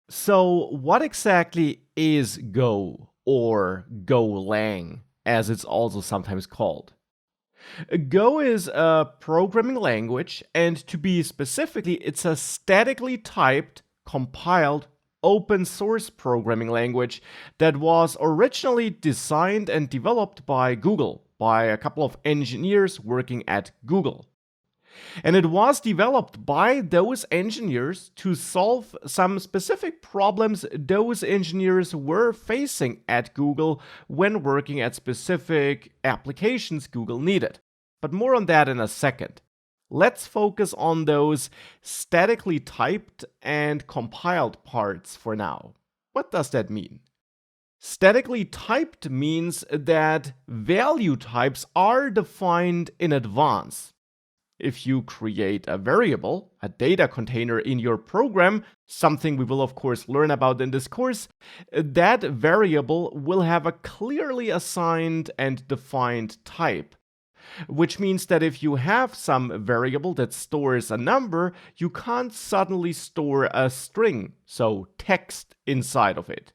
So, what exactly is Go or Golang, as it's also sometimes called? Go is a programming language, and to be specifically, it's a statically typed, compiled, open source programming language that was originally designed and developed by Google, by a couple of engineers working at Google. And it was developed by those engineers to solve some specific problems those engineers were facing at Google when working at specific applications Google needed. But more on that in a second. Let's focus on those statically typed and compiled parts for now. What does that mean? Statically typed means that value types are defined in advance. If you create a variable, a data container in your program, something we will of course learn about in this course, that variable will have a clearly assigned and defined type. Which means that if you have some variable that stores a number, you can't suddenly store a string, so text, inside of it.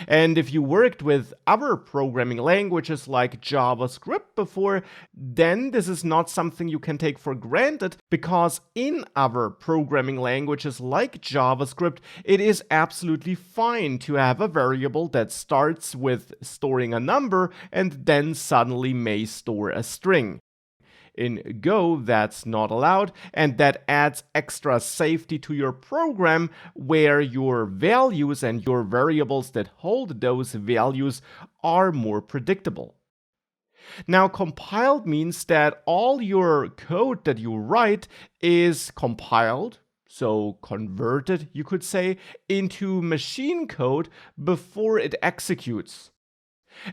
And if you worked with other programming languages like JavaScript before, then this is not something you can take for granted, because in other programming languages like JavaScript, it is absolutely fine to have a variable that starts with storing a number and then suddenly may store a string. In Go, that's not allowed, and that adds extra safety to your program, where your values and your variables that hold those values are more predictable. Now, compiled means that all your code that you write is compiled, so converted, you could say, into machine code before it executes.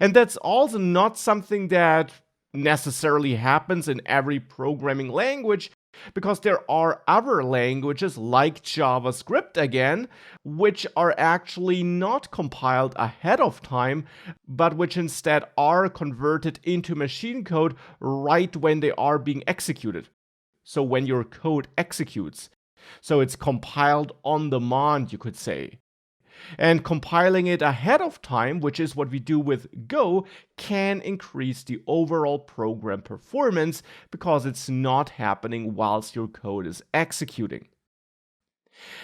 And that's also not something that necessarily happens in every programming language, because there are other languages like JavaScript again, which are actually not compiled ahead of time, but which instead are converted into machine code right when they are being executed. So when your code executes. So it's compiled on demand, you could say. And compiling it ahead of time, which is what we do with Go, can increase the overall program performance because it's not happening whilst your code is executing.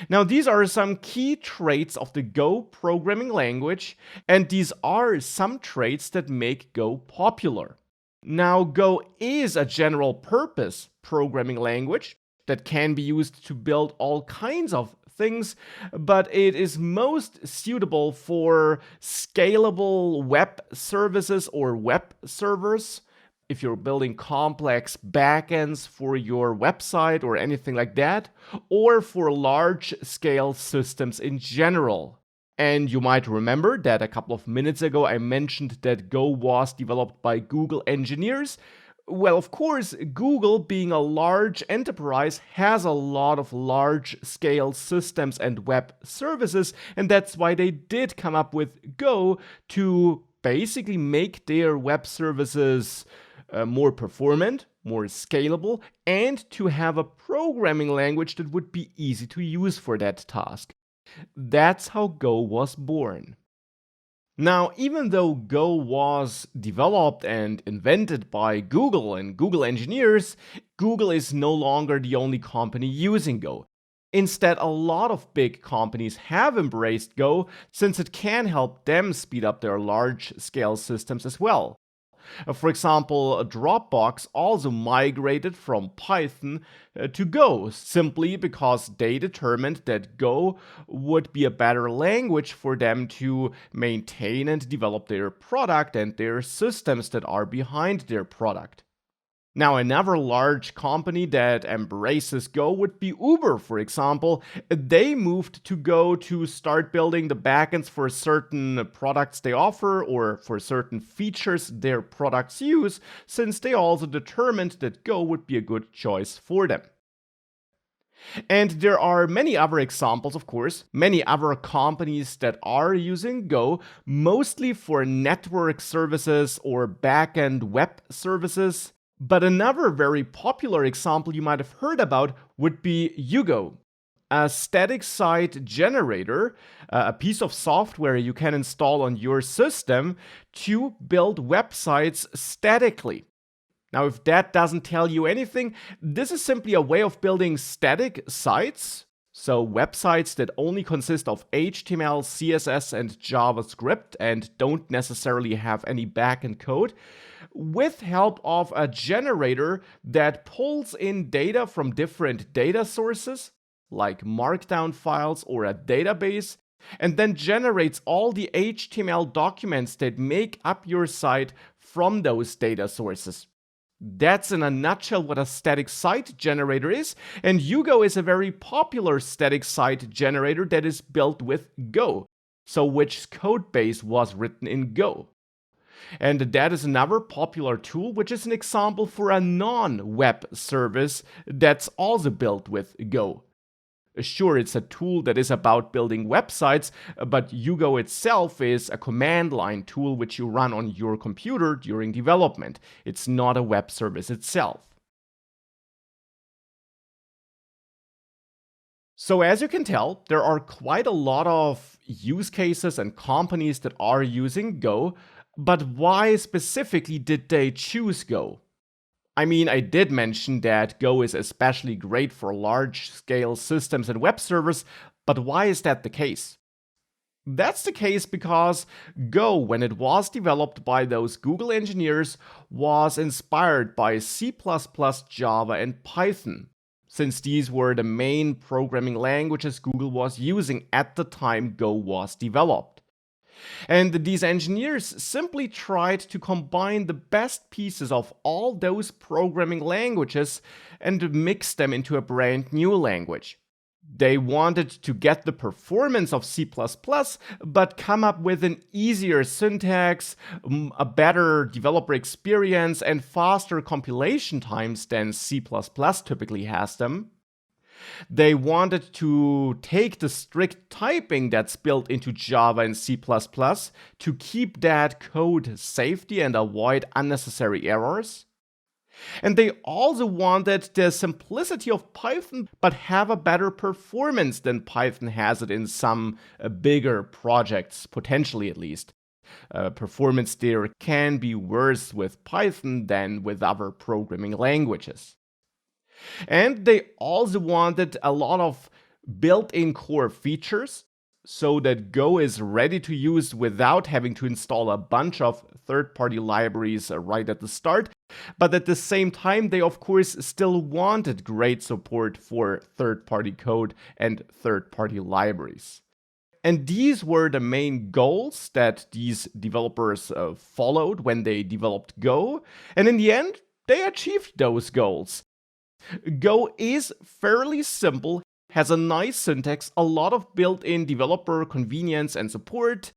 Now, these are some key traits of the Go programming language, and these are some traits that make Go popular. Now, Go is a general purpose programming language that can be used to build all kinds of things, but it is most suitable for scalable web services or web servers. If you're building complex backends for your website or anything like that, or for large scale systems in general. And you might remember that a couple of minutes ago I mentioned that Go was developed by Google engineers. Well, of course, Google, being a large enterprise, has a lot of large-scale systems and web services, and that's why they did come up with Go to basically make their web services more performant, more scalable, and to have a programming language that would be easy to use for that task. That's how Go was born. Now, even though Go was developed and invented by Google and Google engineers, Google is no longer the only company using Go. Instead, a lot of big companies have embraced Go, since it can help them speed up their large-scale systems as well. For example, Dropbox also migrated from Python to Go, simply because they determined that Go would be a better language for them to maintain and develop their product and their systems that are behind their product. Now, another large company that embraces Go would be Uber, for example. They moved to Go to start building the backends for certain products they offer or for certain features their products use, since they also determined that Go would be a good choice for them. And there are many other examples, of course, many other companies that are using Go, mostly for network services or backend web services. But another very popular example you might have heard about would be Yugo, A static site generator, a piece of software you can install on your system to build websites statically. Now, if that doesn't tell you anything, this is simply a way of building static sites, so websites that only consist of HTML, CSS, and JavaScript and don't necessarily have any backend code, with help of a generator that pulls in data from different data sources, like markdown files or a database, and then generates all the HTML documents that make up your site from those data sources. That's in a nutshell what a static site generator is, and Hugo is a very popular static site generator that is built with Go, so which code base was written in Go. And that is another popular tool, which is an example for a non-web service that's also built with Go. Sure, it's a tool that is about building websites, but Hugo itself is a command line tool which you run on your computer during development. It's not a web service itself. So as you can tell, there are quite a lot of use cases and companies that are using Go, but why specifically did they choose Go? I mean, I did mention that Go is especially great for large-scale systems and web servers, but why is that the case? That's the case because Go, when it was developed by those Google engineers, was inspired by C++, Java, and Python, since these were the main programming languages Google was using at the time Go was developed. And these engineers simply tried to combine the best pieces of all those programming languages and mix them into a brand new language. They wanted to get the performance of C++, but come up with an easier syntax, a better developer experience, and faster compilation times than C++ typically has them. They wanted to take the strict typing that's built into Java and C++ to keep that code safety and avoid unnecessary errors. And they also wanted the simplicity of Python, but have a better performance than Python has it in some bigger projects, potentially at least. Performance there can be worse with Python than with other programming languages. And they also wanted a lot of built-in core features so that Go is ready to use without having to install a bunch of third-party libraries right at the start. But at the same time, they of course still wanted great support for third-party code and third-party libraries. And these were the main goals that these developers followed when they developed Go. And in the end, they achieved those goals. Go is fairly simple, has a nice syntax, a lot of built-in developer convenience and support.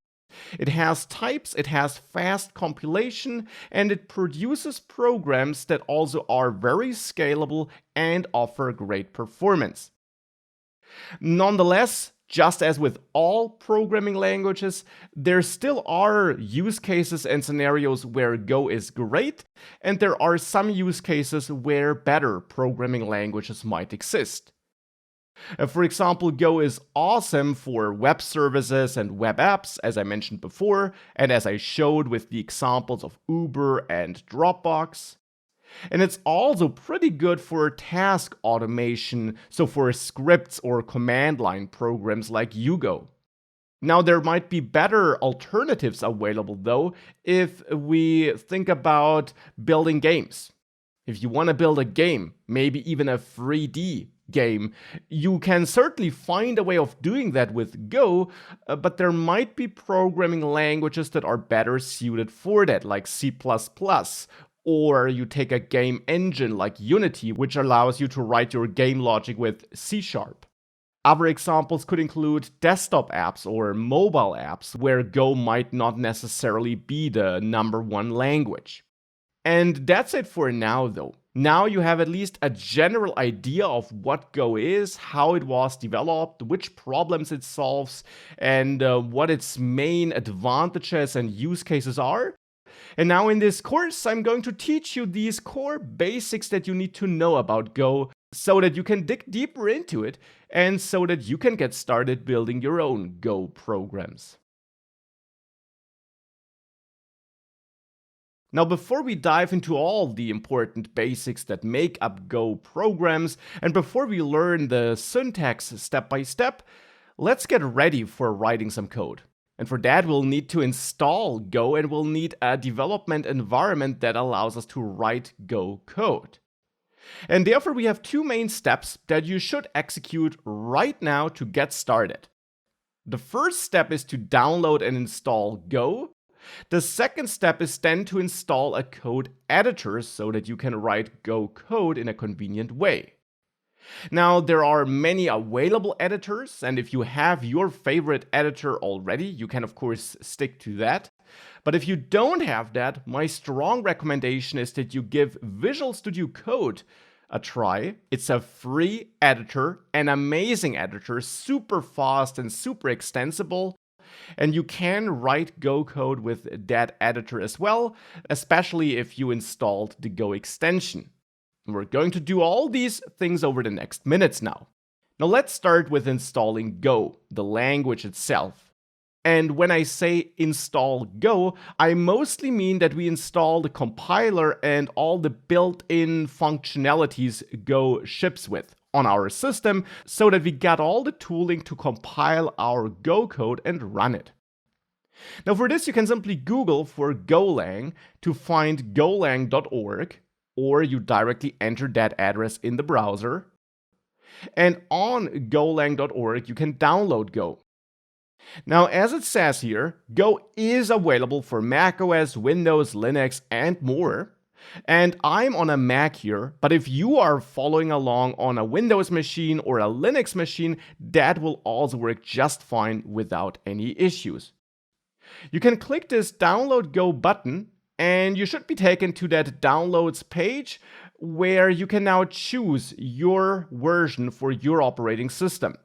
It has types, it has fast compilation, and it produces programs that also are very scalable and offer great performance. Nonetheless, just as with all programming languages, there still are use cases and scenarios where Go is great, and there are some use cases where better programming languages might exist. For example, Go is awesome for web services and web apps, as I mentioned before, and as I showed with the examples of Uber and Dropbox. And it's also pretty good for task automation, so for scripts or command line programs like Hugo. Now, there might be better alternatives available though, if we think about building games. If you want to build a game, maybe even a 3D game, you can certainly find a way of doing that with Go, but there might be programming languages that are better suited for that, like C++. Or you take a game engine like Unity, which allows you to write your game logic with C#. Other examples could include desktop apps or mobile apps, where Go might not necessarily be the #1 language. And that's it for now, though. Now you have at least a general idea of what Go is, how it was developed, which problems it solves, and what its main advantages and use cases are. And now in this course, I'm going to teach you these core basics that you need to know about Go so that you can dig deeper into it and so that you can get started building your own Go programs. Now, before we dive into all the important basics that make up Go programs, and before we learn the syntax step by step, let's get ready for writing some code. And for that, we'll need to install Go, and we'll need a development environment that allows us to write Go code. And therefore, we have two main steps that you should execute right now to get started. The first step is to download and install Go. The second step is then to install a code editor so that you can write Go code in a convenient way. Now, there are many available editors, and if you have your favorite editor already, you can of course stick to that. But if you don't have that, my strong recommendation is that you give Visual Studio Code a try. It's a free editor, an amazing editor, super fast and super extensible. And you can write Go code with that editor as well, especially if you installed the Go extension. We're going to do all these things over the next minutes now. Now let's start with installing Go, the language itself. And when I say install Go, I mostly mean that we install the compiler and all the built-in functionalities Go ships with on our system so that we got all the tooling to compile our Go code and run it. Now for this, you can simply Google for Golang to find golang.org, or you directly enter that address in the browser. And on golang.org, you can download Go. Now, as it says here, Go is available for macOS, Windows, Linux, and more. And I'm on a Mac here, but if you are following along on a Windows machine or a Linux machine, that will also work just fine without any issues. You can click this Download Go button, and you should be taken to that Downloads page where you can now choose your version for your operating system.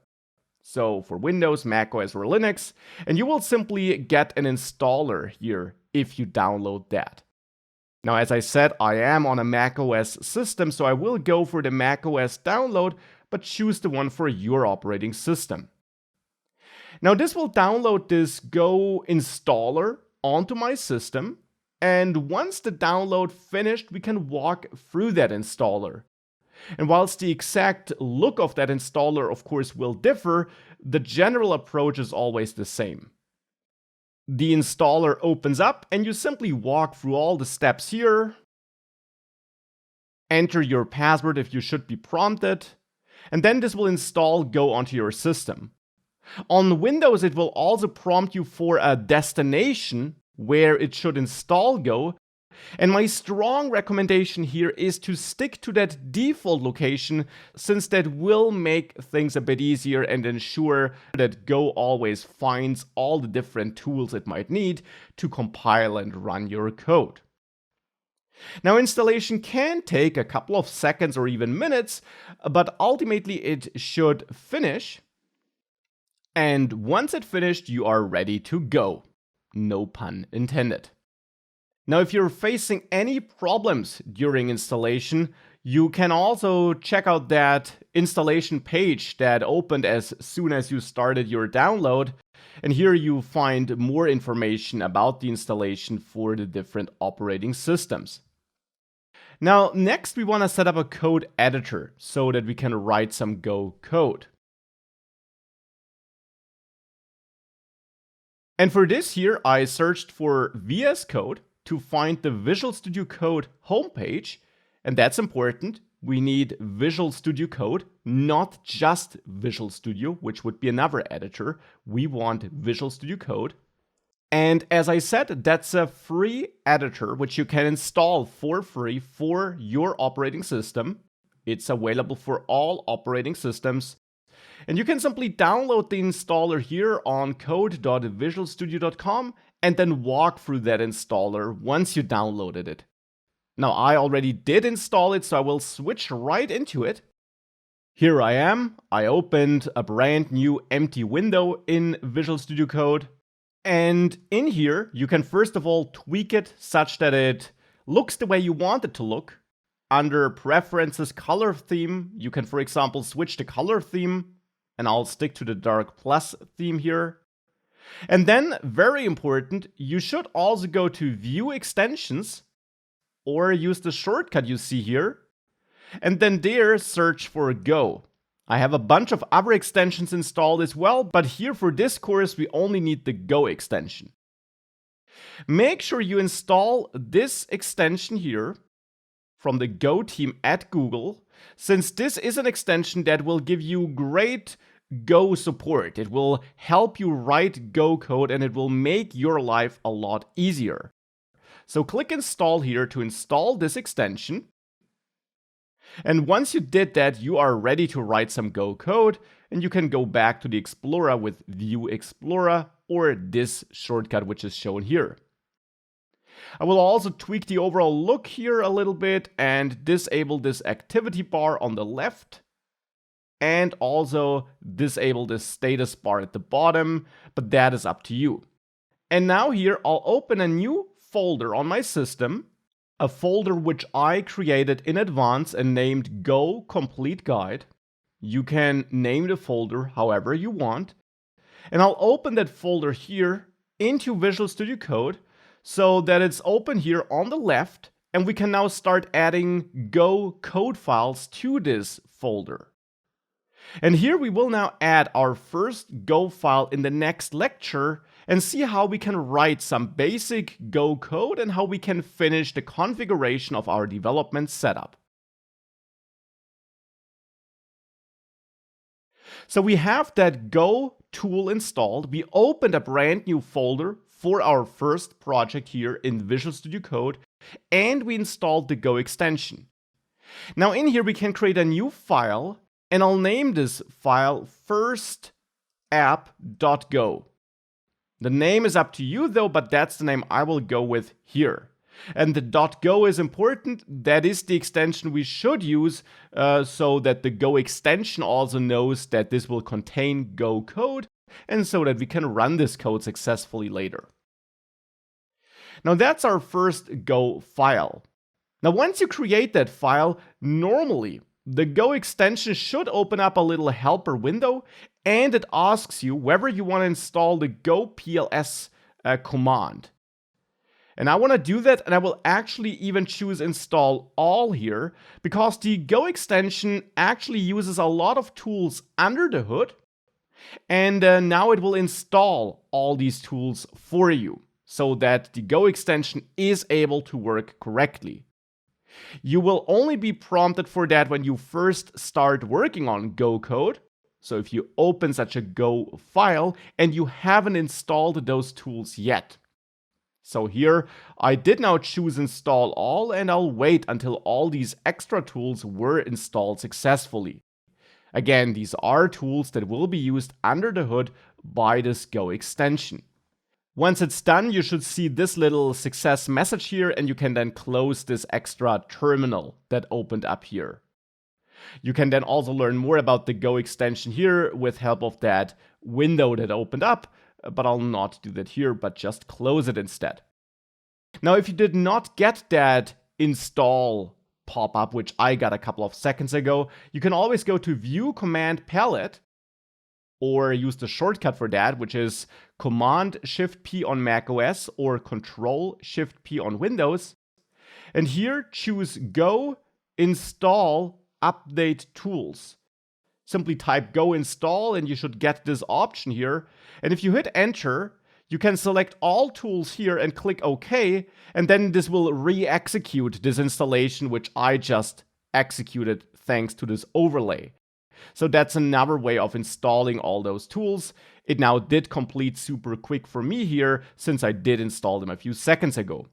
So for Windows, macOS, or Linux, and you will simply get an installer here if you download that. Now, as I said, I am on a macOS system, so I will go for the macOS download, but choose the one for your operating system. Now, this will download this Go installer onto my system, and once the download finished, we can walk through that installer. And whilst the exact look of that installer, of course, will differ, the general approach is always the same. The installer opens up, and you simply walk through all the steps here. Enter your password if you should be prompted, and then this will install Go onto your system. On Windows, it will also prompt you for a destination where it should install Go. And my strong recommendation here is to stick to that default location, since that will make things a bit easier and ensure that Go always finds all the different tools it might need to compile and run your code. Now, installation can take a couple of seconds or even minutes, but ultimately it should finish. And once it finished, you are ready to go. No pun intended. Now, if you're facing any problems during installation, you can also check out that installation page that opened as soon as you started your download. And here you find more information about the installation for the different operating systems. Now, next we want to set up a code editor so that we can write some Go code. And for this here, I searched for VS Code to find the Visual Studio Code homepage, and that's important. We need Visual Studio Code, not just Visual Studio, which would be another editor. We want Visual Studio Code. And as I said, that's a free editor which you can install for free for your operating system. It's available for all operating systems. And you can simply download the installer here on code.visualstudio.com and then walk through that installer once you downloaded it. Now, I already did install it, so I will switch right into it. Here I am. I opened a brand new empty window in Visual Studio Code. And in here, you can first of all tweak it such that it looks the way you want it to look. under Preferences Color Theme, you can, for example, switch the color theme, and I'll stick to the dark plus theme here. And then, very important, you should also go to View Extensions, or use the shortcut you see here, and then there search for Go. I have a bunch of other extensions installed as well, but here for this course we only need the Go extension. Make sure you install this extension here from the Go team at Google, since this is an extension that will give you great Go support. It will help you write Go code and it will make your life a lot easier. So click Install here to install this extension. And once you did that, you are ready to write some Go code, and you can go back to the Explorer with View Explorer or this shortcut which is shown here. I will also tweak the overall look here a little bit and disable this activity bar on the left, and also disable this status bar at the bottom, but that is up to you. And now here I'll open a new folder on my system, a folder which I created in advance and named Go Complete Guide. You can name the folder however you want. And I'll open that folder here into Visual Studio Code so that it's open here on the left, and we can now start adding Go code files to this folder. And here we will now add our first Go file in the next lecture and see how we can write some basic Go code and how we can finish the configuration of our development setup. So we have that Go tool installed. We opened a brand new folder for our first project here in Visual Studio Code, and we installed the Go extension. Now in here we can create a new file, and I'll name this file firstapp.go. The name is up to you though, but that's the name I will go with here. And the .go is important. That is the extension we should use so that the Go extension also knows that this will contain Go code, and so that we can run this code successfully later. Now that's our first Go file. Now once you create that file, normally the Go extension should open up a little helper window, and it asks you whether you want to install the Go PLS command. And I want to do that, and I will actually even choose install all here, because the Go extension actually uses a lot of tools under the hood, and now it will install all these tools for you so that the Go extension is able to work correctly. You will only be prompted for that when you first start working on Go code. So if you open such a Go file and you haven't installed those tools yet. So here I did now choose install all, and I'll wait until all these extra tools were installed successfully. Again, these are tools that will be used under the hood by this Go extension. Once it's done, you should see this little success message here, and you can then close this extra terminal that opened up here. You can then also learn more about the Go extension here with help of that window that opened up, but I'll not do that here, but just close it instead. Now, if you did not get that install pop-up, which I got a couple of seconds ago, you can always go to View Command Palette, or use the shortcut for that, which is Command-Shift-P on macOS or Control-Shift-P on Windows. And here choose Go Install Update Tools. Simply type Go Install and you should get this option here. And if you hit Enter, you can select all tools here and click OK, and then this will re-execute this installation which I just executed thanks to this overlay. So that's another way of installing all those tools. It now did complete super quick for me here, since I did install them a few seconds ago.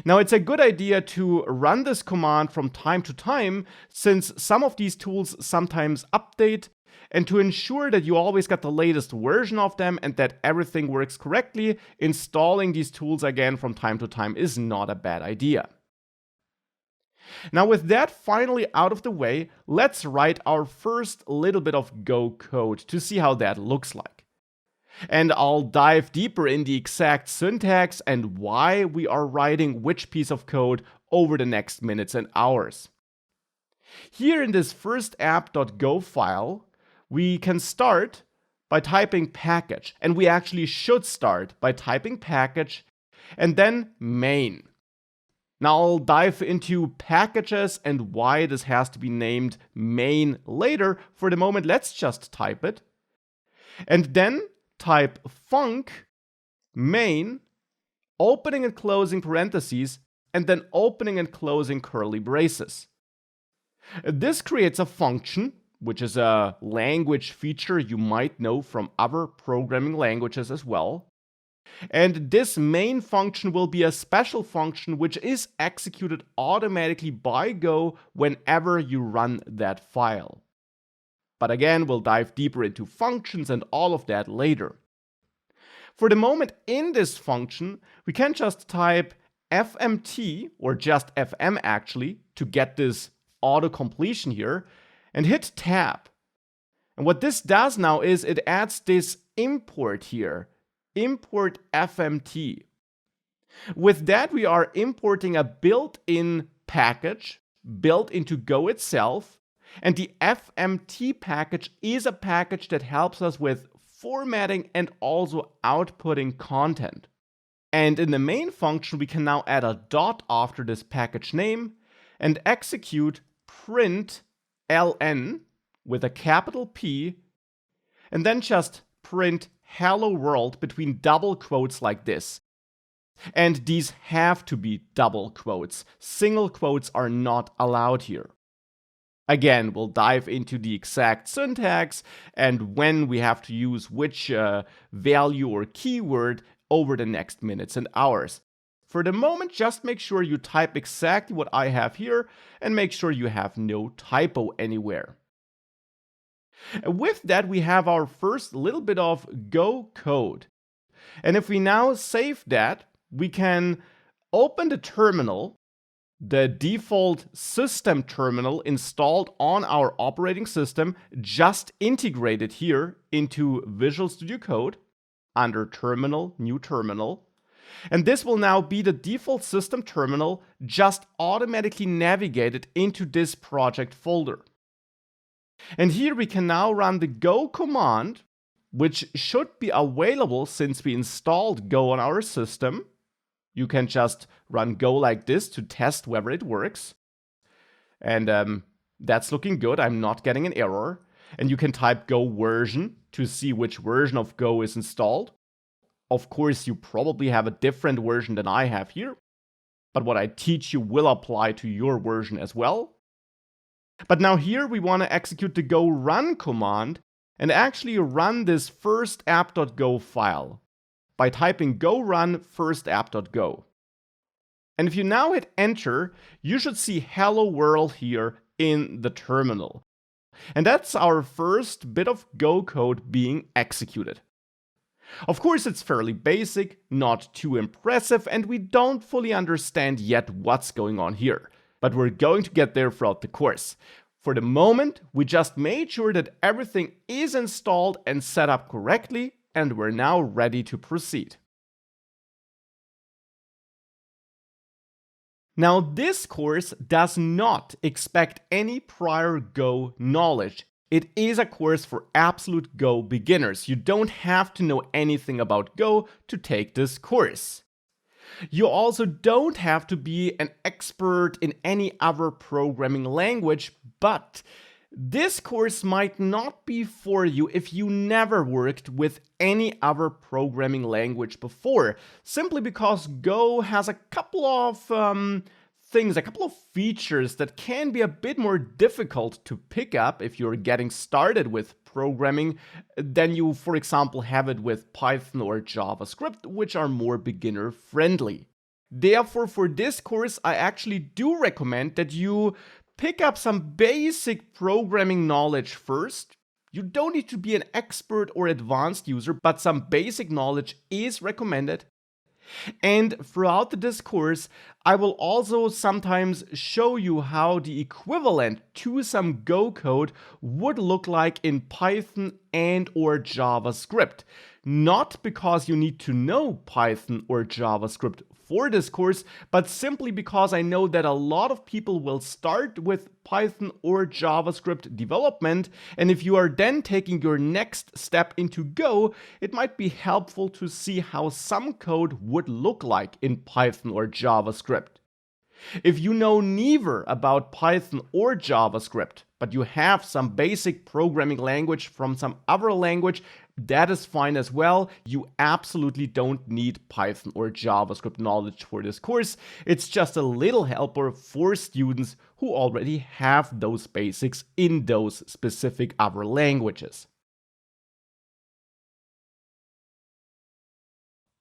Now it's a good idea to run this command from time to time, since some of these tools sometimes update, and to ensure that you always get the latest version of them and that everything works correctly, installing these tools again from time to time is not a bad idea. Now with that finally out of the way, let's write our first little bit of Go code to see how that looks like. And I'll dive deeper in the exact syntax and why we are writing which piece of code over the next minutes and hours. Here in this first app.go file, we can start by typing package, and we actually should start by typing package and then main. Now I'll dive into packages and why this has to be named main later. For the moment, let's just type it. And then type func main, opening and closing parentheses, and then opening and closing curly braces. This creates a function, which is a language feature you might know from other programming languages as well. And this main function will be a special function which is executed automatically by Go whenever you run that file. But again, we'll dive deeper into functions and all of that later. For the moment, in this function, we can just type fmt, or just fm actually, to get this auto completion here, and hit tab. And what this does now is it adds this import here, import fmt. With that, we are importing a built-in package built into Go itself, and the fmt package is a package that helps us with formatting and also outputting content. And in the main function, we can now add a dot after this package name and execute print ln with a capital P, and then just print hello world between double quotes like this. And these have to be double quotes. Single quotes are not allowed here. Again, we'll dive into the exact syntax and when we have to use which value or keyword over the next minutes and hours. For the moment, just make sure you type exactly what I have here and make sure you have no typo anywhere. With that, we have our first little bit of Go code. And if we now save that, we can open the terminal, the default system terminal installed on our operating system, just integrated here into Visual Studio Code under Terminal, New Terminal. And this will now be the default system terminal just automatically navigated into this project folder. And here we can now run the Go command, which should be available since we installed Go on our system. You can just run Go like this to test whether it works. And that's looking good. I'm not getting an error. And you can type Go version to see which version of Go is installed. Of course, you probably have a different version than I have here, but what I teach you will apply to your version as well. But now here we want to execute the Go run command and actually run this first app.go file by typing go run first app.go. And if you now hit enter, you should see hello world here in the terminal. And that's our first bit of Go code being executed. Of course, it's fairly basic, not too impressive, and we don't fully understand yet what's going on here. But we're going to get there throughout the course. For the moment, we just made sure that everything is installed and set up correctly, and we're now ready to proceed. Now, this course does not expect any prior Go knowledge. It is a course for absolute Go beginners. You don't have to know anything about Go to take this course. You also don't have to be an expert in any other programming language, but this course might not be for you if you never worked with any other programming language before, simply because Go has a couple of a couple of features that can be a bit more difficult to pick up if you're getting started with programming than you, for example, have it with Python or JavaScript, which are more beginner friendly. Therefore, for this course, I actually do recommend that you pick up some basic programming knowledge first. You don't need to be an expert or advanced user, but some basic knowledge is recommended. And throughout this course, I will also sometimes show you how the equivalent to some Go code would look like in Python and or JavaScript. Not because you need to know Python or JavaScript for this course, but simply because I know that a lot of people will start with Python or JavaScript development, and if you are then taking your next step into Go, it might be helpful to see how some code would look like in Python or JavaScript. If you know neither about Python or JavaScript, but you have some basic programming language from some other language, that is fine as well. You absolutely don't need Python or JavaScript knowledge for this course. It's just a little helper for students who already have those basics in those specific other languages.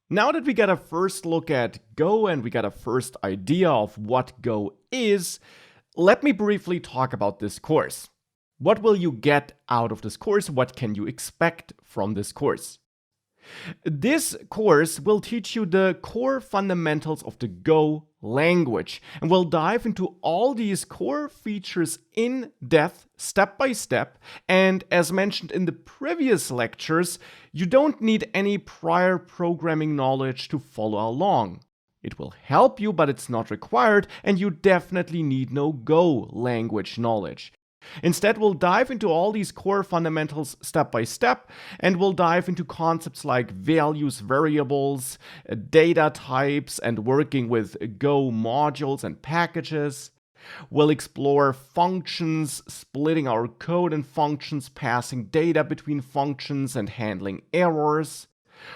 Now that we got a first look at Go and we got a first idea of what Go is, let me briefly talk about this course. What will you get out of this course? What can you expect from this course? This course will teach you the core fundamentals of the Go language, and we'll dive into all these core features in depth, step by step. And as mentioned in the previous lectures, you don't need any prior programming knowledge to follow along. It will help you, but it's not required, and you definitely need no Go language knowledge. Instead, we'll dive into all these core fundamentals step by step, and we'll dive into concepts like values, variables, data types, and working with Go modules and packages. We'll explore functions, splitting our code in functions, passing data between functions, and handling errors.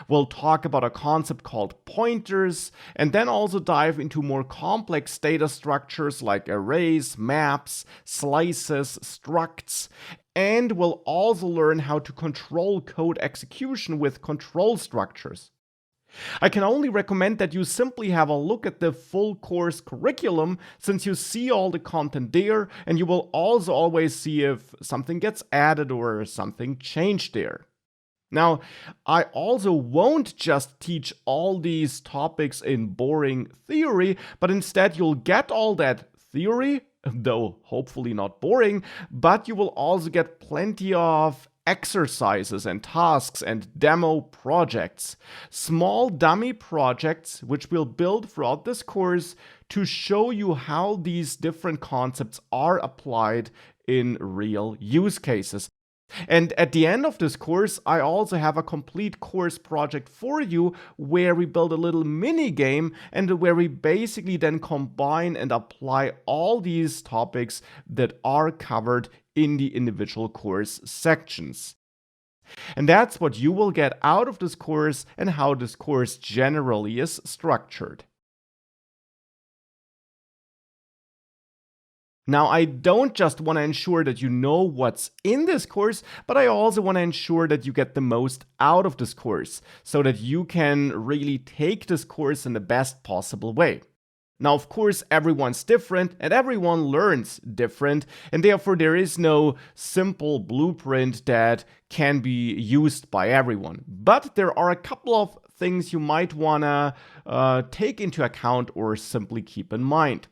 We'll talk about a concept called pointers, and then also dive into more complex data structures like arrays, maps, slices, structs, and we'll also learn how to control code execution with control structures. I can only recommend that you simply have a look at the full course curriculum, since you see all the content there, and you will also always see if something gets added or something changed there. Now, I also won't just teach all these topics in boring theory, but instead you'll get all that theory, though hopefully not boring, but you will also get plenty of exercises and tasks and demo projects, small dummy projects which we'll build throughout this course to show you how these different concepts are applied in real use cases. And at the end of this course, I also have a complete course project for you where we build a little mini game and where we basically then combine and apply all these topics that are covered in the individual course sections. And that's what you will get out of this course and how this course generally is structured. Now, I don't just want to ensure that you know what's in this course, but I also want to ensure that you get the most out of this course so that you can really take this course in the best possible way. Now, of course, everyone's different and everyone learns different, and therefore there is no simple blueprint that can be used by everyone. But there are a couple of things you might want to take into account or simply keep in mind.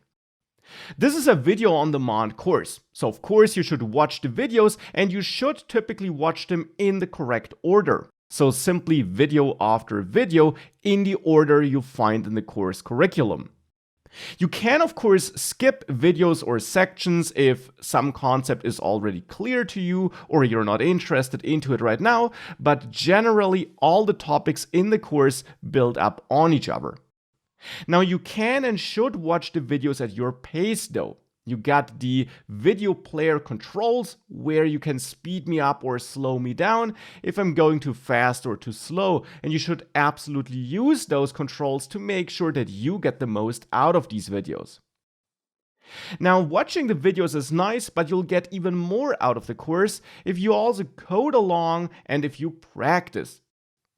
This is a video on demand course, so of course you should watch the videos and you should typically watch them in the correct order. So simply video after video in the order you find in the course curriculum. You can of course skip videos or sections if some concept is already clear to you or you're not interested into it right now, but generally all the topics in the course build up on each other. Now you can and should watch the videos at your pace though. You got the video player controls where you can speed me up or slow me down if I'm going too fast or too slow, and you should absolutely use those controls to make sure that you get the most out of these videos. Now, watching the videos is nice, but you'll get even more out of the course if you also code along and if you practice.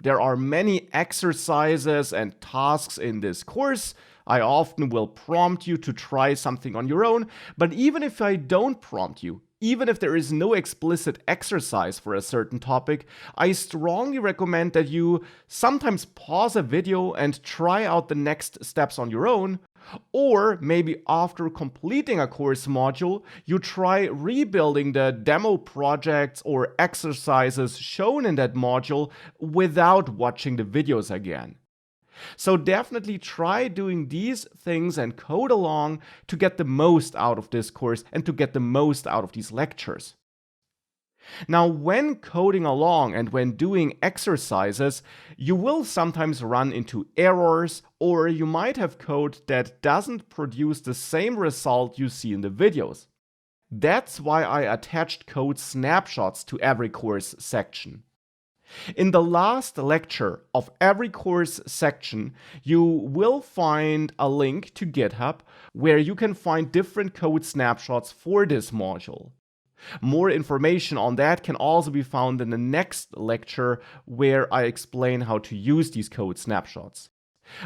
There are many exercises and tasks in this course. I often will prompt you to try something on your own, but even if I don't prompt you, even if there is no explicit exercise for a certain topic, I strongly recommend that you sometimes pause a video and try out the next steps on your own, or maybe after completing a course module, you try rebuilding the demo projects or exercises shown in that module without watching the videos again. So definitely try doing these things and code along to get the most out of this course and to get the most out of these lectures. Now, when coding along and when doing exercises, you will sometimes run into errors, or you might have code that doesn't produce the same result you see in the videos. That's why I attached code snapshots to every course section. In the last lecture of every course section, you will find a link to GitHub where you can find different code snapshots for this module. More information on that can also be found in the next lecture where I explain how to use these code snapshots.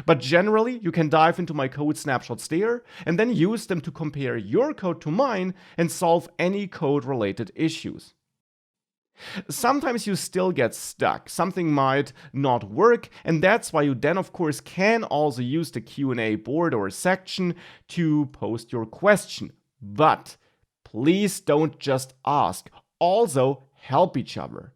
But generally, you can dive into my code snapshots there and then use them to compare your code to mine and solve any code-related issues. Sometimes you still get stuck, something might not work, and that's why you then of course can also use the Q&A board or section to post your question. But please don't just ask, also help each other.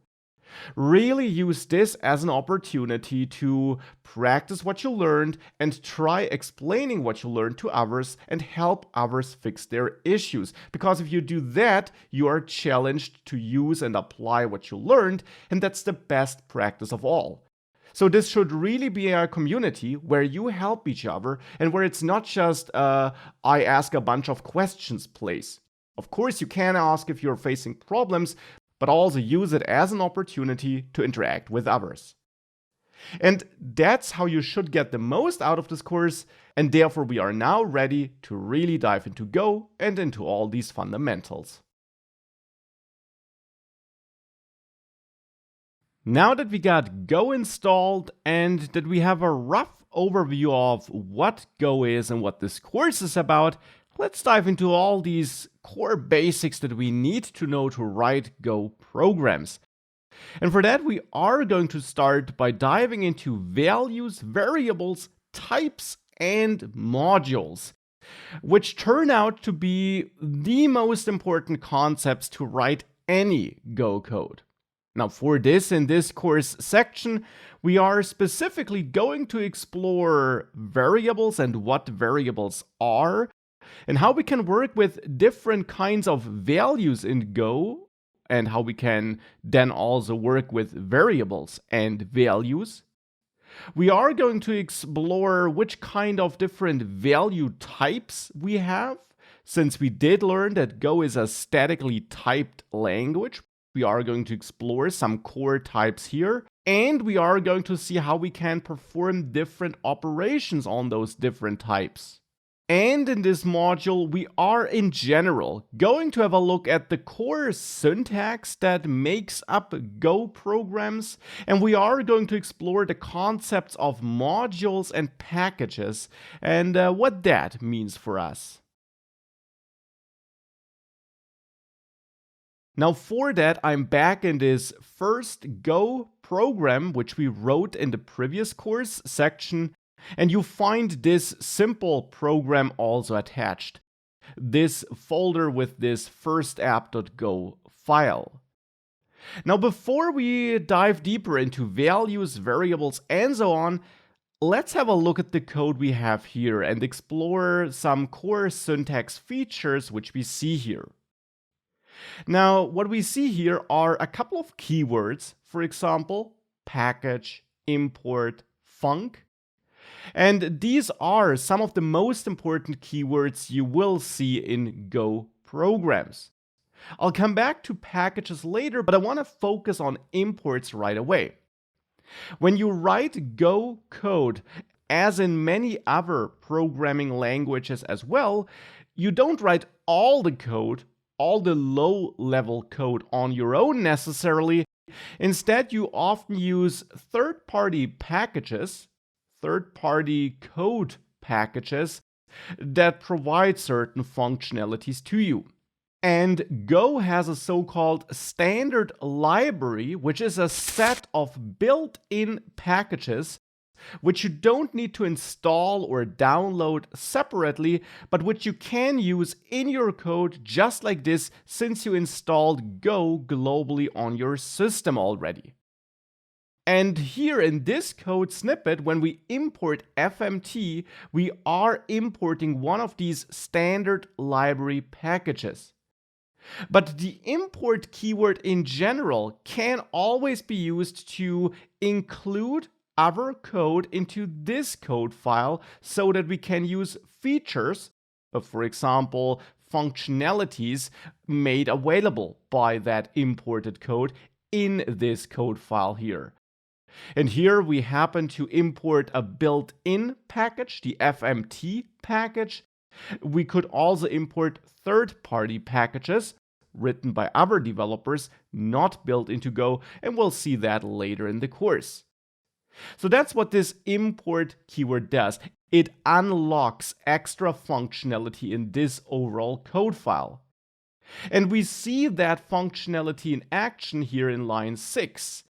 Really use this as an opportunity to practice what you learned and try explaining what you learned to others and help others fix their issues. Because if you do that, you are challenged to use and apply what you learned, and that's the best practice of all. So this should really be a community where you help each other and where it's not just I ask a bunch of questions place. Of course, you can ask if you're facing problems, but also use it as an opportunity to interact with others. And that's how you should get the most out of this course, and therefore we are now ready to really dive into Go and into all these fundamentals. Now that we got Go installed and that we have a rough overview of what Go is and what this course is about, let's dive into all these core basics that we need to know to write Go programs. And for that, we are going to start by diving into values, variables, types, and modules, which turn out to be the most important concepts to write any Go code. Now, for this, in this course section, we are specifically going to explore variables and what variables are, and how we can work with different kinds of values in Go, and how we can then also work with variables and values. We are going to explore which kind of different value types we have, since we did learn that Go is a statically typed language. We are going to explore some core types here, and we are going to see how we can perform different operations on those different types. And in this module, we are in general going to have a look at the core syntax that makes up Go programs, and we are going to explore the concepts of modules and packages and what that means for us. Now for that, I'm back in this first Go program, which we wrote in the previous course section. And you find this simple program also attached, this folder with this first-app.go file. Now, before we dive deeper into values, variables, and so on, let's have a look at the code we have here and explore some core syntax features which we see here. Now, what we see here are a couple of keywords, for example, package, import, func. And these are some of the most important keywords you will see in Go programs. I'll come back to packages later, but I want to focus on imports right away. When you write Go code, as in many other programming languages as well, you don't write all the code, all the low-level code on your own necessarily. Instead, you often use third-party packages, third-party code packages that provide certain functionalities to you. And Go has a so-called standard library, which is a set of built-in packages which you don't need to install or download separately, but which you can use in your code just like this, since you installed Go globally on your system already. And here in this code snippet, when we import FMT, we are importing one of these standard library packages. But the import keyword in general can always be used to include other code into this code file so that we can use features, for example, functionalities made available by that imported code in this code file here. And here we happen to import a built-in package, the FMT package. We could also import third-party packages written by other developers, not built into Go, and we'll see that later in the course. So that's what this import keyword does. It unlocks extra functionality in this overall code file. And we see that functionality in action here in line 6.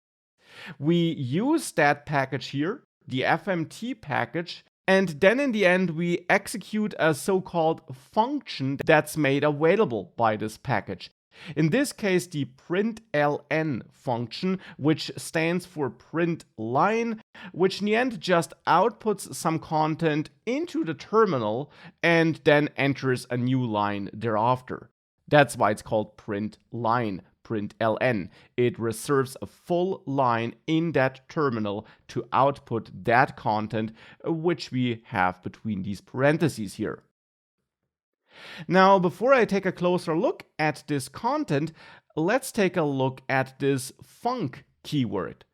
We use that package here, the FMT package, and then in the end we execute a so-called function that's made available by this package. In this case, the println function, which stands for print line, which in the end just outputs some content into the terminal and then enters a new line thereafter. That's why it's called print line, println. It reserves a full line in that terminal to output that content which we have between these parentheses here. Now, before I take a closer look at this content, let's take a look at this func keyword.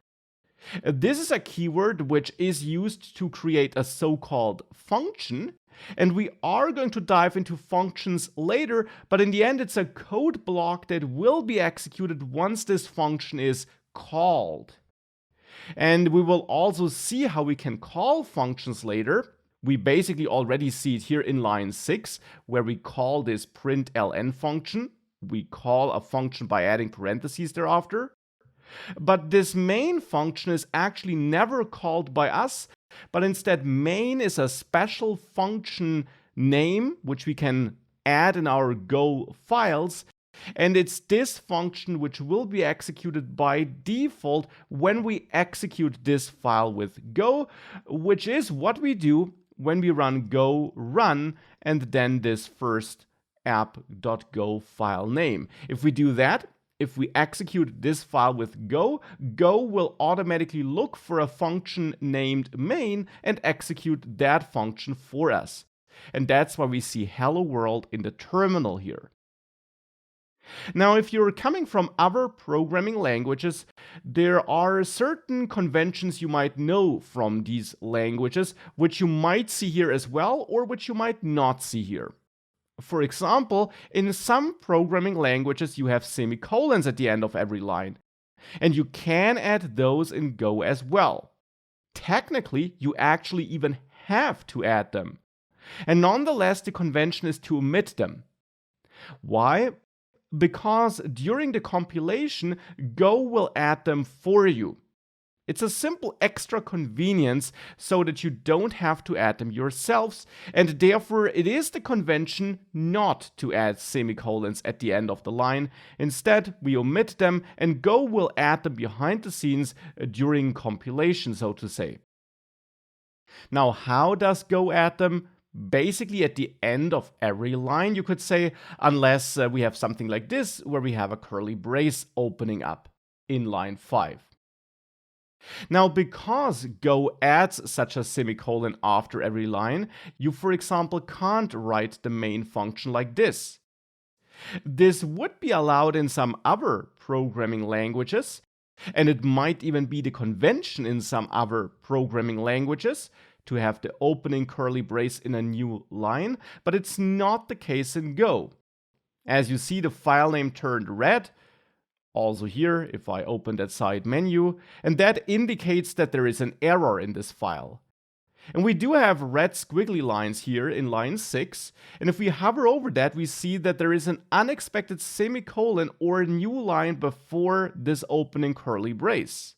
This is a keyword which is used to create a so-called function, and we are going to dive into functions later, but in the end it's a code block that will be executed once this function is called. And we will also see how we can call functions later. We basically already see it here in line 6, where we call this println function. We call a function by adding parentheses thereafter. But this main function is actually never called by us, but instead main is a special function name which we can add in our Go files. And it's this function which will be executed by default when we execute this file with Go, which is what we do when we run go run and then this first app.go file name. If we do that, if we execute this file with Go, Go will automatically look for a function named main and execute that function for us. And that's why we see hello world in the terminal here. Now, if you're coming from other programming languages, there are certain conventions you might know from these languages, which you might see here as well, or which you might not see here. For example, in some programming languages, you have semicolons at the end of every line, and you can add those in Go as well. Technically, you actually even have to add them. And nonetheless, the convention is to omit them. Why? Because during the compilation, Go will add them for you. It's a simple extra convenience so that you don't have to add them yourselves, and therefore it is the convention not to add semicolons at the end of the line. Instead, we omit them and Go will add them behind the scenes during compilation, so to say. Now, how does Go add them? Basically at the end of every line, you could say, unless we have something like this, where we have a curly brace opening up in line 5. Now, because Go adds such a semicolon after every line, you, for example, can't write the main function like this. This would be allowed in some other programming languages, and it might even be the convention in some other programming languages to have the opening curly brace in a new line, but it's not the case in Go. As you see, the file name turned red, also here if I open that side menu, and that indicates that there is an error in this file. And we do have red squiggly lines here in line 6, and if we hover over that, we see that there is an unexpected semicolon or a new line before this opening curly brace.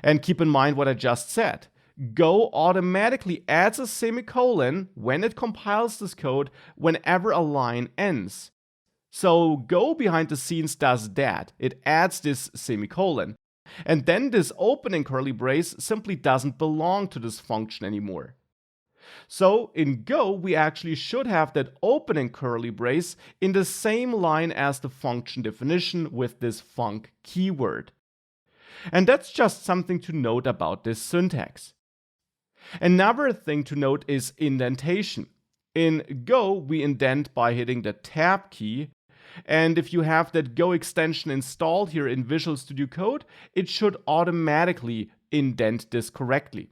And keep in mind what I just said. Go automatically adds a semicolon when it compiles this code whenever a line ends. So Go behind the scenes does that. It adds this semicolon. And then this opening curly brace simply doesn't belong to this function anymore. So in Go, we actually should have that opening curly brace in the same line as the function definition with this func keyword. And that's just something to note about this syntax. Another thing to note is indentation. In Go, we indent by hitting the Tab key. And if you have that Go extension installed here in Visual Studio Code, it should automatically indent this correctly.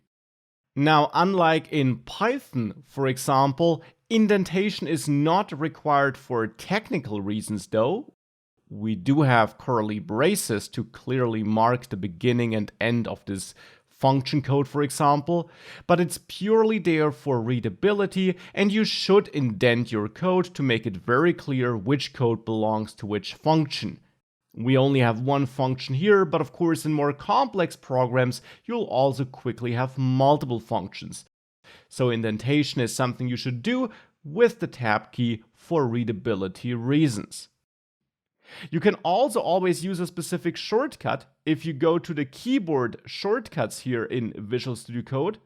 Now, unlike in Python, for example, indentation is not required for technical reasons though. We do have curly braces to clearly mark the beginning and end of this function code, for example, but it's purely there for readability, and you should indent your code to make it very clear which code belongs to which function. We only have one function here, but of course in more complex programs, you'll also quickly have multiple functions. So indentation is something you should do with the Tab key for readability reasons. You can also always use a specific shortcut if you go to the keyboard shortcuts here in Visual Studio Code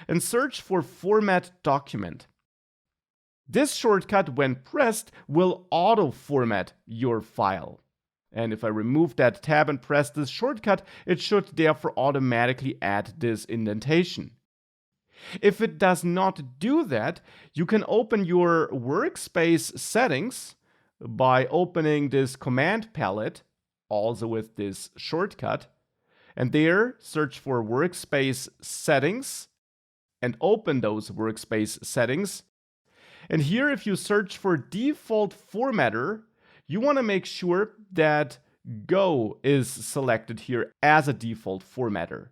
and search for Format Document. This shortcut, when pressed, will auto-format your file. And if I remove that tab and press this shortcut, it should therefore automatically add this indentation. If it does not do that, you can open your workspace settings by opening this command palette, also with this shortcut, and there search for workspace settings and open those workspace settings. And here, if you search for default formatter, you want to make sure that Go is selected here as a default formatter.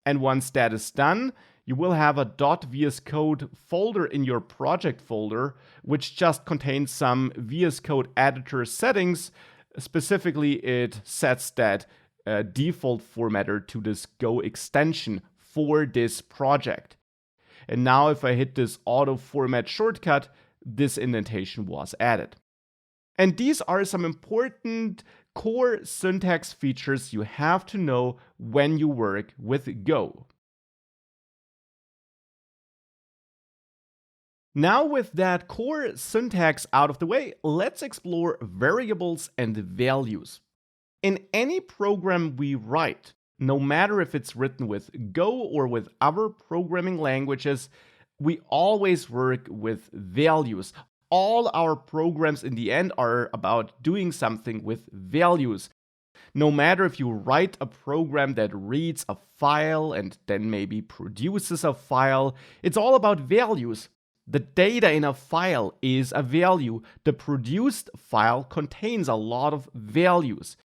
And once that is done, you will have a .VS Code folder in your project folder, which just contains some VS Code editor settings. Specifically, it sets that default formatter to this Go extension for this project. And now if I hit this auto format shortcut, this indentation was added. And these are some important core syntax features you have to know when you work with Go. Now with that core syntax out of the way, let's explore variables and values. In any program we write, no matter if it's written with Go or with other programming languages, we always work with values. All our programs in the end are about doing something with values. No matter if you write a program that reads a file and then maybe produces a file, it's all about values. The data in a file is a value. The produced file contains a lot of values.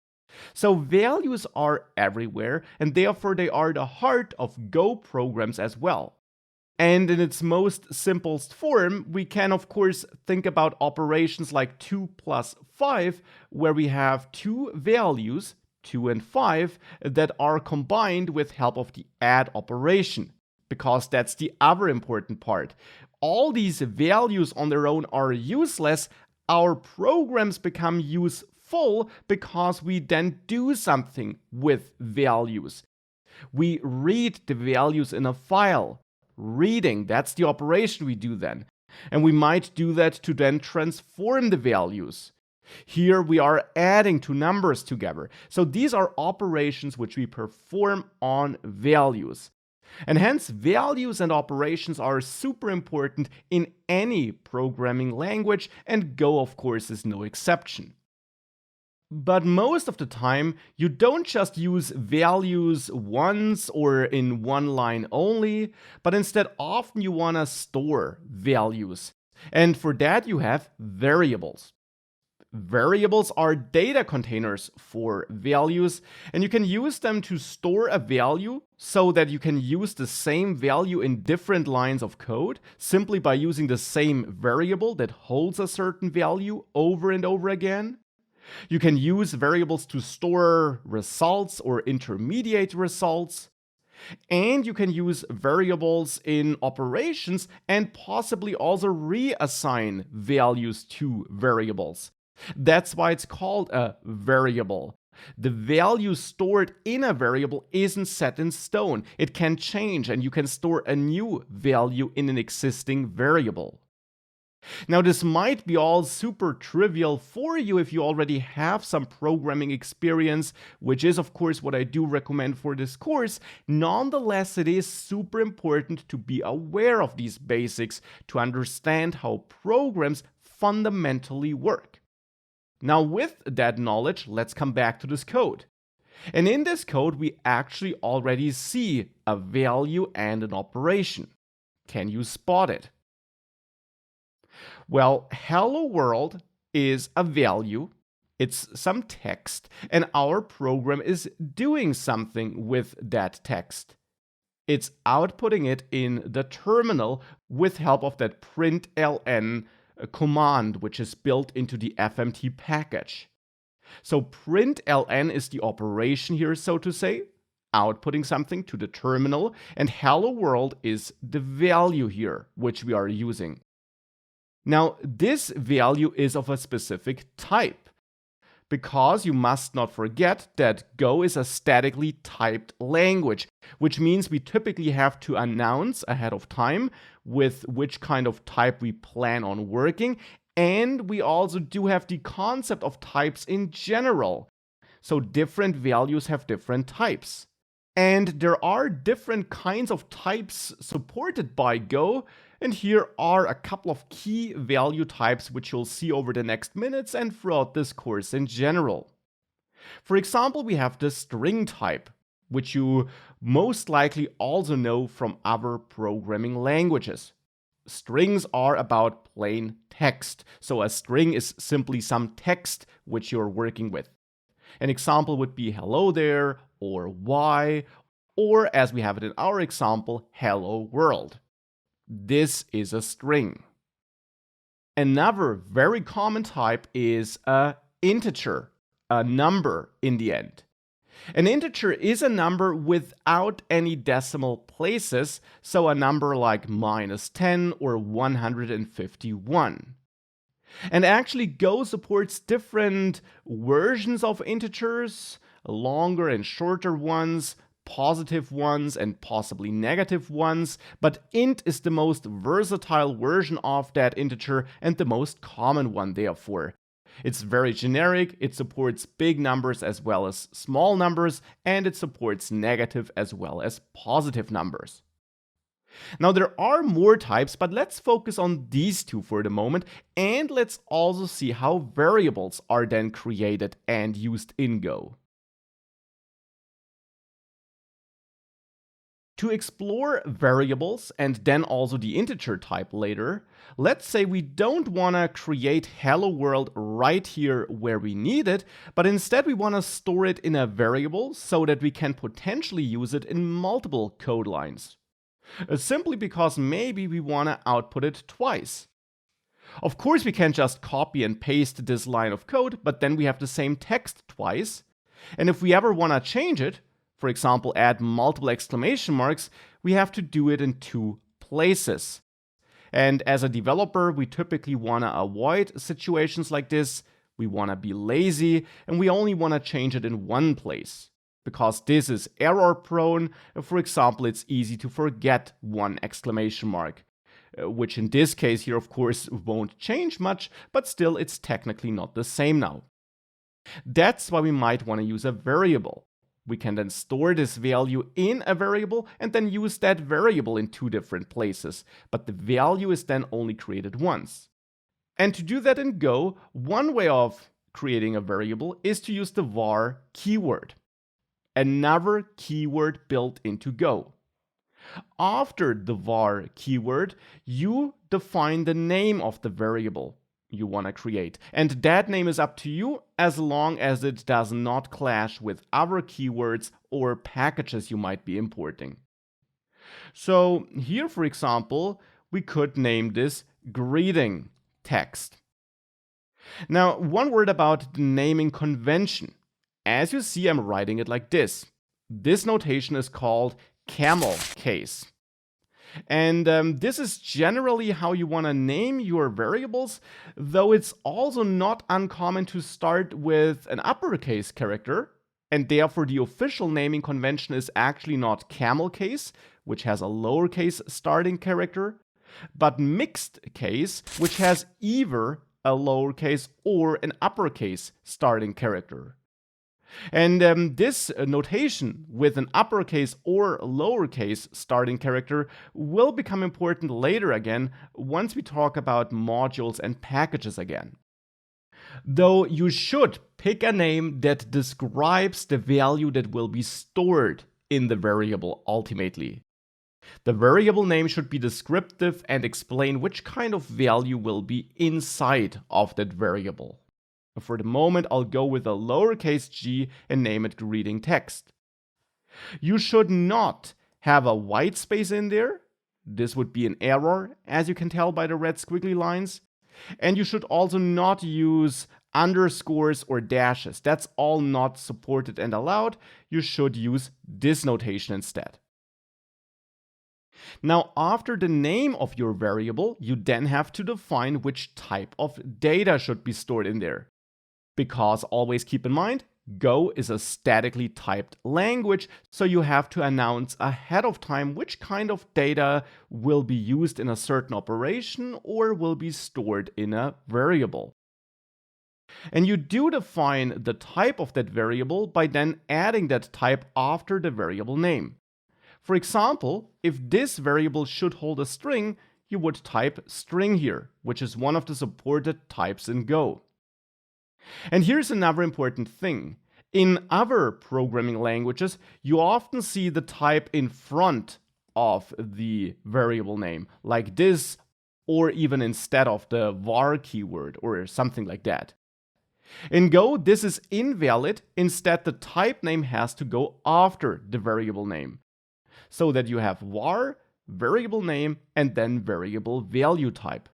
So values are everywhere, and therefore they are the heart of Go programs as well. And in its most simplest form, we can of course think about operations like 2 plus 5, where we have two values, 2 and 5, that are combined with help of the add operation, because that's the other important part. All these values on their own are useless. Our programs become useful because we then do something with values. We read the values in a file. Reading, that's the operation we do then. And we might do that to then transform the values. Here we are adding two numbers together. So these are operations which we perform on values. And hence values and operations are super important in any programming language, and Go of course is no exception. But most of the time, you don't just use values once or in one line only, but instead often you want to store values. And for that you have variables. Variables are data containers for values, and you can use them to store a value so that you can use the same value in different lines of code simply by using the same variable that holds a certain value over and over again. You can use variables to store results or intermediate results. And you can use variables in operations and possibly also reassign values to variables. That's why it's called a variable. The value stored in a variable isn't set in stone. It can change, and you can store a new value in an existing variable. Now, this might be all super trivial for you if you already have some programming experience, which is, of course, what I do recommend for this course. Nonetheless, it is super important to be aware of these basics to understand how programs fundamentally work. Now, with that knowledge, let's come back to this code. And in this code, we actually already see a value and an operation. Can you spot it? Well, hello world is a value, it's some text, and our program is doing something with that text. It's outputting it in the terminal with help of that println command, which is built into the FMT package. So println is the operation here, so to say, outputting something to the terminal, and hello world is the value here, which we are using. Now, this value is of a specific type, because you must not forget that Go is a statically typed language, which means we typically have to announce ahead of time with which kind of type we plan on working, and we also do have the concept of types in general. So different values have different types. And there are different kinds of types supported by Go, and here are a couple of key value types which you'll see over the next minutes and throughout this course in general. For example, we have the string type, which you most likely also know from other programming languages. Strings are about plain text, so a string is simply some text which you're working with. An example would be hello there, or why, or as we have it in our example, hello world. This is a string. Another very common type is an integer, a number in the end. An integer is a number without any decimal places, so a number like -10 or 151. And actually, Go supports different versions of integers, longer and shorter ones, positive ones, and possibly negative ones, but int is the most versatile version of that integer and the most common one, therefore. It's very generic, it supports big numbers as well as small numbers, and it supports negative as well as positive numbers. Now, there are more types, but let's focus on these two for the moment, and let's also see how variables are then created and used in Go. To explore variables and then also the integer type later, let's say we don't want to create hello world right here where we need it, but instead we want to store it in a variable so that we can potentially use it in multiple code lines. Simply because maybe we want to output it twice. Of course, we can just copy and paste this line of code, but then we have the same text twice. And if we ever want to change it, for example, add multiple exclamation marks, we have to do it in two places. And as a developer, we typically want to avoid situations like this. We want to be lazy, and we only want to change it in one place. Because this is error prone, for example, it's easy to forget one exclamation mark. Which in this case here, of course, won't change much, but still it's technically not the same now. That's why we might want to use a variable. We can then store this value in a variable and then use that variable in two different places, but the value is then only created once. And to do that in Go, one way of creating a variable is to use the var keyword, another keyword built into Go. After the var keyword, you define the name of the variable you want to create. And that name is up to you as long as it does not clash with other keywords or packages you might be importing. So here, for example, we could name this greeting text. Now, one word about the naming convention. As you see, I'm writing it like this. This notation is called camel case. And this is generally how you want to name your variables, though it's also not uncommon to start with an uppercase character, and therefore the official naming convention is actually not camel case, which has a lowercase starting character, but mixed case, which has either a lowercase or an uppercase starting character. And this notation with an uppercase or lowercase starting character will become important later again once we talk about modules and packages again. Though you should pick a name that describes the value that will be stored in the variable ultimately. The variable name should be descriptive and explain which kind of value will be inside of that variable. For the moment, I'll go with a lowercase g and name it greeting text. You should not have a white space in there. This would be an error, as you can tell by the red squiggly lines. And you should also not use underscores or dashes. That's all not supported and allowed. You should use this notation instead. Now, after the name of your variable, you then have to define which type of data should be stored in there. Because always keep in mind, Go is a statically typed language, so you have to announce ahead of time which kind of data will be used in a certain operation or will be stored in a variable. And you do define the type of that variable by then adding that type after the variable name. For example, if this variable should hold a string, you would type string here, which is one of the supported types in Go. And here's another important thing. In other programming languages, you often see the type in front of the variable name, like this, or even instead of the var keyword, or something like that. In Go, this is invalid. Instead, the type name has to go after the variable name, so that you have var, variable name, and then variable value type.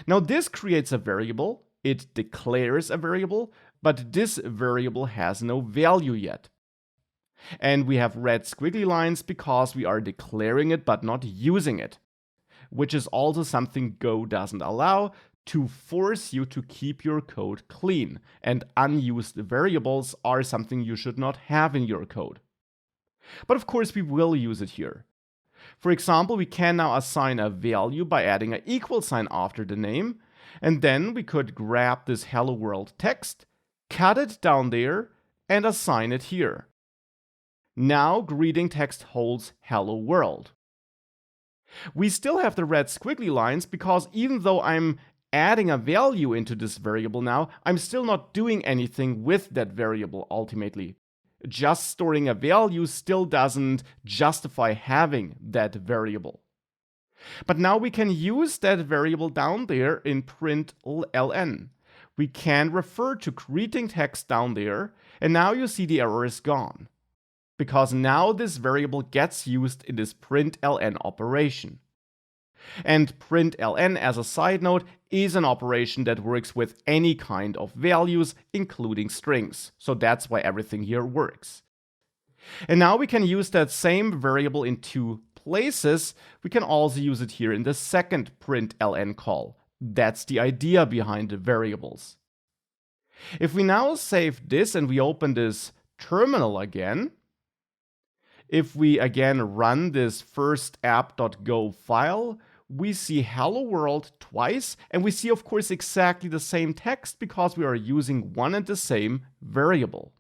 Now, this creates a variable. It declares a variable, but this variable has no value yet. And we have red squiggly lines because we are declaring it but not using it, which is also something Go doesn't allow, to force you to keep your code clean. And unused variables are something you should not have in your code. But of course, we will use it here. For example, we can now assign a value by adding an equal sign after the name. And then we could grab this hello world text, cut it down there, and assign it here. Now greeting text holds hello world. We still have the red squiggly lines because even though I'm adding a value into this variable now, I'm still not doing anything with that variable ultimately. Just storing a value still doesn't justify having that variable. But now we can use that variable down there in println. We can refer to greeting text down there, and now you see the error is gone. Because now this variable gets used in this println operation. And println, as a side note, is an operation that works with any kind of values, including strings. So that's why everything here works. And now we can use that same variable in two places. We can also use it here in the second println call. That's the idea behind the variables. If we now save this and we open this terminal again, if we again run this first app.go file, we see hello world twice, and we see of course exactly the same text because we are using one and the same variable.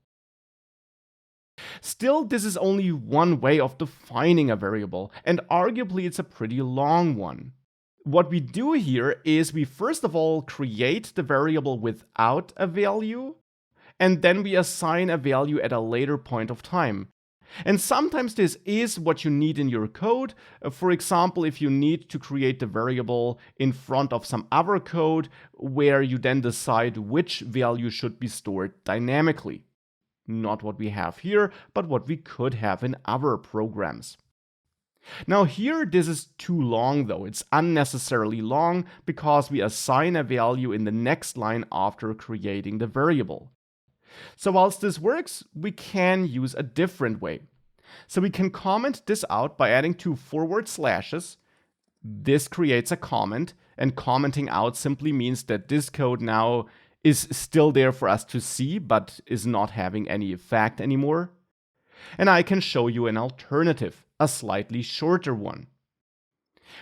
Still, this is only one way of defining a variable, and arguably it's a pretty long one. What we do here is we first of all create the variable without a value, and then we assign a value at a later point of time. And sometimes this is what you need in your code. For example, if you need to create the variable in front of some other code where you then decide which value should be stored dynamically. Not what we have here, but what we could have in other programs. Now here, this is too long though. It's unnecessarily long because we assign a value in the next line after creating the variable. So whilst this works, we can use a different way. So we can comment this out by adding two forward slashes. This creates a comment, and commenting out simply means that this code now is still there for us to see, but is not having any effect anymore. And I can show you an alternative, a slightly shorter one.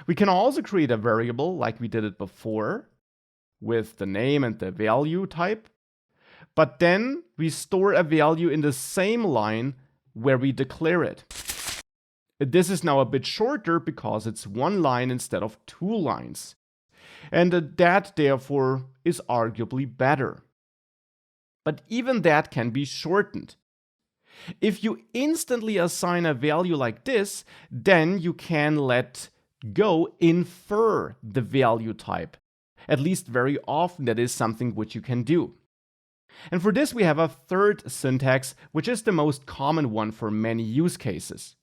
We can also create a variable like we did it before, with the name and the value type, but then we store a value in the same line where we declare it. This is now a bit shorter because it's one line instead of two lines. And that, therefore, is arguably better. But even that can be shortened. If you instantly assign a value like this, then you can let Go infer the value type. At least very often that is something which you can do. And for this we have a third syntax, which is the most common one for many use cases.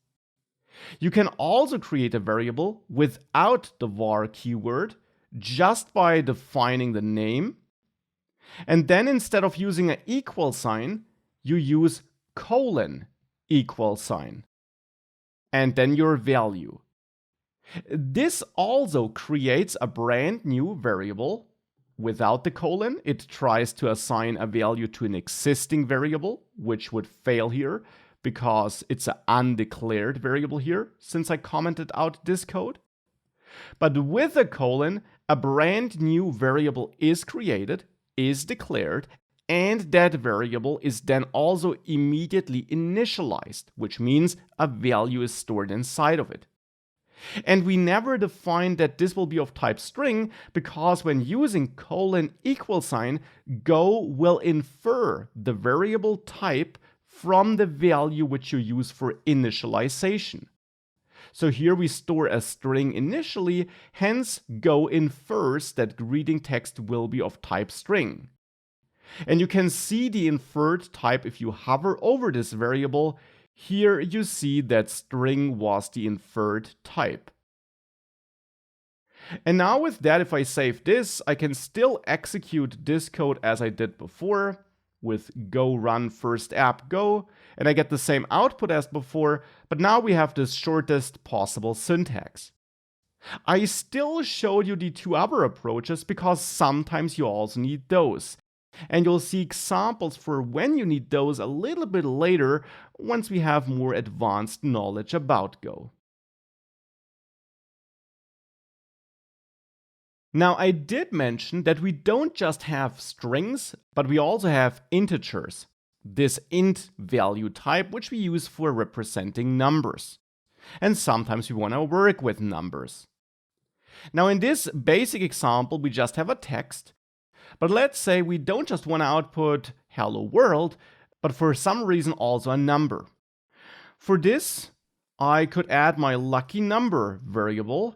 You can also create a variable without the var keyword, just by defining the name. And then instead of using an equal sign, you use colon equal sign. And then your value. This also creates a brand new variable. Without the colon, it tries to assign a value to an existing variable, which would fail here because it's an undeclared variable here, since I commented out this code. But with a colon, a brand new variable is created, is declared, and that variable is then also immediately initialized, which means a value is stored inside of it. And we never define that this will be of type string, because when using colon equal sign, Go will infer the variable type from the value which you use for initialization. So here we store a string initially, hence Go infers that greeting text will be of type string. And you can see the inferred type if you hover over this variable. Here you see that string was the inferred type. And now with that, if I save this, I can still execute this code as I did before, with go run first app go, and I get the same output as before, but now we have the shortest possible syntax. I still showed you the two other approaches because sometimes you also need those. And you'll see examples for when you need those a little bit later, once we have more advanced knowledge about Go. Now, I did mention that we don't just have strings, but we also have integers. This int value type, which we use for representing numbers. And sometimes we want to work with numbers. Now, in this basic example, we just have a text. But let's say we don't just want to output hello world, but for some reason also a number. For this, I could add my lucky number variable,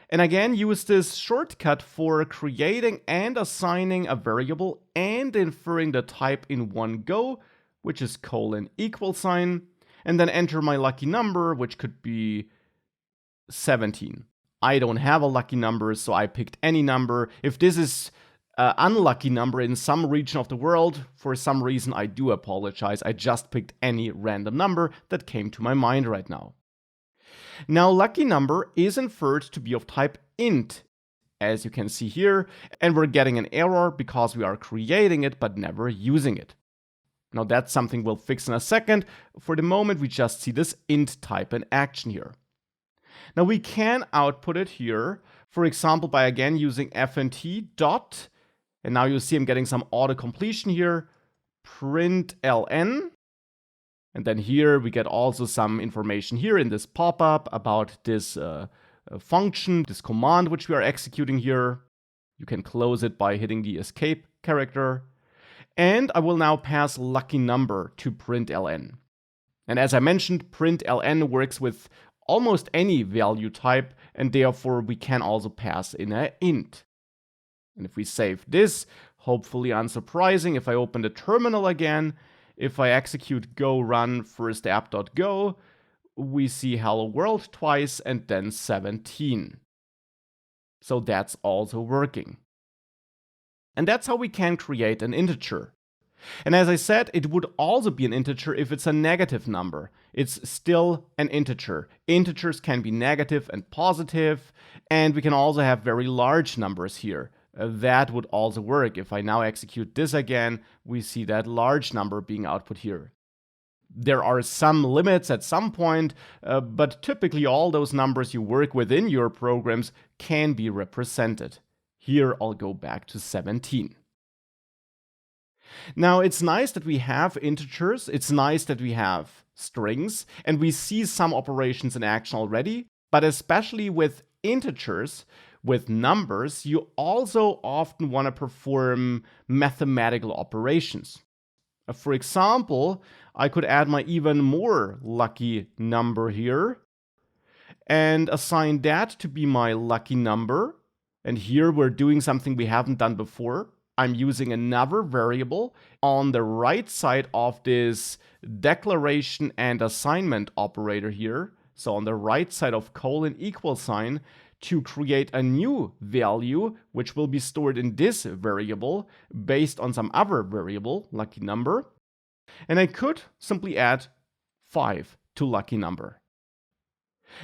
and again use this shortcut for creating and assigning a variable and inferring the type in one go, which is colon equal sign, and then enter my lucky number, which could be 17. I don't have a lucky number, so I picked any number. If this is unlucky number in some region of the world, for some reason I do apologize. I just picked any random number that came to my mind right now. Now, lucky number is inferred to be of type int, as you can see here, and we're getting an error because we are creating it but never using it. Now, that's something we'll fix in a second. For the moment, we just see this int type in action here. Now, we can output it here, for example, by again using fnt dot. And now you see I'm getting some auto-completion here, println, and then here we get also some information here in this pop-up about this function, this command which we are executing here. You can close it by hitting the escape character. And I will now pass lucky number to println. And as I mentioned, println works with almost any value type, and therefore we can also pass in an int. And if we save this, hopefully unsurprising, if I open the terminal again, if I execute go run first app.go, we see hello world twice and then 17. So that's also working. And that's how we can create an integer. And as I said, it would also be an integer if it's a negative number. It's still an integer. Integers can be negative and positive, and we can also have very large numbers here. That would also work. If I now execute this again, we see that large number being output here. There are some limits at some point, but typically all those numbers you work within your programs can be represented. Here I'll go back to 17. Now, it's nice that we have integers, it's nice that we have strings, and we see some operations in action already, but especially with integers, with numbers, you also often want to perform mathematical operations. For example, I could add my even more lucky number here and assign that to be my lucky number. And here we're doing something we haven't done before. I'm using another variable on the right side of this declaration and assignment operator here. So on the right side of colon equal sign, to create a new value, which will be stored in this variable based on some other variable, lucky number. And I could simply add 5 to lucky number.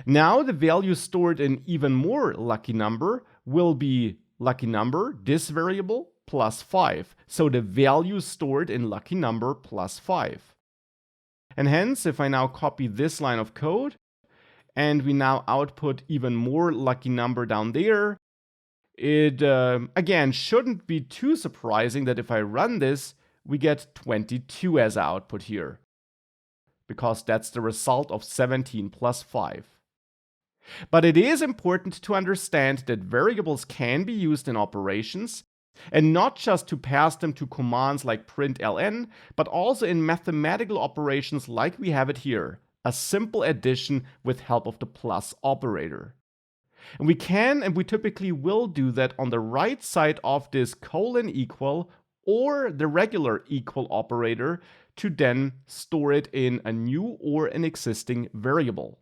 Now the value stored in even more lucky number will be lucky number, this variable, plus 5. So the value stored in lucky number plus 5. And hence, if I now copy this line of code, and we now output even more lucky number down there, it, again, shouldn't be too surprising that if I run this, we get 22 as output here, because that's the result of 17 plus 5. But it is important to understand that variables can be used in operations, and not just to pass them to commands like println, but also in mathematical operations like we have it here, a simple addition with help of the plus operator. And we can, and we typically will do that on the right side of this colon equal or the regular equal operator to then store it in a new or an existing variable.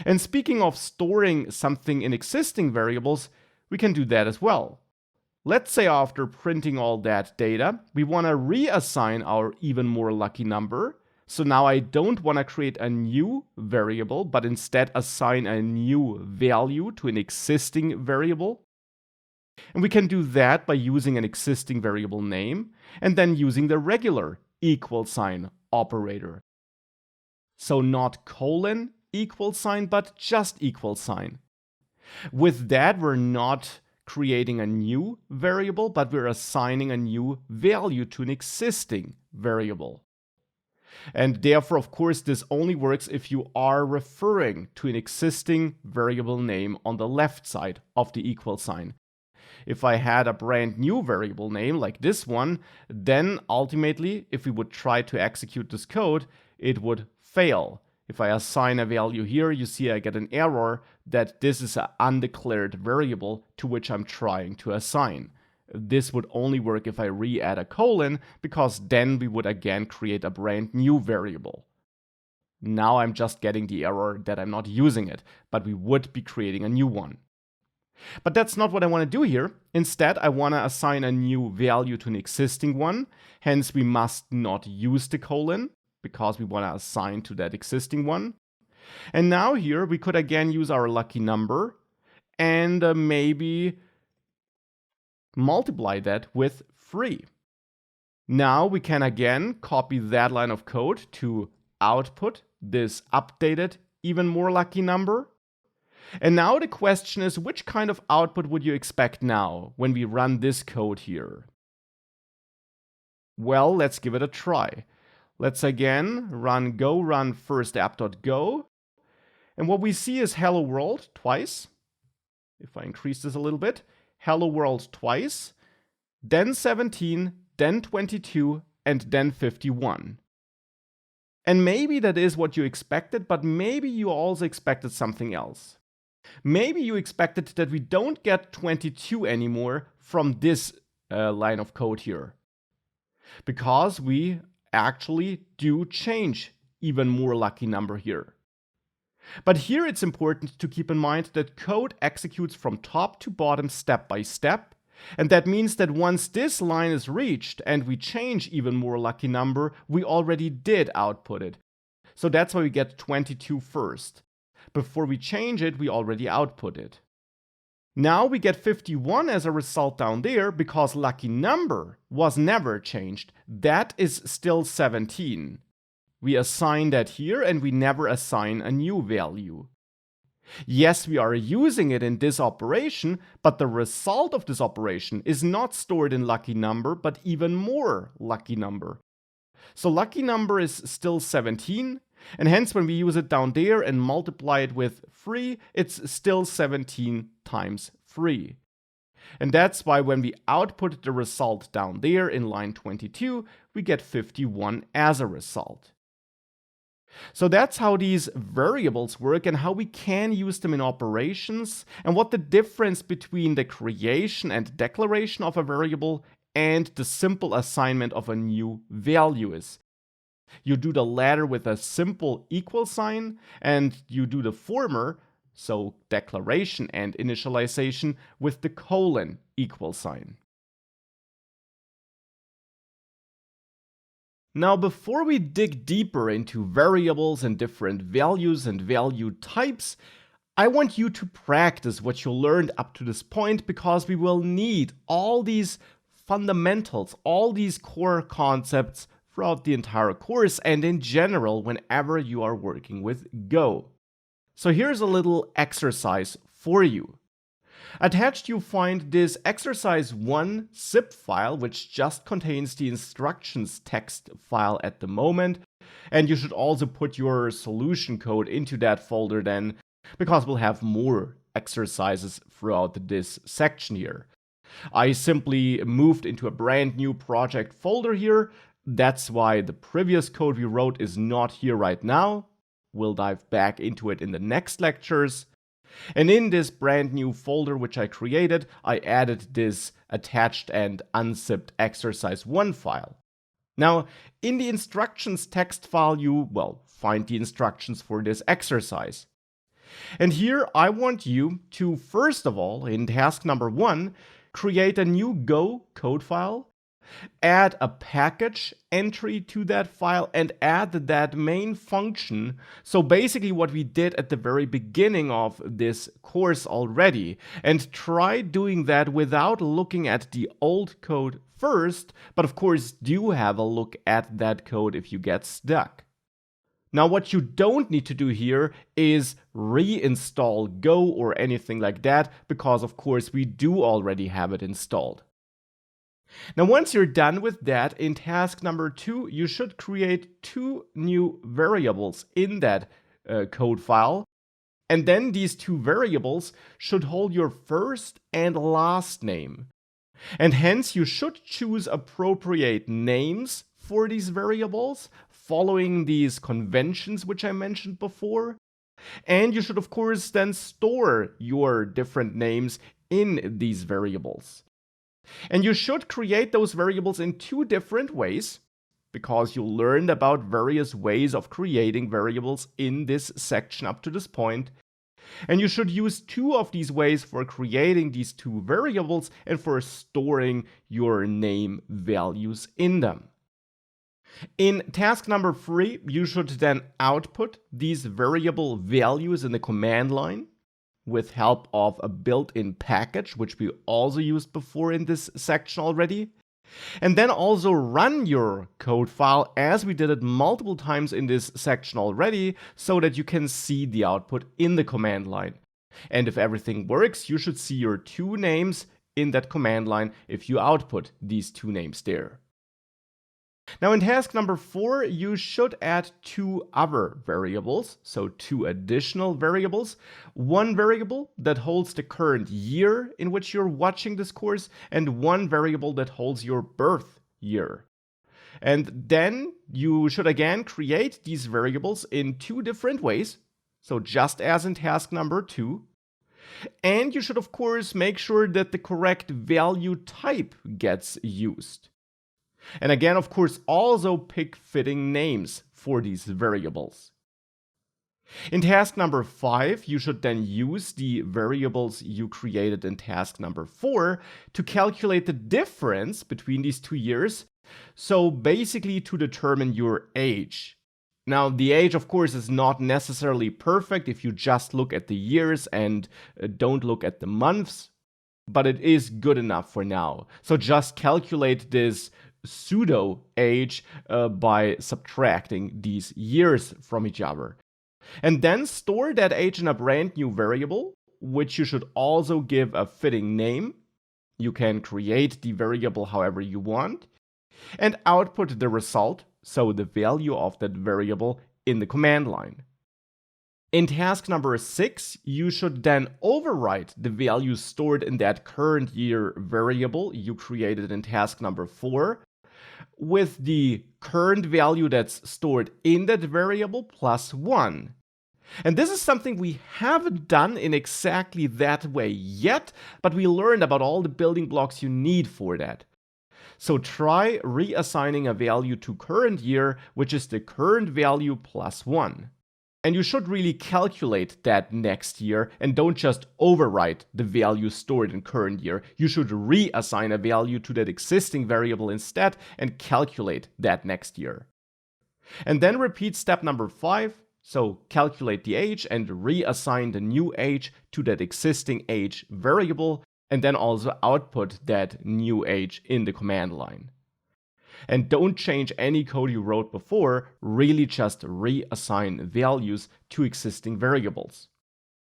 And speaking of storing something in existing variables, we can do that as well. Let's say after printing all that data, we want to reassign our even more lucky number. So now I don't want to create a new variable, but instead assign a new value to an existing variable. And we can do that by using an existing variable name and then using the regular equal sign operator. So not colon equal sign, but just equal sign. With that, we're not creating a new variable, but we're assigning a new value to an existing variable. And therefore, of course, this only works if you are referring to an existing variable name on the left side of the equal sign. If I had a brand new variable name like this one, then ultimately, if we would try to execute this code, it would fail. If I assign a value here, you see I get an error that this is an undeclared variable to which I'm trying to assign. This would only work if I re-add a colon, because then we would again create a brand new variable. Now I'm just getting the error that I'm not using it, but we would be creating a new one. But that's not what I want to do here. Instead, I want to assign a new value to an existing one. Hence, we must not use the colon, because we want to assign to that existing one. And now here, we could again use our lucky number and maybe multiply that with 3. Now we can again copy that line of code to output this updated, even more lucky number. And now the question is, which kind of output would you expect now when we run this code here? Well, let's give it a try. Let's again run go run first app.go. And what we see is hello world twice. If I increase this a little bit, hello world twice, then 17, then 22, and then 51. And maybe that is what you expected, but maybe you also expected something else. Maybe you expected that we don't get 22 anymore from this line of code here, because we actually do change even more lucky number here. But here it's important to keep in mind that code executes from top to bottom step by step, and that means that once this line is reached and we change even more lucky number, we already did output it. So that's why we get 22 first. Before we change it, we already output it. Now we get 51 as a result down there because lucky number was never changed. That is still 17. We assign that here and we never assign a new value. Yes, we are using it in this operation, but the result of this operation is not stored in lucky number, but even more lucky number. So lucky number is still 17, and hence when we use it down there and multiply it with 3, it's still 17 times 3. And that's why when we output the result down there in line 22, we get 51 as a result. So that's how these variables work and how we can use them in operations, and what the difference between the creation and declaration of a variable and the simple assignment of a new value is. You do the latter with a simple equal sign, and you do the former, so declaration and initialization, with the colon equal sign. Now, before we dig deeper into variables and different values and value types, I want you to practice what you learned up to this point, because we will need all these fundamentals, all these core concepts throughout the entire course and in general whenever you are working with Go. So here's a little exercise for you. Attached you find this exercise 1 zip file, which just contains the instructions text file at the moment, and you should also put your solution code into that folder then, because we'll have more exercises throughout this section here. I simply moved into a brand new project folder here. That's why the previous code we wrote is not here right now. We'll dive back into it in the next lectures. And in this brand new folder which I created, I added this attached and unzipped exercise 1 file. Now, in the instructions text file, you, find the instructions for this exercise. And here I want you to, first of all, in task number 1, create a new Go code file, add a package entry to that file, and add that main function. So basically what we did at the very beginning of this course already, and try doing that without looking at the old code first, but of course do have a look at that code if you get stuck. Now, what you don't need to do here is reinstall Go or anything like that, because of course we do already have it installed. Now, once you're done with that, in task number 2, you should create 2 new variables in that code file. And then these 2 variables should hold your first and last name. And hence you should choose appropriate names for these variables, following these conventions which I mentioned before. And you should of course then store your different names in these variables. And you should create those variables in 2 different ways, because you learned about various ways of creating variables in this section up to this point. And you should use 2 of these ways for creating these 2 variables and for storing your name values in them. In task number 3, you should then output these variable values in the command line with help of a built-in package, which we also used before in this section already. And then also run your code file as we did it multiple times in this section already, so that you can see the output in the command line. And if everything works, you should see your 2 names in that command line if you output these 2 names there. Now in task number 4, you should add 2 other variables, so 2 additional variables. 1 variable that holds the current year in which you're watching this course, and 1 variable that holds your birth year. And then you should again create these variables in 2 different ways, so just as in task number 2. And you should of course make sure that the correct value type gets used. And again, of course, also pick fitting names for these variables. In task number 5, you should then use the variables you created in task number 4 to calculate the difference between these 2 years. So basically to determine your age. Now, the age, of course, is not necessarily perfect if you just look at the years and don't look at the months, but it is good enough for now. So just calculate this pseudo age by subtracting these years from each other. And then store that age in a brand new variable, which you should also give a fitting name. You can create the variable however you want, and output the result, so the value of that variable, in the command line. In task number 6, you should then overwrite the value stored in that current year variable you created in task number 4 with the current value that's stored in that variable plus 1. And this is something we haven't done in exactly that way yet, but we learned about all the building blocks you need for that. So try reassigning a value to current year, which is the current value plus 1. And you should really calculate that next year and don't just overwrite the value stored in current year. You should reassign a value to that existing variable instead and calculate that next year. And then repeat step number 5. So calculate the age and reassign the new age to that existing age variable, and then also output that new age in the command line. And don't change any code you wrote before, really just reassign values to existing variables.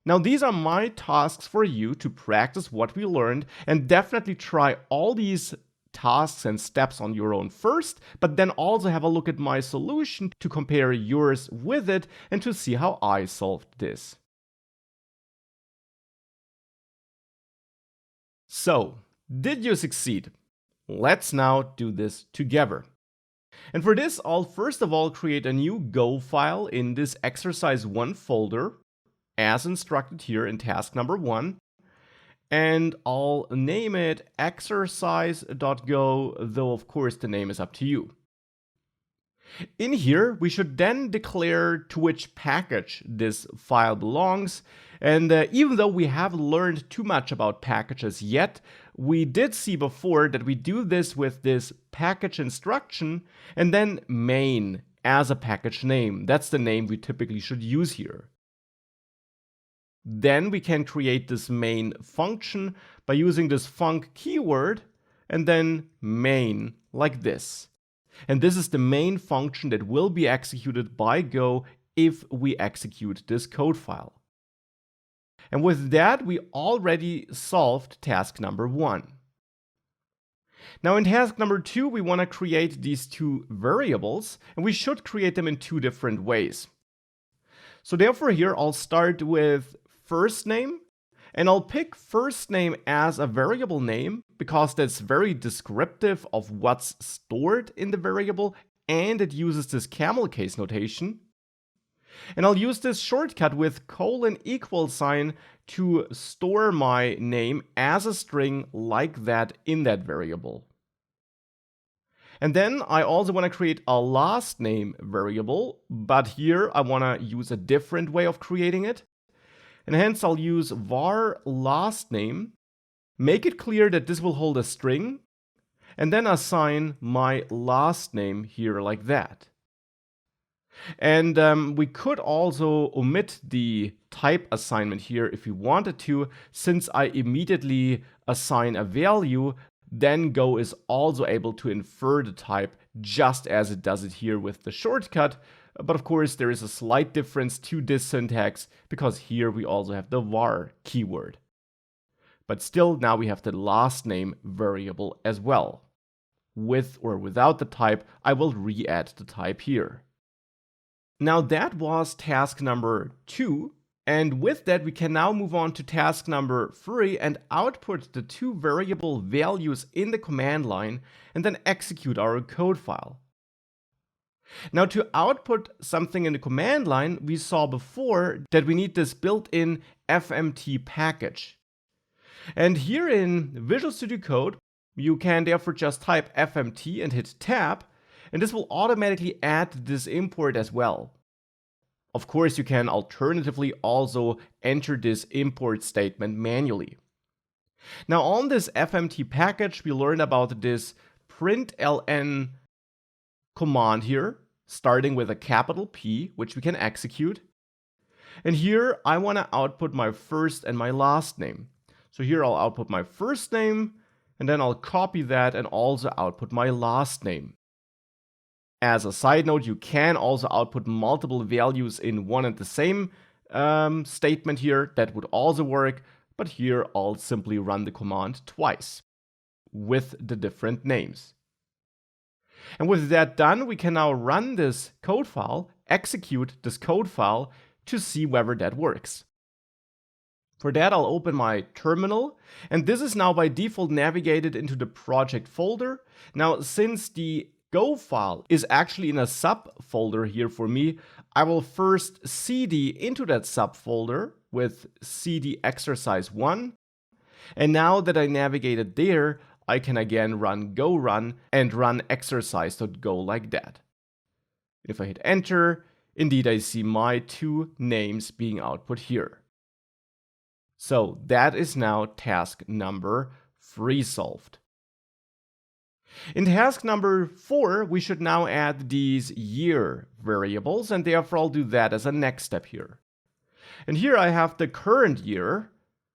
Now, these are my tasks for you to practice what we learned, and definitely try all these tasks and steps on your own first, but then also have a look at my solution to compare yours with it and to see how I solved this. So, did you succeed? Let's now do this together. And for this, I'll first of all create a new Go file in this exercise 1 folder, as instructed here in task number 1. And I'll name it exercise.go, though of course the name is up to you. In here, we should then declare to which package this file belongs. And even though we haven't learned too much about packages yet, we did see before that we do this with this package instruction and then main as a package name. That's the name we typically should use here. Then we can create this main function by using this func keyword and then main like this. And this is the main function that will be executed by Go if we execute this code file. And with that, we already solved task number 1. Now in task number 2, we want to create these two variables, and we should create them in 2 different ways. So therefore here I'll start with first name, and I'll pick first name as a variable name because that's very descriptive of what's stored in the variable, and it uses this camel case notation. And I'll use this shortcut with := to store my name as a string like that in that variable. And then I also want to create a last name variable, but here I want to use a different way of creating it. And hence I'll use var last name, make it clear that this will hold a string, and then assign my last name here like that. And we could also omit the type assignment here if we wanted to, since I immediately assign a value, then Go is also able to infer the type just as it does it here with the shortcut. But of course, there is a slight difference to this syntax because here we also have the var keyword. But still, now we have the last name variable as well. With or without the type, I will re-add the type here. Now that was task number 2. And with that, we can now move on to task number 3 and output the 2 variable values in the command line and then execute our code file. Now to output something in the command line, we saw before that we need this built-in FMT package. And here in Visual Studio Code, you can therefore just type FMT and hit tab, and this will automatically add this import as well. Of course, you can alternatively also enter this import statement manually. Now on this FMT package, we learned about this println command here. starting with a capital P, which we can execute. And here I want to output my first and my last name. So here I'll output my first name, and then I'll copy that and also output my last name. As a side note, you can also output multiple values in one and the same statement here. That would also work, but here I'll simply run the command twice with the different names. And with that done, we can now run this code file, execute this code file to see whether that works. For that, I'll open my terminal, and this is now by default navigated into the project folder. Now, since the Go file is actually in a subfolder here for me, I will first cd into that subfolder with cd exercise 1. And now that I navigated there, I can again run go run and run exercise.go like that. If I hit enter, indeed I see my two names being output here. So that is now task number 3 solved. In task number 4, we should now add these year variables, and therefore I'll do that as a next step here. And here I have the current year,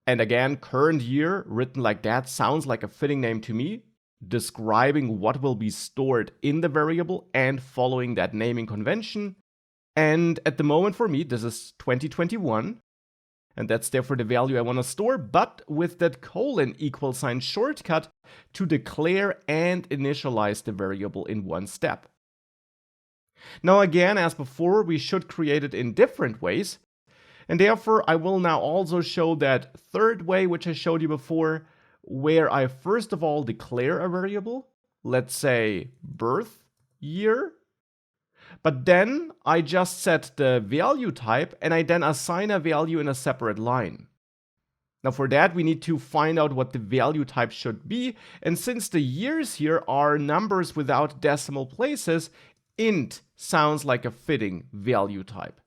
and again, current year written like that sounds like a fitting name to me, describing what will be stored in the variable and following that naming convention. And at the moment for me, this is 2021. And that's therefore the value I want to store, but with that colon equal sign shortcut to declare and initialize the variable in one step. Now again, as before, we should create it in different ways. And therefore, I will now also show that third way, which I showed you before, where I first of all declare a variable, let's say birth year. But then I just set the value type and I then assign a value in a separate line. Now for that, we need to find out what the value type should be. And since the years here are numbers without decimal places, int sounds like a fitting value type.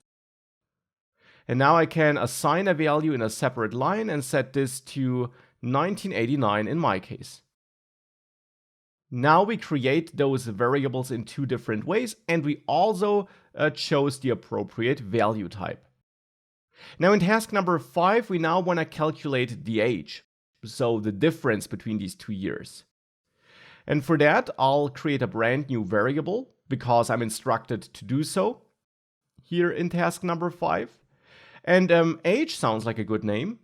And now I can assign a value in a separate line and set this to 1989 in my case. Now we create those variables in two different ways, and we also chose the appropriate value type. Now in task number 5, we now want to calculate the age, so the difference between these 2 years. And for that, I'll create a brand new variable, because I'm instructed to do so, here in task number 5. And age sounds like a good name.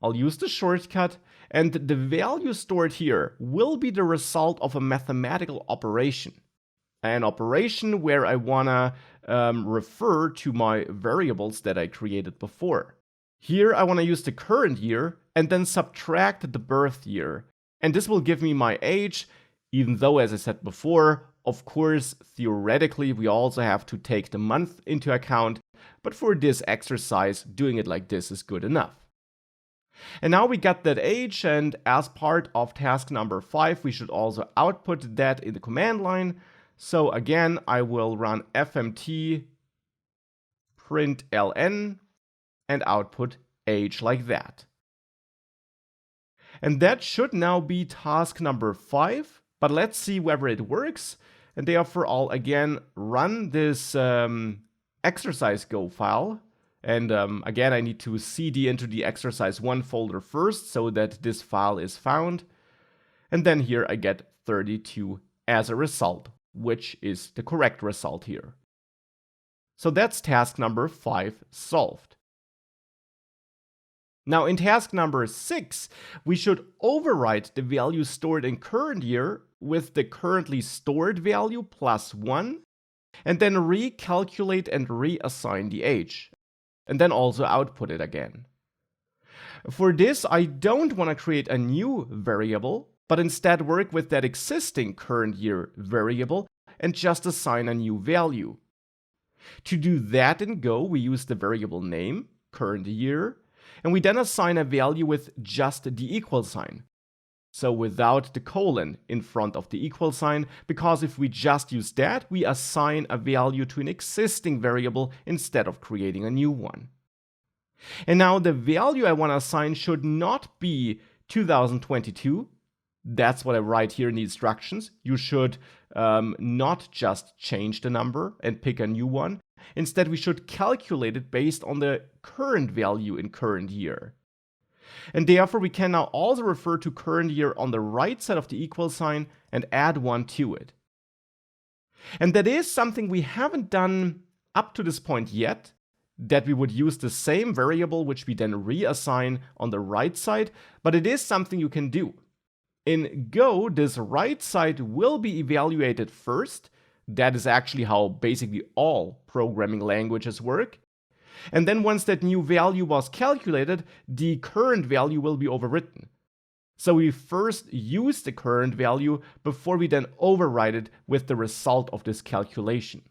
I'll use the shortcut, and the value stored here will be the result of a mathematical operation. An operation where I want to refer to my variables that I created before. Here I want to use the current year and then subtract the birth year. And this will give me my age, even though, as I said before, of course, theoretically, we also have to take the month into account. But for this exercise, doing it like this is good enough. And now we got that age, and as part of task number 5, we should also output that in the command line. So again, I will run fmt println and output age like that. And that should now be task number 5, but let's see whether it works. And therefore, I'll again run this exercise go file. And again, I need to cd into the exercise 1 folder first so that this file is found. And then here I get 32 as a result, which is the correct result here. So that's task number 5 solved. Now in task number 6, we should overwrite the value stored in current year with the currently stored value plus 1, and then recalculate and reassign the age. And then also output it again. For this, I don't want to create a new variable, but instead work with that existing current year variable and just assign a new value. To do that in Go, we use the variable name, current year, and we then assign a value with just the equal sign. So without the colon in front of the equal sign, because if we just use that, we assign a value to an existing variable instead of creating a new one. And now the value I want to assign should not be 2022. That's what I write here in the instructions. You should not just change the number and pick a new one. Instead, we should calculate it based on the current value in current year. And therefore, we can now also refer to current year on the right side of the equal sign and add 1 to it. And that is something we haven't done up to this point yet, that we would use the same variable which we then reassign on the right side, but it is something you can do. In Go, this right side will be evaluated first. That is actually how basically all programming languages work. And then once that new value was calculated, the current value will be overwritten. So we first use the current value before we then override it with the result of this calculation.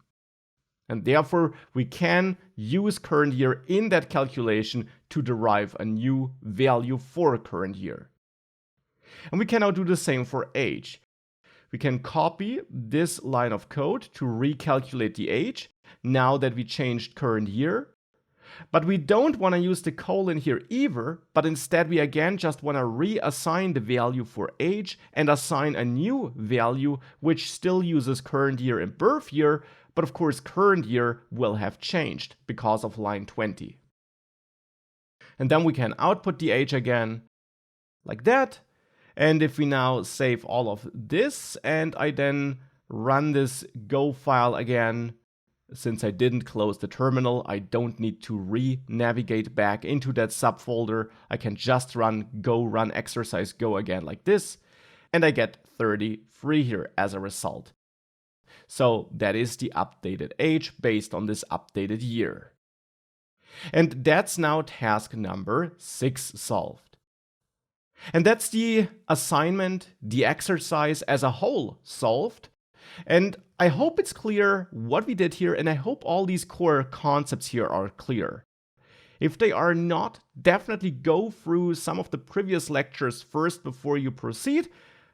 And therefore, we can use current year in that calculation to derive a new value for current year. And we can now do the same for age. We can copy this line of code to recalculate the age now that we changed current year. But we don't want to use the colon here either, but instead we again just want to reassign the value for age and assign a new value which still uses current year and birth year, but of course current year will have changed because of line 20. And then we can output the age again, like that. And if we now save all of this and I then run this Go file again, since I didn't close the terminal, I don't need to re-navigate back into that subfolder. I can just run Go run exercise Go again like this, and I get 33 here as a result. So that is the updated age based on this updated year. And that's now task number 6 solved. And that's the assignment, the exercise as a whole solved. And I hope it's clear what we did here, and I hope all these core concepts here are clear. If they are not, definitely go through some of the previous lectures first before you proceed.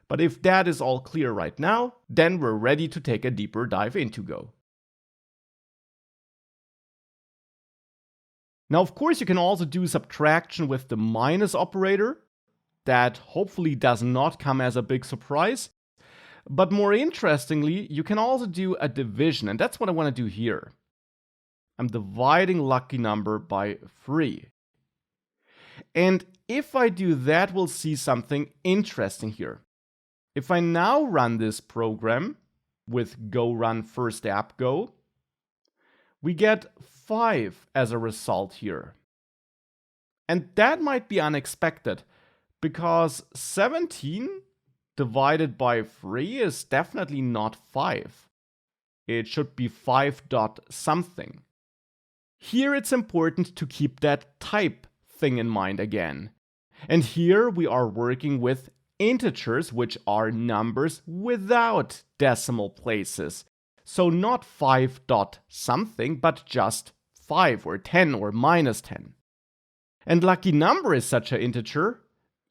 But if that is all clear right now, then we're ready to take a deeper dive into Go. Now, of course, you can also do subtraction with the minus operator. That hopefully does not come as a big surprise. But more interestingly, you can also do a division, and that's what I want to do here. I'm dividing lucky number by 3. And if I do that, we'll see something interesting here. If I now run this program with Go run first app Go, we get 5 as a result here. And that might be unexpected, because 17 divided by 3 is definitely not 5. It should be 5 dot something. Here it's important to keep that type thing in mind again. And here we are working with integers, which are numbers without decimal places. So not 5 dot something, but just 5 or 10 or minus 10. And lucky number is such an integer.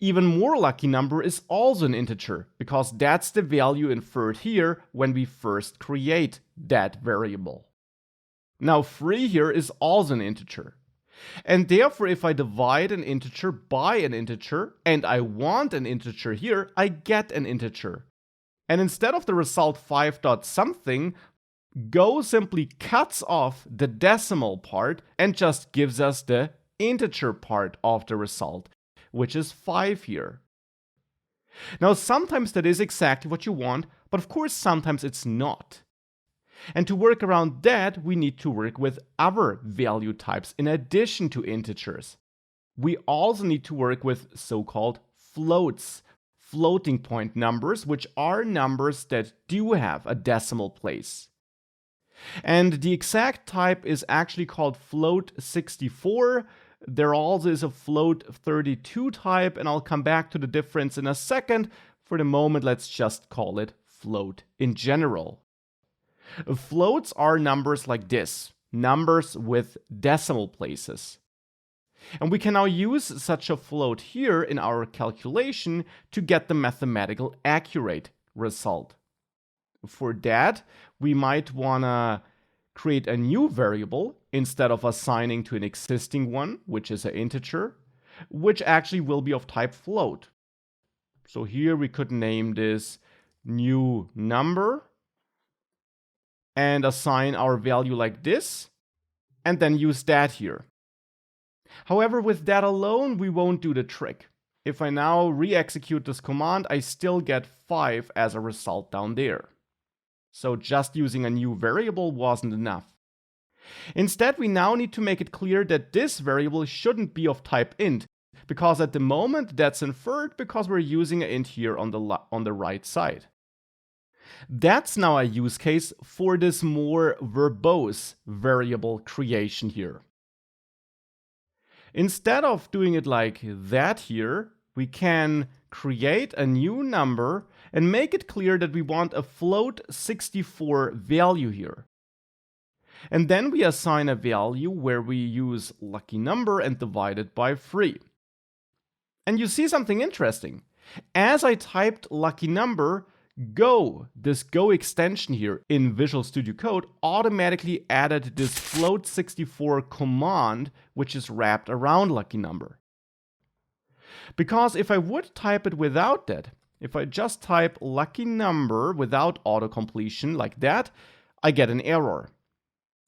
Even more lucky number is also an integer, because that's the value inferred here when we first create that variable. Now 3 here is also an integer. And therefore, if I divide an integer by an integer, and I want an integer here, I get an integer. And instead of the result 5 dot something, Go simply cuts off the decimal part and just gives us the integer part of the result, which is 5 here. Now, sometimes that is exactly what you want, but of course sometimes it's not. And to work around that, we need to work with other value types in addition to integers. We also need to work with so-called floats, floating point numbers, which are numbers that do have a decimal place. And the exact type is actually called float 64. There also is a float 32 type, and I'll come back to the difference in a second. For the moment, let's just call it float in general. Floats are numbers like this, numbers with decimal places. And we can now use such a float here in our calculation to get the mathematical accurate result. For that, we might want to create a new variable instead of assigning to an existing one, which is an integer, which actually will be of type float. So here we could name this new number, and assign our value like this, and then use that here. However, with that alone, we won't do the trick. If I now re-execute this command, I still get 5 as a result down there. So just using a new variable wasn't enough. Instead, we now need to make it clear that this variable shouldn't be of type int, because at the moment that's inferred because we're using an int here on the right side. That's now a use case for this more verbose variable creation here. Instead of doing it like that here, we can create a new number and make it clear that we want a float 64 value here. And then we assign a value where we use lucky number and divide it by 3. And you see something interesting. As I typed lucky number, Go, this Go extension here in Visual Studio Code, automatically added this float64 command, which is wrapped around lucky number. Because if I would type it without that, if I just type lucky number without autocompletion like that, I get an error.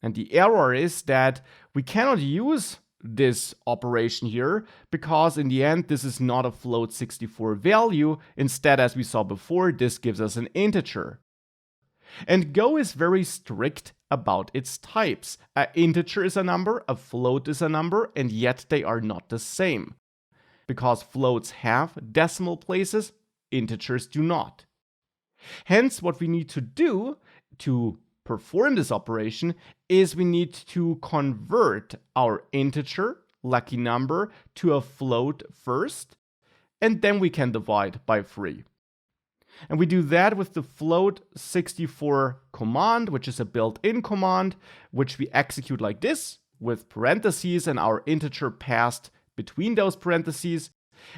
And the error is that we cannot use this operation here because in the end this is not a float64 value. Instead, as we saw before, this gives us an integer. And Go is very strict about its types. An integer is a number, a float is a number, and yet they are not the same. Because floats have decimal places, integers do not. Hence, what we need to do to perform this operation is we need to convert our integer, lucky number, to a float first, and then we can divide by 3. And we do that with the float64 command, which is a built-in command, which we execute like this, with parentheses and our integer passed between those parentheses.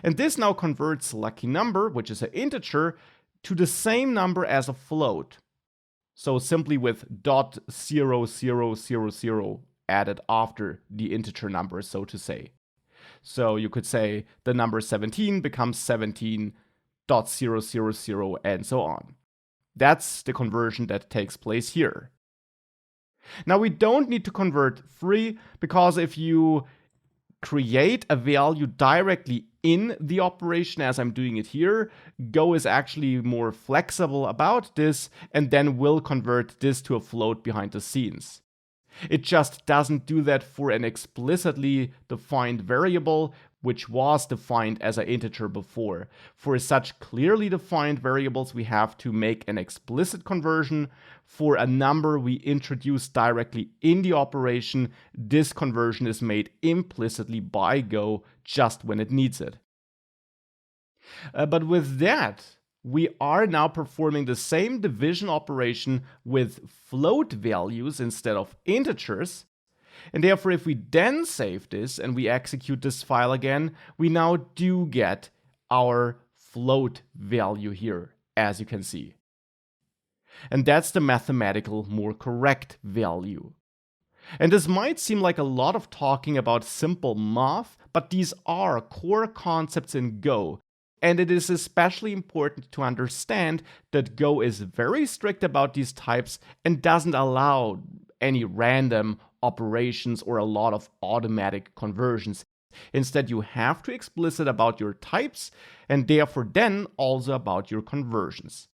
And this now converts lucky number, which is an integer, to the same number as a float. So simply with .0000 added after the integer number, so to say. So you could say the number 17 becomes 17.000 and so on. That's the conversion that takes place here. Now we don't need to convert 3 because if you create a value directly in the operation as I'm doing it here, Go is actually more flexible about this and then will convert this to a float behind the scenes. It just doesn't do that for an explicitly defined variable, which was defined as an integer before. For such clearly defined variables, we have to make an explicit conversion. For a number we introduce directly in the operation, this conversion is made implicitly by Go just when it needs it. But with that, we are now performing the same division operation with float values instead of integers. And therefore, if we then save this and we execute this file again, we now do get our float value here, as you can see. And that's the mathematical, more correct value. And this might seem like a lot of talking about simple math, but these are core concepts in Go. And it is especially important to understand that Go is very strict about these types and doesn't allow any random operations or a lot of automatic conversions. Instead, you have to explicit about your types and therefore then also about your conversions.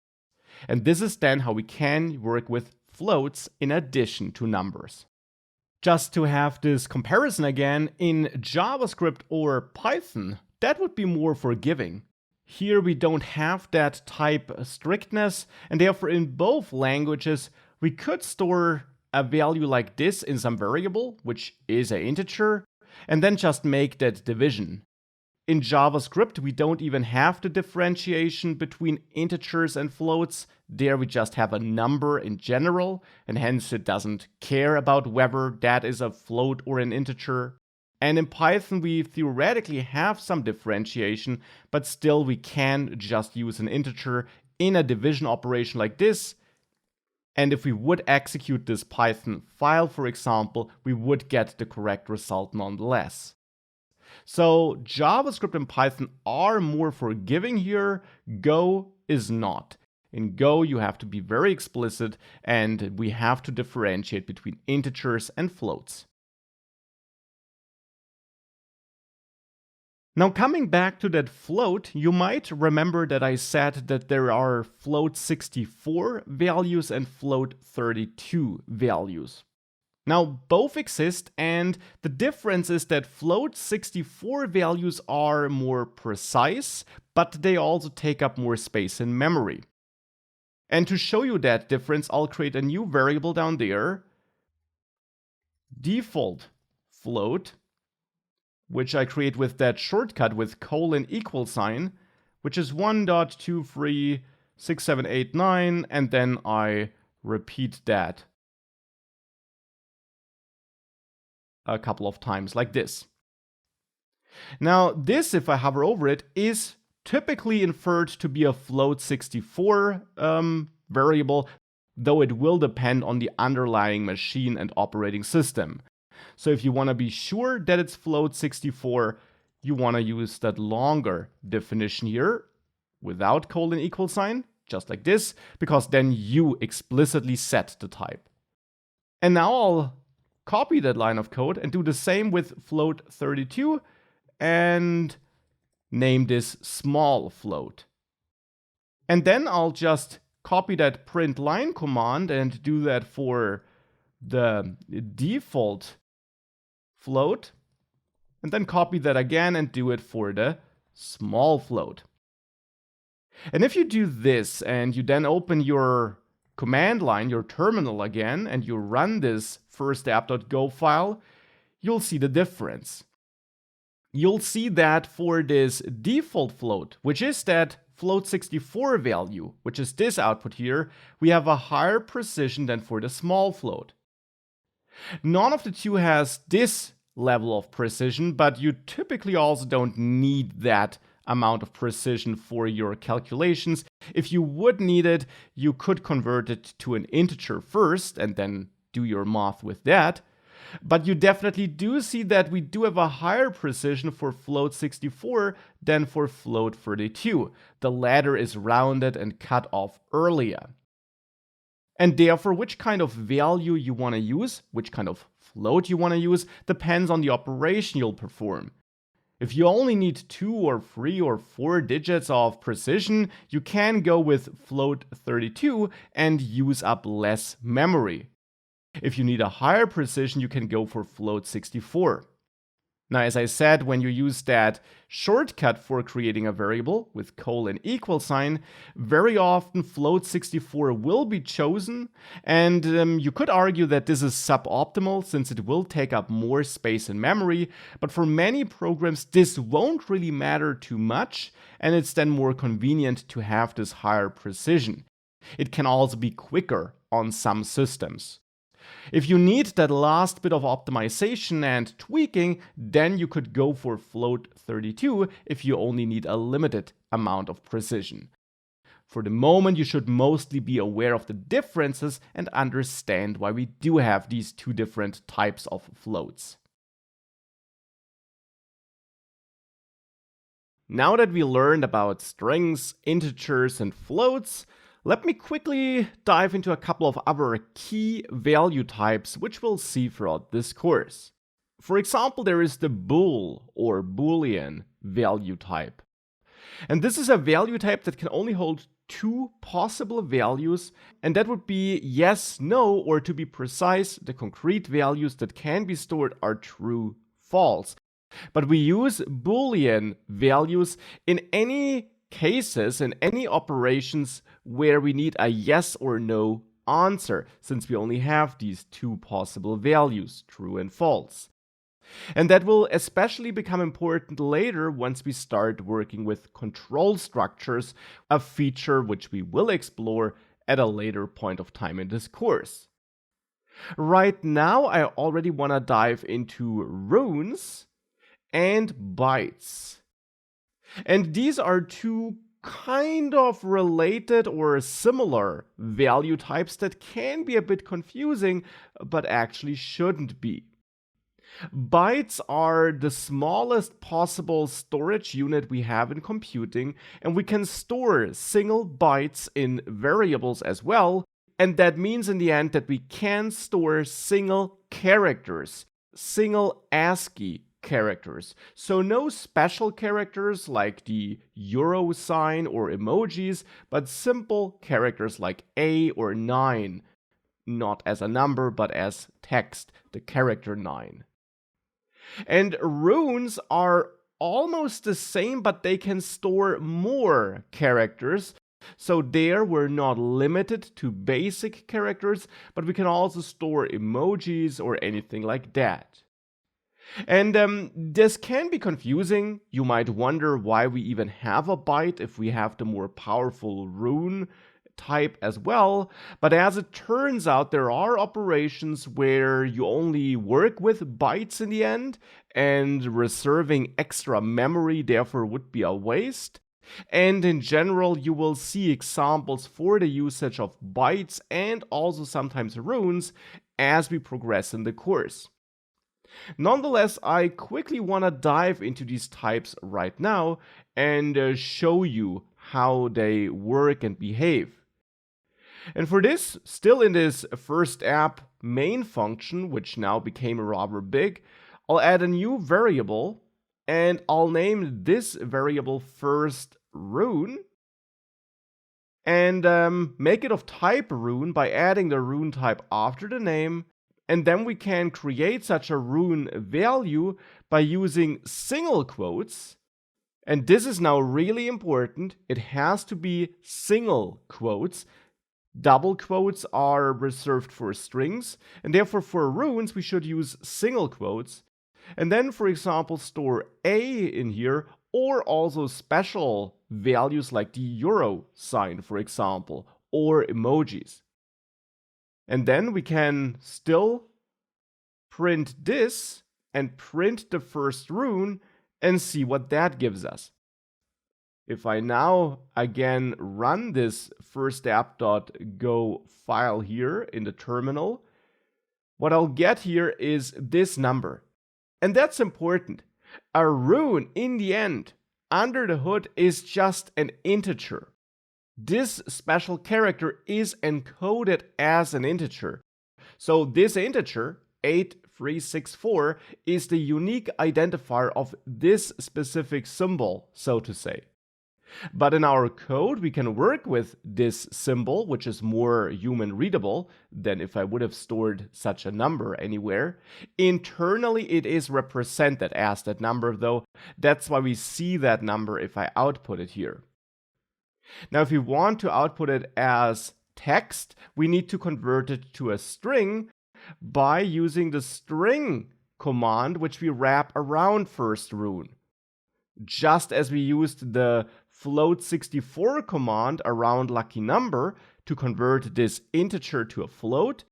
And this is then how we can work with floats in addition to numbers. Just to have this comparison again, in JavaScript or Python, that would be more forgiving. Here we don't have that type strictness, and therefore in both languages we could store a value like this in some variable, which is an integer, and then just make that division. In JavaScript we don't even have the differentiation between integers and floats. There we just have a number in general, and hence it doesn't care about whether that is a float or an integer. And in Python, we theoretically have some differentiation, but still we can just use an integer in a division operation like this. And if we would execute this Python file, for example, we would get the correct result nonetheless. So JavaScript and Python are more forgiving here, Go is not. In Go, you have to be very explicit, and we have to differentiate between integers and floats. Now, coming back to that float, you might remember that I said that there are float 64 values and float 32 values. Now, both exist, and the difference is that float 64 values are more precise, but they also take up more space in memory. And to show you that difference, I'll create a new variable down there, default float, which I create with that shortcut with colon equal sign, which is 1.236789, and then I repeat that a couple of times like this. Now this, if I hover over it, is typically inferred to be a float 64 variable, though it will depend on the underlying machine and operating system. So if you want to be sure that it's float 64, you want to use that longer definition here without colon equal sign, just like this, because then you explicitly set the type. And now I'll copy that line of code and do the same with float 32 and name this small float. And then I'll just copy that print line command and do that for the default float, and then copy that again and do it for the small float. And if you do this and you then open your command line, your terminal again, and you run this firstapp.go file, you'll see the difference. You'll see that for this default float, which is that float 64 value, which is this output here, we have a higher precision than for the small float. None of the two has this level of precision, but you typically also don't need that amount of precision for your calculations. If you would need it, you could convert it to an integer first and then do your math with that. But you definitely do see that we do have a higher precision for float 64 than for float 32. The latter is rounded and cut off earlier. And therefore, which kind of value you want to use, which kind of float you want to use, depends on the operation you'll perform. If you only need 2 or 3 or 4 digits of precision, you can go with float 32 and use up less memory. If you need a higher precision, you can go for float 64. Now, as I said, when you use that shortcut for creating a variable with colon equal sign, very often float 64 will be chosen, and you could argue that this is suboptimal since it will take up more space in memory, but for many programs this won't really matter too much, and it's then more convenient to have this higher precision. It can also be quicker on some systems. If you need that last bit of optimization and tweaking, then you could go for float 32 if you only need a limited amount of precision. For the moment, you should mostly be aware of the differences and understand why we do have these two different types of floats. Now that we learned about strings, integers, and floats, let me quickly dive into a couple of other key value types which we'll see throughout this course. For example, there is the bool or boolean value type. And this is a value type that can only hold two possible values, and that would be yes, no, or to be precise, the concrete values that can be stored are true, false. But we use boolean values in any cases, in any operations where we need a yes or no answer, since we only have these two possible values, true and false. And that will especially become important later once we start working with control structures, a feature which we will explore at a later point of time in this course. Right now, I already want to dive into runes and bytes. And these are two kind of related or similar value types that can be a bit confusing, but actually shouldn't be. Bytes are the smallest possible storage unit we have in computing, and we can store single bytes in variables as well. And that means in the end that we can store single characters, single ASCII characters. So no special characters like the euro sign or emojis, but simple characters like A or 9, not as a number, but as text, the character 9. And runes are almost the same, but they can store more characters. So there we're not limited to basic characters, but we can also store emojis or anything like that. And this can be confusing. You might wonder why we even have a byte if we have the more powerful rune type as well, but as it turns out, there are operations where you only work with bytes in the end, and reserving extra memory therefore would be a waste. And in general, you will see examples for the usage of bytes and also sometimes runes as we progress in the course. Nonetheless, I quickly want to dive into these types right now and show you how they work and behave. And for this, still in this first app main function, which now became rather big, I'll add a new variable and I'll name this variable first rune and make it of type rune by adding the rune type after the name. And then we can create such a rune value by using single quotes. And this is now really important. It has to be single quotes. Double quotes are reserved for strings, and therefore for runes we should use single quotes. And then, for example, store A in here, or also special values like the euro sign, for example, or emojis. And then we can still print this and print the first rune and see what that gives us. If I now again run this first app.go file here in the terminal, what I'll get here is this number. And that's important. A rune in the end, under the hood, is just an integer. This special character is encoded as an integer. So this integer, 8364, is the unique identifier of this specific symbol, so to say. But in our code, we can work with this symbol, which is more human readable than if I would have stored such a number anywhere. Internally, it is represented as that number, though. That's why we see that number if I output it here. Now, if we want to output it as text, we need to convert it to a string by using the string command, which we wrap around first rune. Just as we used the float64 command around lucky number to convert this integer to a float,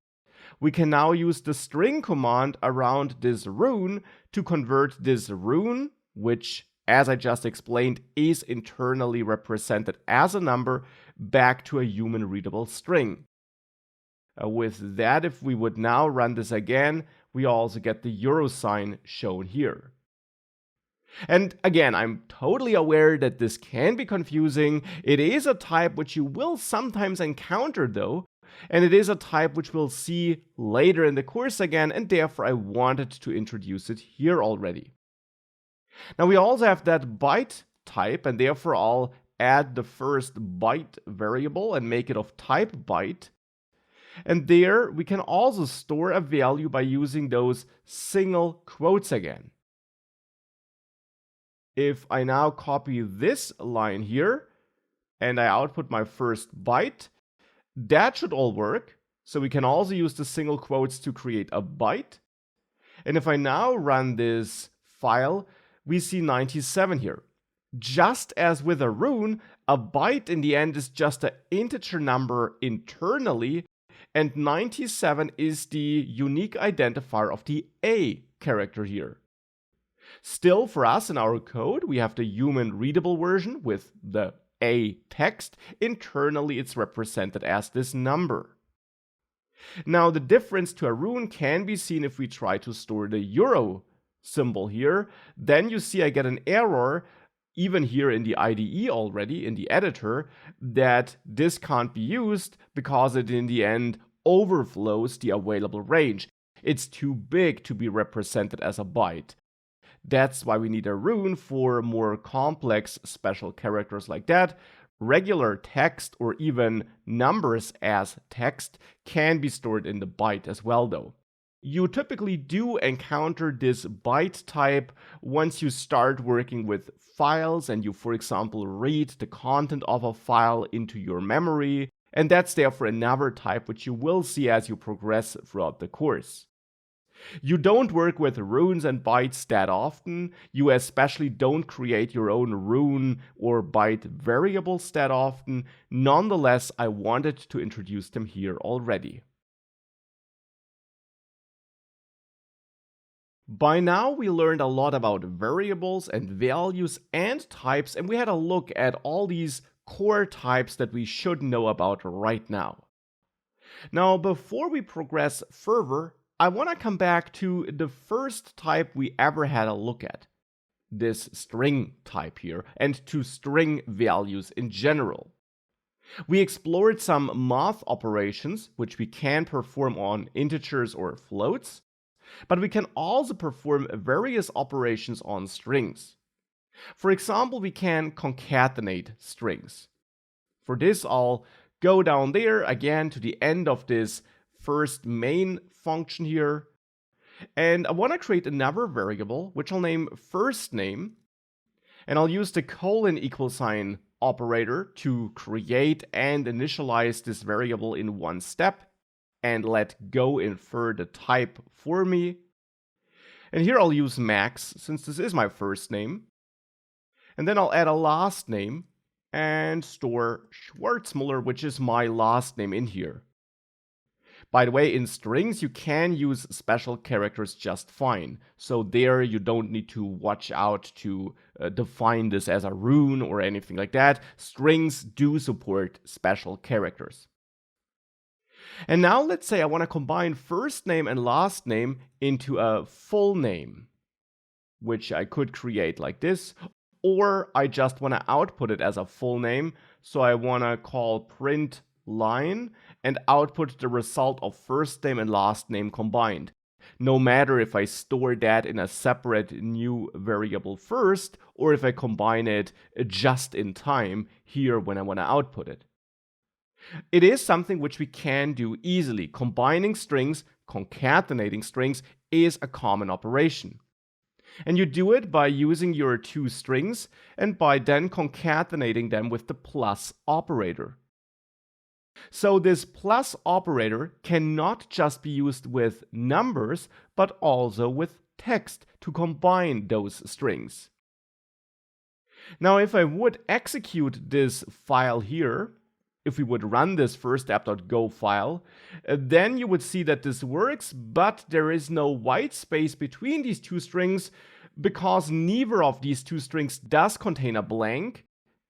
we can now use the string command around this rune to convert this rune, which, as I just explained, is internally represented as a number, back to a human readable string. With that, if we would now run this again, we also get the euro sign shown here. And again, I'm totally aware that this can be confusing. It is a type which you will sometimes encounter though, and it is a type which we'll see later in the course again, and therefore I wanted to introduce it here already. Now we also have that byte type, and therefore I'll add the first byte variable and make it of type byte. And there we can also store a value by using those single quotes again. If I now copy this line here and I output my first byte, that should all work. So we can also use the single quotes to create a byte. And if I now run this file, we see 97 here. Just as with a rune, a byte in the end is just an integer number internally, and 97 is the unique identifier of the A character here. Still, for us in our code, we have the human readable version with the A text. Internally, it's represented as this number. Now, the difference to a rune can be seen if we try to store the euro symbol here. Then you see I get an error, even here in the IDE already, in the editor, that this can't be used because it in the end overflows the available range. It's too big to be represented as a byte. That's why we need a rune for more complex special characters like that. Regular text or even numbers as text can be stored in the byte as well though. You typically do encounter this byte type once you start working with files and you, for example, read the content of a file into your memory, and that's therefore another type which you will see as you progress throughout the course. You don't work with runes and bytes that often. You especially don't create your own rune or byte variables that often. Nonetheless, I wanted to introduce them here already. By now, we learned a lot about variables and values and types, and we had a look at all these core types that we should know about right now. Now, before we progress further, I want to come back to the first type we ever had a look at, this string type here, and to string values in general. We explored some math operations, which we can perform on integers or floats, but we can also perform various operations on strings. For example, we can concatenate strings. For this, I'll go down there again to the end of this first main function here, and I want to create another variable which I'll name first name, and I'll use the := operator to create and initialize this variable in one step and let Go infer the type for me. And here I'll use Max since this is my first name, and then I'll add a last name and store Schwarzmuller, which is my last name, in here. By the way, in strings, you can use special characters just fine. So there you don't need to watch out to define this as a rune or anything like that. Strings do support special characters. And now let's say I want to combine first name and last name into a full name, which I could create like this, or I just want to output it as a full name. So I want to call print line and output the result of first name and last name combined. No matter if I store that in a separate new variable first, or if I combine it just in time here when I want to output it. It is something which we can do easily. Combining strings, concatenating strings is a common operation. And you do it by using your two strings and by then concatenating them with the plus operator. So this plus operator cannot just be used with numbers, but also with text to combine those strings. Now, if I would execute this file here, if we would run this first app.go file, then you would see that this works, but there is no white space between these two strings because neither of these two strings does contain a blank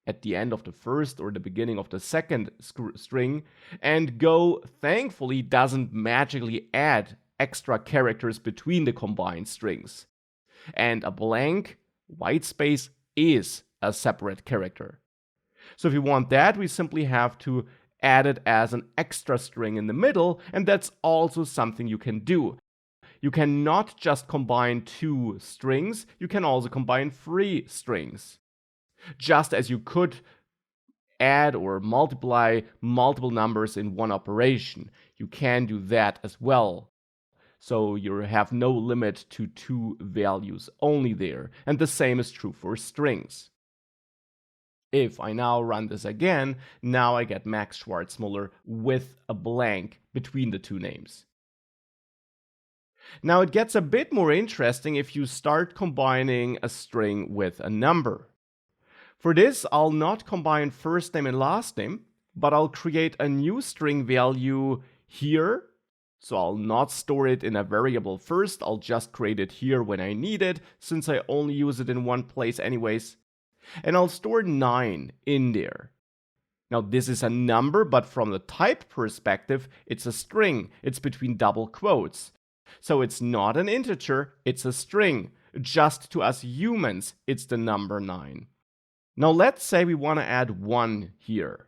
at the end of the first or the beginning of the second string, and Go thankfully doesn't magically add extra characters between the combined strings. And a blank white space is a separate character. So if we want that, we simply have to add it as an extra string in the middle, and that's also something you can do. You can not just combine two strings, you can also combine three strings. Just as you could add or multiply multiple numbers in one operation, you can do that as well. So you have no limit to two values only there, and the same is true for strings. If I now run this again, now I get Max Schwarzmuller with a blank between the two names. Now it gets a bit more interesting if you start combining a string with a number. For this, I'll not combine first name and last name, but I'll create a new string value here. So I'll not store it in a variable first, I'll just create it here when I need it, since I only use it in one place anyways. And I'll store 9 in there. Now, this is a number, but from the type perspective, it's a string. It's between double quotes. So it's not an integer, it's a string. Just to us humans, it's the number 9. Now, let's say we want to add 1 here.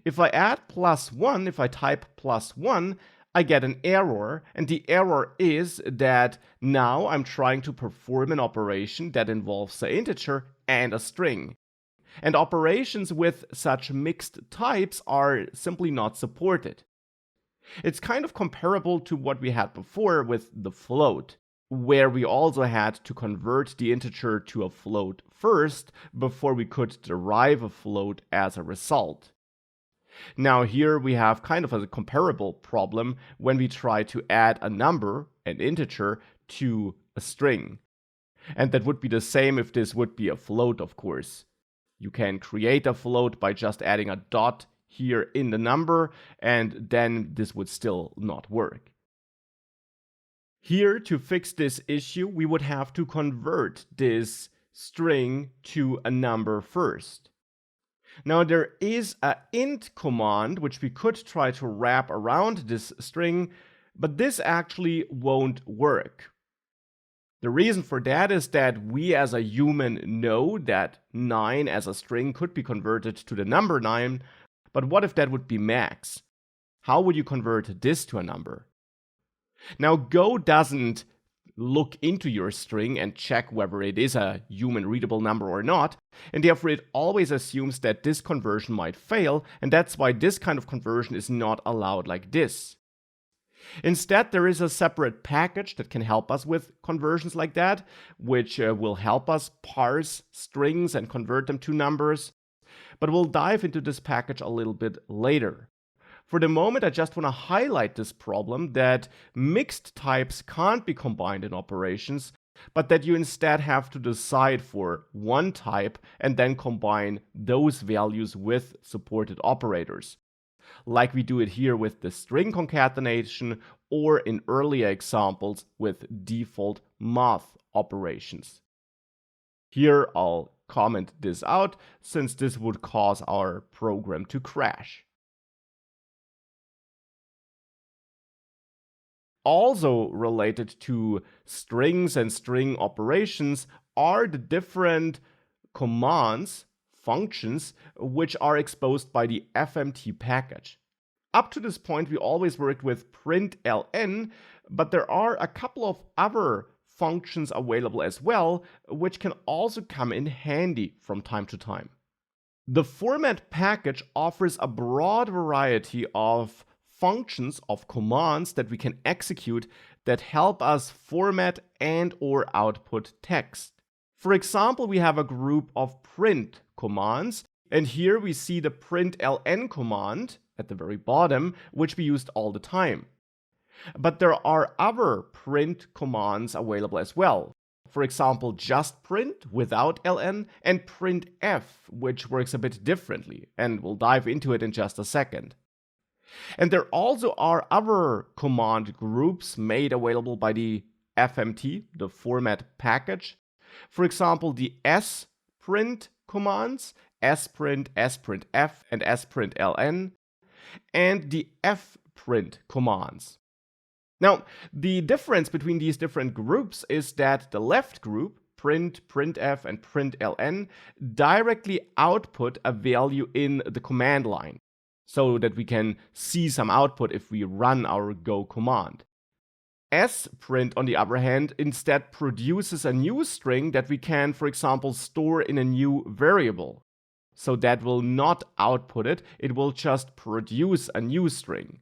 If I add +1, if I type +1, I get an error, and the error is that now I'm trying to perform an operation that involves an integer and a string. And operations with such mixed types are simply not supported. It's kind of comparable to what we had before with the float, where we also had to convert the integer to a float first before we could derive a float as a result. Now here we have kind of a comparable problem when we try to add a number, an integer, to a string. And that would be the same if this would be a float, of course. You can create a float by just adding a dot here in the number, and then this would still not work. Here, to fix this issue, we would have to convert this string to a number first. Now, there is an int command which we could try to wrap around this string, but this actually won't work. The reason for that is that we as a human know that 9 as a string could be converted to the number 9, but what if that would be max? How would you convert this to a number? Now, Go doesn't look into your string and check whether it is a human readable number or not, and therefore it always assumes that this conversion might fail, and that's why this kind of conversion is not allowed like this. Instead, there is a separate package that can help us with conversions like that, which will help us parse strings and convert them to numbers. But we'll dive into this package a little bit later. For the moment, I just want to highlight this problem that mixed types can't be combined in operations, but that you instead have to decide for one type and then combine those values with supported operators, like we do it here with the string concatenation or in earlier examples with default math operations. Here I'll comment this out since this would cause our program to crash. Also related to strings and string operations are the different commands, functions, which are exposed by the FMT package. Up to this point, we always worked with println, but there are a couple of other functions available as well, which can also come in handy from time to time. The format package offers a broad variety of functions, of commands that we can execute that help us format and or output text. For example, we have a group of print commands, and here we see the println command at the very bottom, which we used all the time. But there are other print commands available as well. For example, just print without ln and printf, which works a bit differently, and we'll dive into it in just a second. And there also are other command groups made available by the FMT, the format package. For example, the sprint commands, sprint, sprintf, and sprintln, and the fprint commands. Now, the difference between these different groups is that the left group, print, printf, and println, directly output a value in the command line, so that we can see some output if we run our Go command. Sprint, on the other hand, instead produces a new string that we can, for example, store in a new variable. So that will not output it, it will just produce a new string.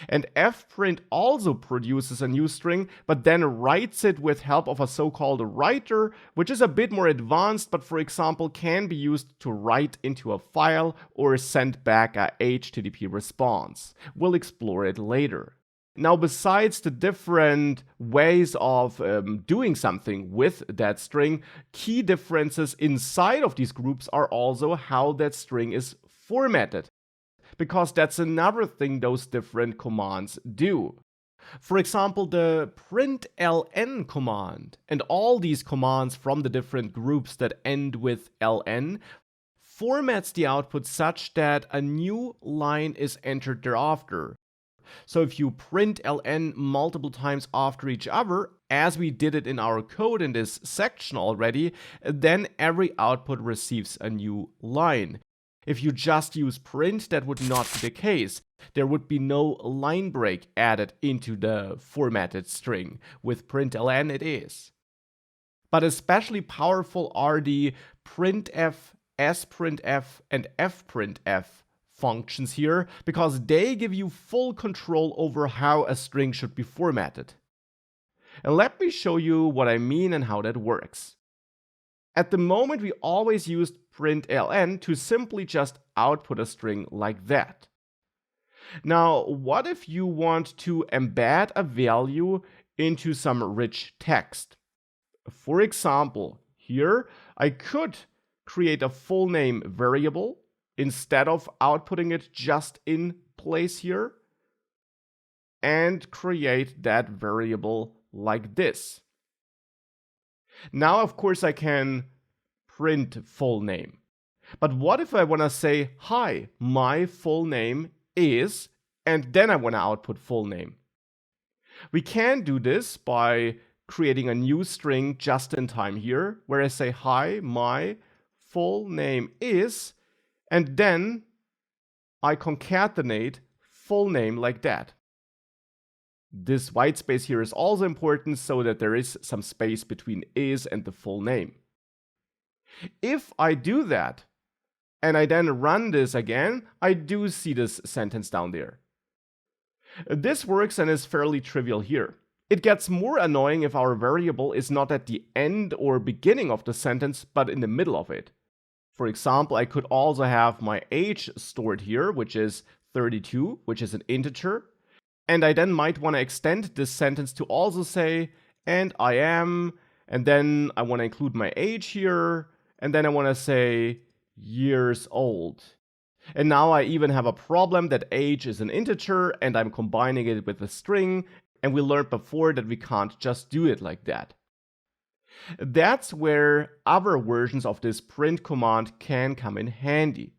And fprint also produces a new string, but then writes it with help of a so-called writer, which is a bit more advanced, but for example can be used to write into a file or send back a HTTP response. We'll explore it later. Now, besides the different ways of doing something with that string, key differences inside of these groups are also how that string is formatted, because that's another thing those different commands do. For example, the println command and all these commands from the different groups that end with ln formats the output such that a new line is entered thereafter. So if you print ln multiple times after each other, as we did it in our code in this section already, then every output receives a new line. If you just use print, that would not be the case. There would be no line break added into the formatted string. With println, it is. But especially powerful are the printf, sprintf, and fprintf functions here, because they give you full control over how a string should be formatted. And let me show you what I mean and how that works. At the moment, we always used println to simply just output a string like that. Now, what if you want to embed a value into some rich text? For example, here I could create a full name variable instead of outputting it just in place here, and create that variable like this. Now, of course, I can print full name. But what if I want to say, hi, my full name is, and then I want to output full name? We can do this by creating a new string just in time here, where I say, hi, my full name is, and then I concatenate full name like that. This white space here is also important so that there is some space between is and the full name. If I do that, and I then run this again, I do see this sentence down there. This works and is fairly trivial here. It gets more annoying if our variable is not at the end or beginning of the sentence, but in the middle of it. For example, I could also have my age stored here, which is 32, which is an integer. And I then might want to extend this sentence to also say, and I am, and then I want to include my age here, and then I want to say years old. And now I even have a problem that age is an integer, and I'm combining it with a string, and we learned before that we can't just do it like that. That's where other versions of this print command can come in handy.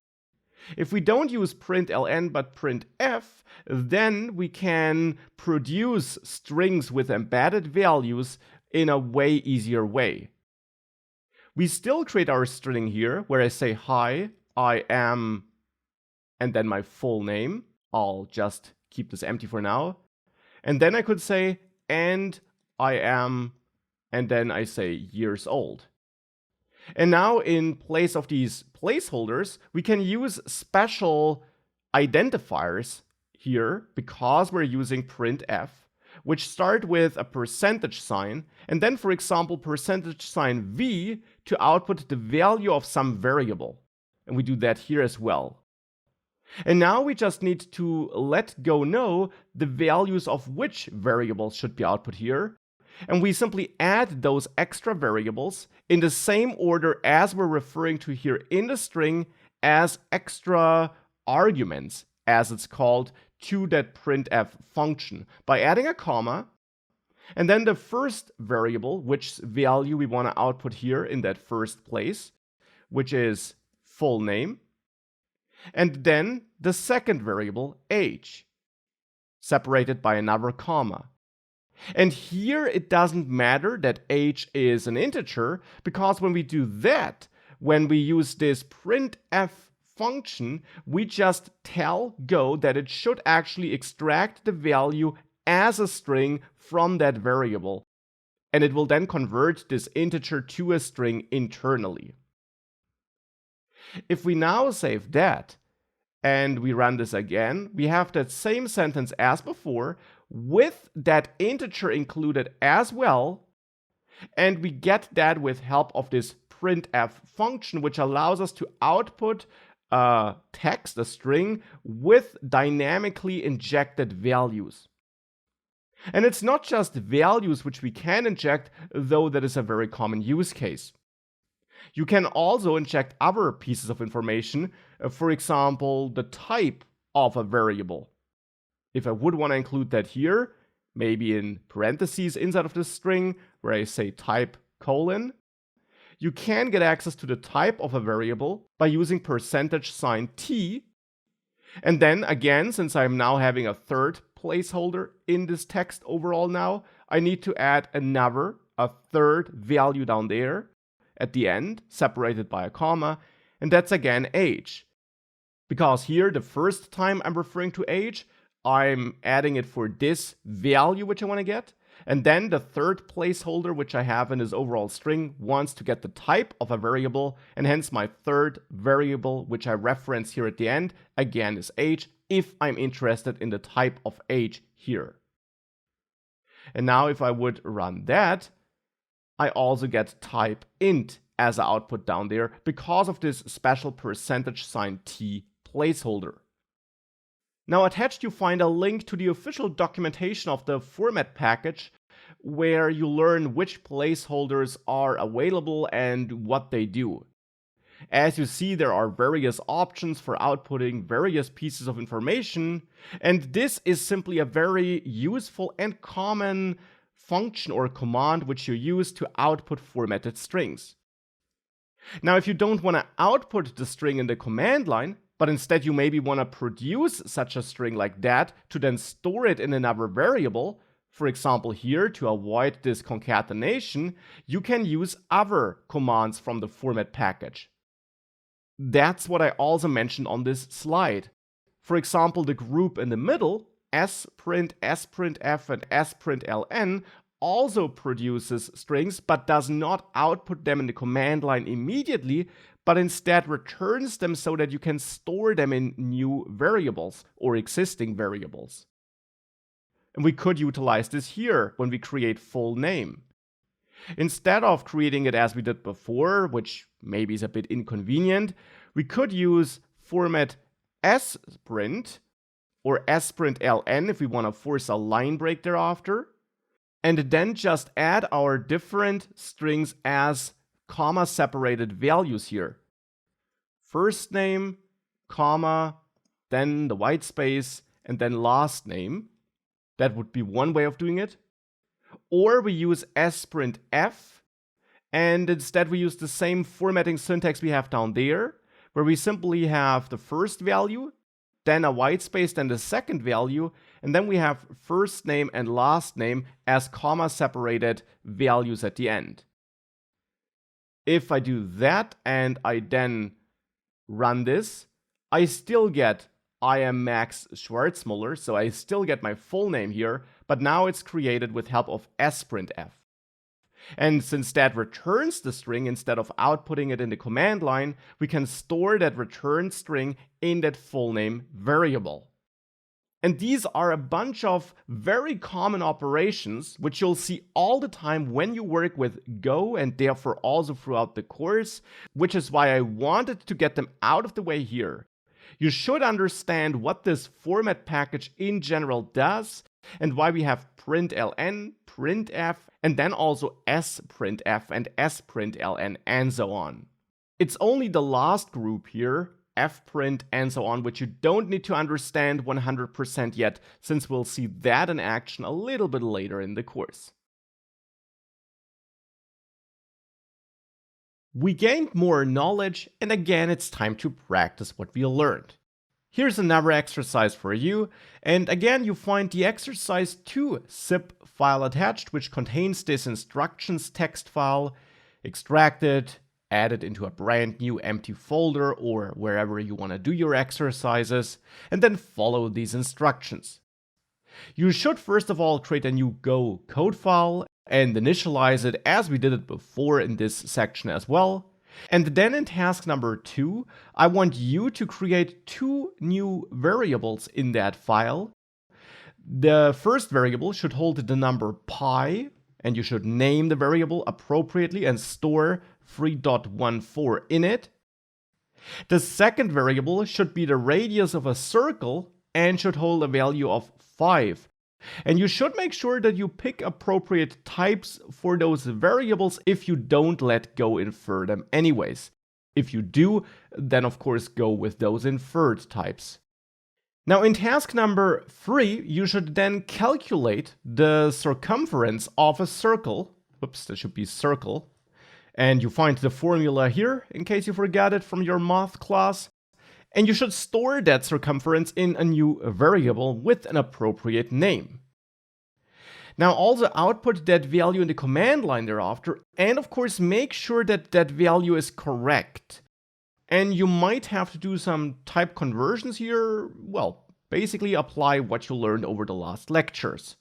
If we don't use println but printf, then we can produce strings with embedded values in a way easier way. We still create our string here, where I say, hi, I am, and then my full name. I'll just keep this empty for now. And then I could say, and I am, and then I say years old. And now in place of these placeholders, we can use special identifiers here because we're using printf, which start with a percentage sign, and then, for example, percentage sign v to output the value of some variable. And we do that here as well. And now we just need to let Go know the values of which variables should be output here. And we simply add those extra variables in the same order as we're referring to here in the string as extra arguments, as it's called, to that printf function by adding a comma, and then the first variable, which value we want to output here in that first place, which is full name, and then the second variable, age, separated by another comma. And here it doesn't matter that age is an integer, because when we do that, when we use this printf function, we just tell Go that it should actually extract the value as a string from that variable. And it will then convert this integer to a string internally. If we now save that and we run this again, we have that same sentence as before, with that integer included as well, and we get that with help of this printf function, which allows us to output a text, a string, with dynamically injected values. And it's not just values which we can inject, though that is a very common use case. You can also inject other pieces of information, for example, the type of a variable. If I would want to include that here, maybe in parentheses inside of this string, where I say type : You can get access to the type of a variable by using %t. And then again, since I'm now having a third placeholder in this text overall now, I need to add a third value down there at the end, separated by a comma, and that's again age. Because here, the first time I'm referring to age, I'm adding it for this value which I want to get. And then the third placeholder which I have in this overall string wants to get the type of a variable, and hence my third variable which I reference here at the end, again is age, if I'm interested in the type of age here. And now if I would run that, I also get type int as an output down there because of this special %t placeholder. Now attached you find a link to the official documentation of the format package where you learn which placeholders are available and what they do. As you see, there are various options for outputting various pieces of information, and this is simply a very useful and common function or command which you use to output formatted strings. Now, if you don't want to output the string in the command line, but instead you maybe want to produce such a string like that to then store it in another variable, for example here, to avoid this concatenation, you can use other commands from the format package. That's what I also mentioned on this slide. For example, the group in the middle, sprint, sprintf, and sprintln, also produces strings but does not output them in the command line immediately, but instead returns them so that you can store them in new variables or existing variables. And we could utilize this here when we create full name. Instead of creating it as we did before, which maybe is a bit inconvenient, we could use format sprint or sprintln if we want to force a line break thereafter, and then just add our different strings as comma separated values here. First name, comma, then the white space, and then last name. That would be one way of doing it. Or we use sprintf, and instead we use the same formatting syntax we have down there, where we simply have the first value, then a white space, then the second value, and then we have first name and last name as comma separated values at the end. If I do that and I then run this, I still get I am Max Schwarzmuller, so I still get my full name here, but now it's created with help of sprintf. And since that returns the string instead of outputting it in the command line, we can store that returned string in that full name variable. And these are a bunch of very common operations which you'll see all the time when you work with Go, and therefore also throughout the course, which is why I wanted to get them out of the way here. You should understand what this format package in general does and why we have println, printf, and then also sprintf and sprintln and so on. It's only the last group here, fprint and so on, which you don't need to understand 100% yet, since we'll see that in action a little bit later in the course. We gained more knowledge, and again it's time to practice what we learned. Here's another exercise for you, and again you find the exercise 2 zip file attached, which contains this instructions text file. Extract it, add it into a brand new empty folder or wherever you want to do your exercises, and then follow these instructions. You should first of all create a new Go code file and initialize it as we did it before in this section as well. And then in task number 2, I want you to create 2 new variables in that file. The first variable should hold the number pi, and you should name the variable appropriately and store 3.14 in it. The second variable should be the radius of a circle and should hold a value of 5. And you should make sure that you pick appropriate types for those variables if you don't let Go infer them anyways. If you do, then of course go with those inferred types. Now in task number 3, you should then calculate the circumference of a circle. Oops, that should be circle. And you find the formula here, in case you forgot it from your math class. And you should store that circumference in a new variable with an appropriate name. Now also output that value in the command line thereafter, and of course make sure that that value is correct. And you might have to do some type conversions here. Well, basically apply what you learned over the last lectures.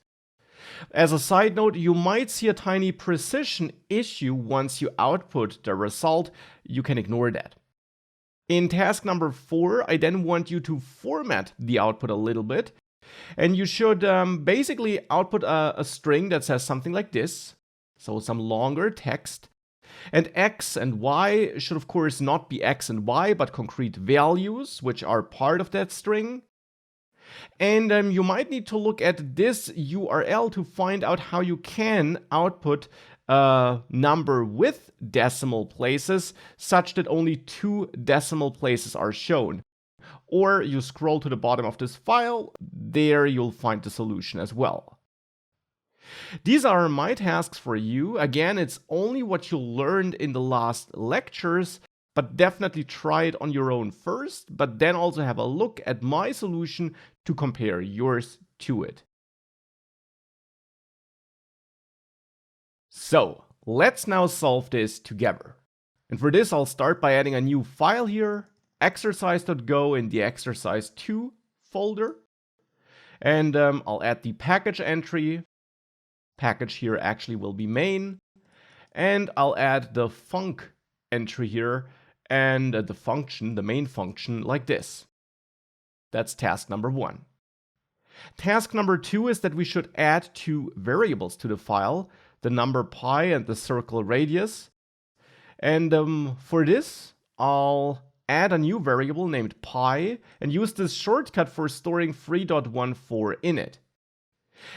As a side note, you might see a tiny precision issue once you output the result. You can ignore that. In task number 4, I then want you to format the output a little bit. And you should basically output a string that says something like this. So some longer text. And x and y should of course not be x and y, but concrete values, which are part of that string. And you might need to look at this URL to find out how you can output a number with decimal places, such that only 2 decimal places are shown. Or you scroll to the bottom of this file, there you'll find the solution as well. These are my tasks for you. Again, it's only what you learned in the last lectures, but definitely try it on your own first, but then also have a look at my solution to compare yours to it. So, let's now solve this together. And for this, I'll start by adding a new file here, exercise.go in the exercise 2 folder. And I'll add the package entry. Package here actually will be main. And I'll add the func entry here and the function, the main function, like this. That's task number 1. Task number 2 is that we should add 2 variables to the file, the number pi and the circle radius. And for this, I'll add a new variable named pi and use this shortcut for storing 3.14 in it.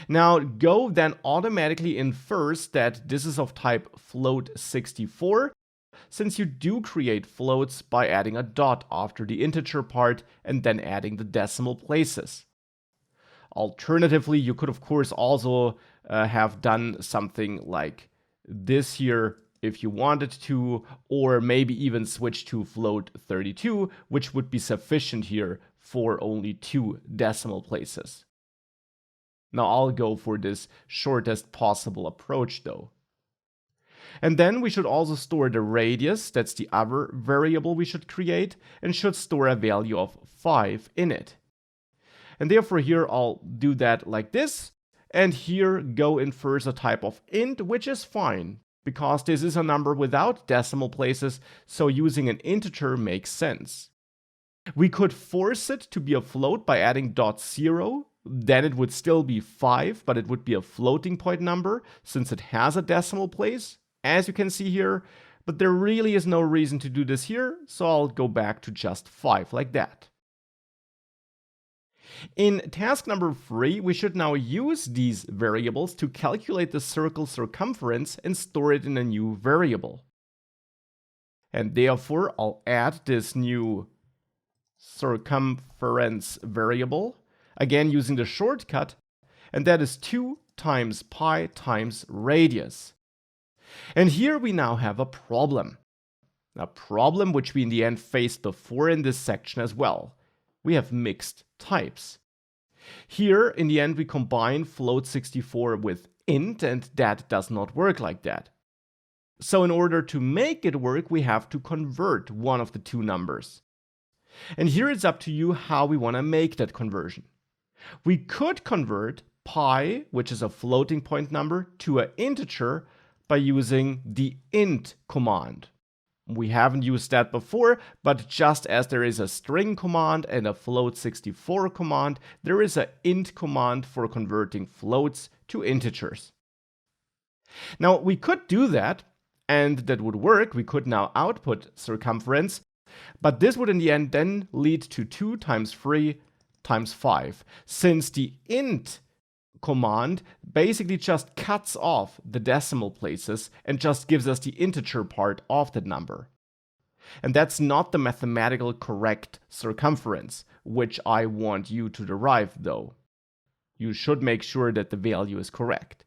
Now, Go then automatically infers that this is of type float64, since you do create floats by adding a dot after the integer part and then adding the decimal places. Alternatively, you could of course also have done something like this here if you wanted to, or maybe even switch to float 32, which would be sufficient here for only 2 decimal places. Now I'll go for this shortest possible approach though. And then we should also store the radius, that's the other variable we should create, and should store a value of 5 in it. And therefore here I'll do that like this, and here Go infers a type of int, which is fine, because this is a number without decimal places, so using an integer makes sense. We could force it to be a float by adding .0, then it would still be 5, but it would be a floating point number, since it has a decimal place, as you can see here, but there really is no reason to do this here, so I'll go back to just 5 like that. In task number 3, we should now use these variables to calculate the circle circumference and store it in a new variable. And therefore, I'll add this new circumference variable, again using the shortcut, and that is 2 times pi times radius. And here we now have a problem which we in the end faced before in this section as well. We have mixed types. Here, in the end, we combine float64 with int, and that does not work like that. So in order to make it work, we have to convert one of the 2 numbers. And here it's up to you how we want to make that conversion. We could convert pi, which is a floating point number, to an integer by using the int command. We haven't used that before, but just as there is a string command and a float64 command, there is an int command for converting floats to integers. Now we could do that, and that would work. We could now output circumference, but this would in the end then lead to 2 times 3 times 5, since the int command basically just cuts off the decimal places and just gives us the integer part of the number. And that's not the mathematical correct circumference, which I want you to derive though. You should make sure that the value is correct.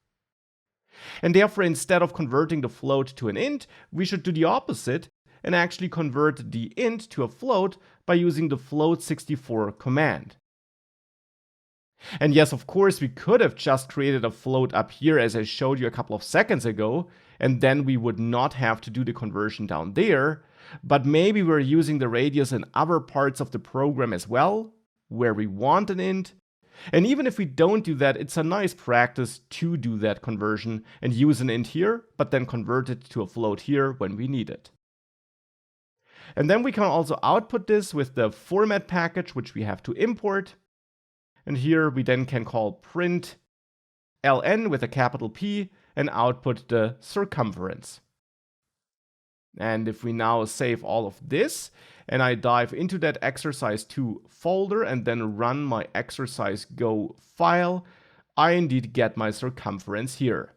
And therefore, instead of converting the float to an int, we should do the opposite and actually convert the int to a float by using the float64 command. And yes, of course, we could have just created a float up here as I showed you a couple of seconds ago, and then we would not have to do the conversion down there. But maybe we're using the radius in other parts of the program as well, where we want an int. And even if we don't do that, it's a nice practice to do that conversion and use an int here, but then convert it to a float here when we need it. And then we can also output this with the format package, which we have to import. And here we then can call print ln with a capital P and output the circumference. And if we now save all of this and I dive into that exercise 2 folder and then run my exercise go file, I indeed get my circumference here.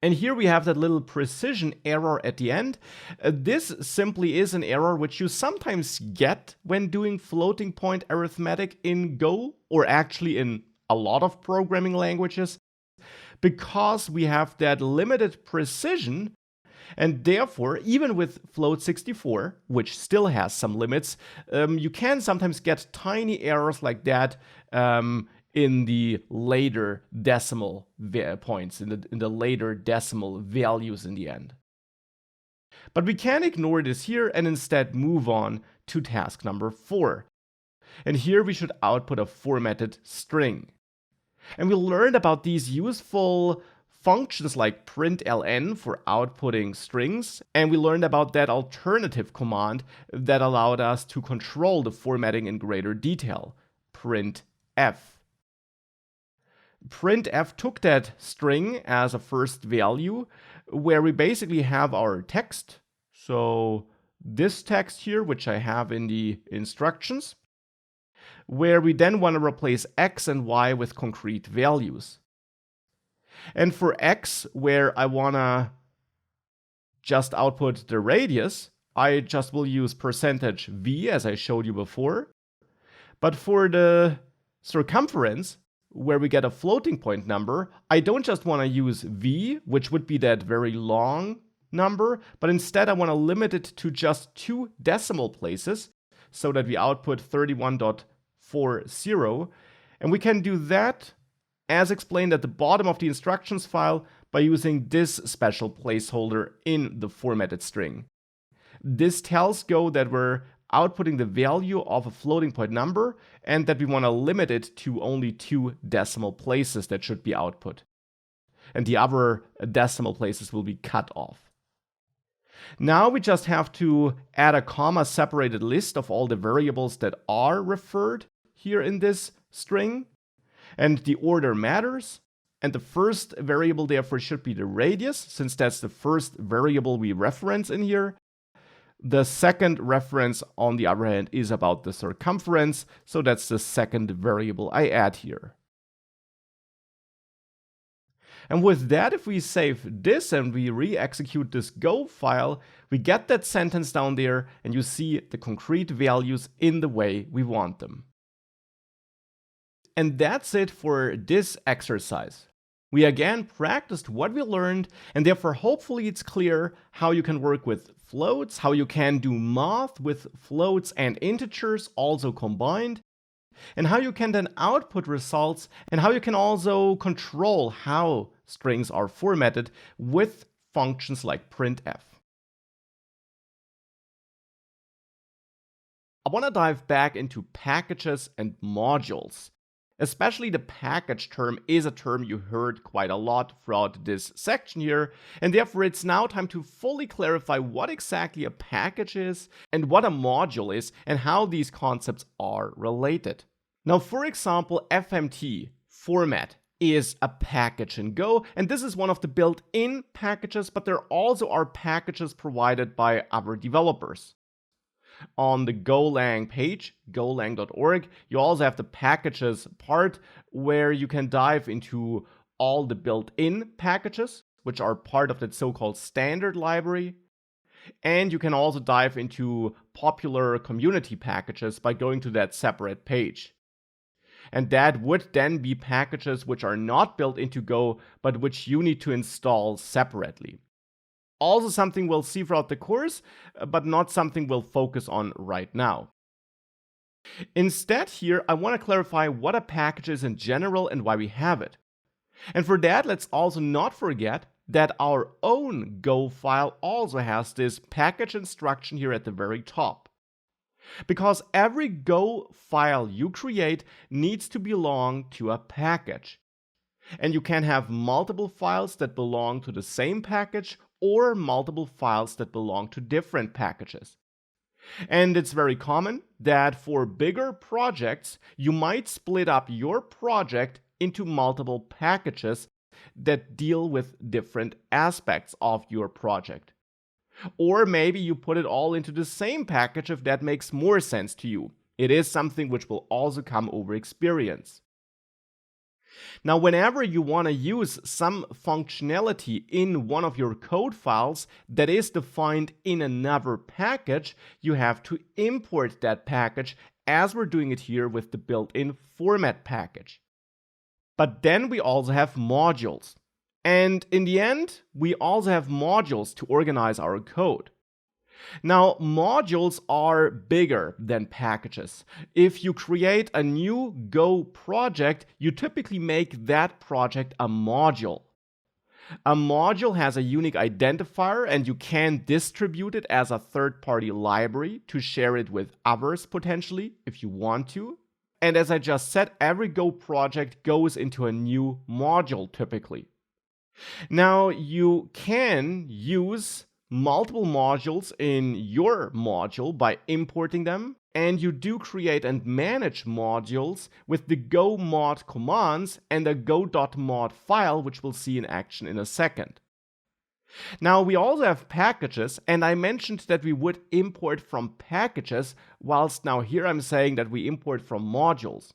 And here we have that little precision error at the end. This simply is an error which you sometimes get when doing floating point arithmetic in Go, or actually in a lot of programming languages, because we have that limited precision. And therefore, even with float64, which still has some limits, you can sometimes get tiny errors like that in the later decimal points, in the later decimal values in the end. But we can ignore this here and instead move on to task number 4. And here we should output a formatted string. And we learned about these useful functions like println for outputting strings, and we learned about that alternative command that allowed us to control the formatting in greater detail, printf. Printf took that string as a first value, where we basically have our text. So this text here, which I have in the instructions, where we then want to replace x and y with concrete values. And for x, where I want to just output the radius, I just will use %v as I showed you before. But for the circumference, where we get a floating point number, I don't just want to use v, which would be that very long number, but instead I want to limit it to just 2 decimal places so that we output 31.40. And we can do that as explained at the bottom of the instructions file by using this special placeholder in the formatted string. This tells Go that we're outputting the value of a floating point number and that we want to limit it to only 2 decimal places that should be output. And the other decimal places will be cut off. Now we just have to add a comma-separated list of all the variables that are referred here in this string. And the order matters. And the first variable therefore should be the radius, since that's the first variable we reference in here. The second reference, on the other hand, is about the circumference, so that's the second variable I add here. And with that, if we save this and we re-execute this Go file, we get that sentence down there, and you see the concrete values in the way we want them. And that's it for this exercise. We again practiced what we learned, and therefore hopefully it's clear how you can work with floats, how you can do math with floats and integers also combined, and how you can then output results, and how you can also control how strings are formatted with functions like printf. I want to dive back into packages and modules. Especially the package term is a term you heard quite a lot throughout this section here, and therefore it's now time to fully clarify what exactly a package is and what a module is and how these concepts are related. Now, for example, FMT, format, is a package in Go, and this is one of the built-in packages, but there also are packages provided by other developers. On the Golang page, golang.org, you also have the packages part where you can dive into all the built-in packages, which are part of that so-called standard library. And you can also dive into popular community packages by going to that separate page. And that would then be packages which are not built into Go, but which you need to install separately. Also something we'll see throughout the course, but not something we'll focus on right now. Instead here, I want to clarify what a package is in general and why we have it. And for that, let's also not forget that our own Go file also has this package instruction here at the very top. Because every Go file you create needs to belong to a package. And you can have multiple files that belong to the same package or multiple files that belong to different packages. And it's very common that for bigger projects, you might split up your project into multiple packages that deal with different aspects of your project. Or maybe you put it all into the same package if that makes more sense to you. It is something which will also come over experience. Now, whenever you want to use some functionality in one of your code files that is defined in another package, you have to import that package as we're doing it here with the built-in format package. But then we also have modules. And in the end, we also have modules to organize our code. Now, modules are bigger than packages. If you create a new Go project, you typically make that project a module. A module has a unique identifier and you can distribute it as a third-party library to share it with others potentially if you want to. And as I just said, every Go project goes into a new module typically. Now, you can use multiple modules in your module by importing them, and you do create and manage modules with the go mod commands and a go.mod file, which we'll see in action in a second. Now, we also have packages, and I mentioned that we would import from packages, whilst now here I'm saying that we import from modules.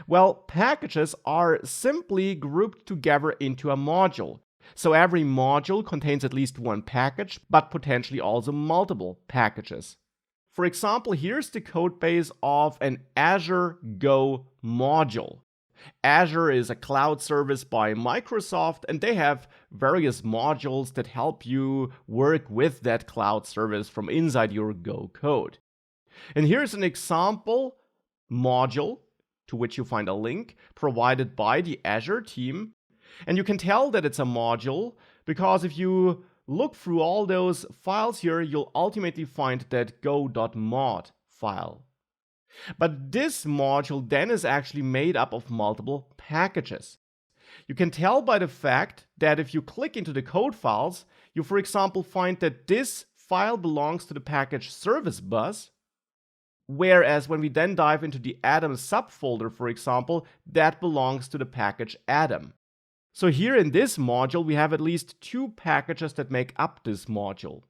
Well, packages are simply grouped together into a module. So every module contains at least one package, but potentially also multiple packages. For example, here's the code base of an Azure Go module. Azure is a cloud service by Microsoft, and they have various modules that help you work with that cloud service from inside your Go code. And here's an example module to which you find a link provided by the Azure team. And you can tell that it's a module because if you look through all those files here, you'll ultimately find that go.mod file. But this module then is actually made up of multiple packages. You can tell by the fact that if you click into the code files, you for example find that this file belongs to the package service bus, whereas when we then dive into the Atom subfolder, for example, that belongs to the package Atom. So here in this module, we have at least two packages that make up this module.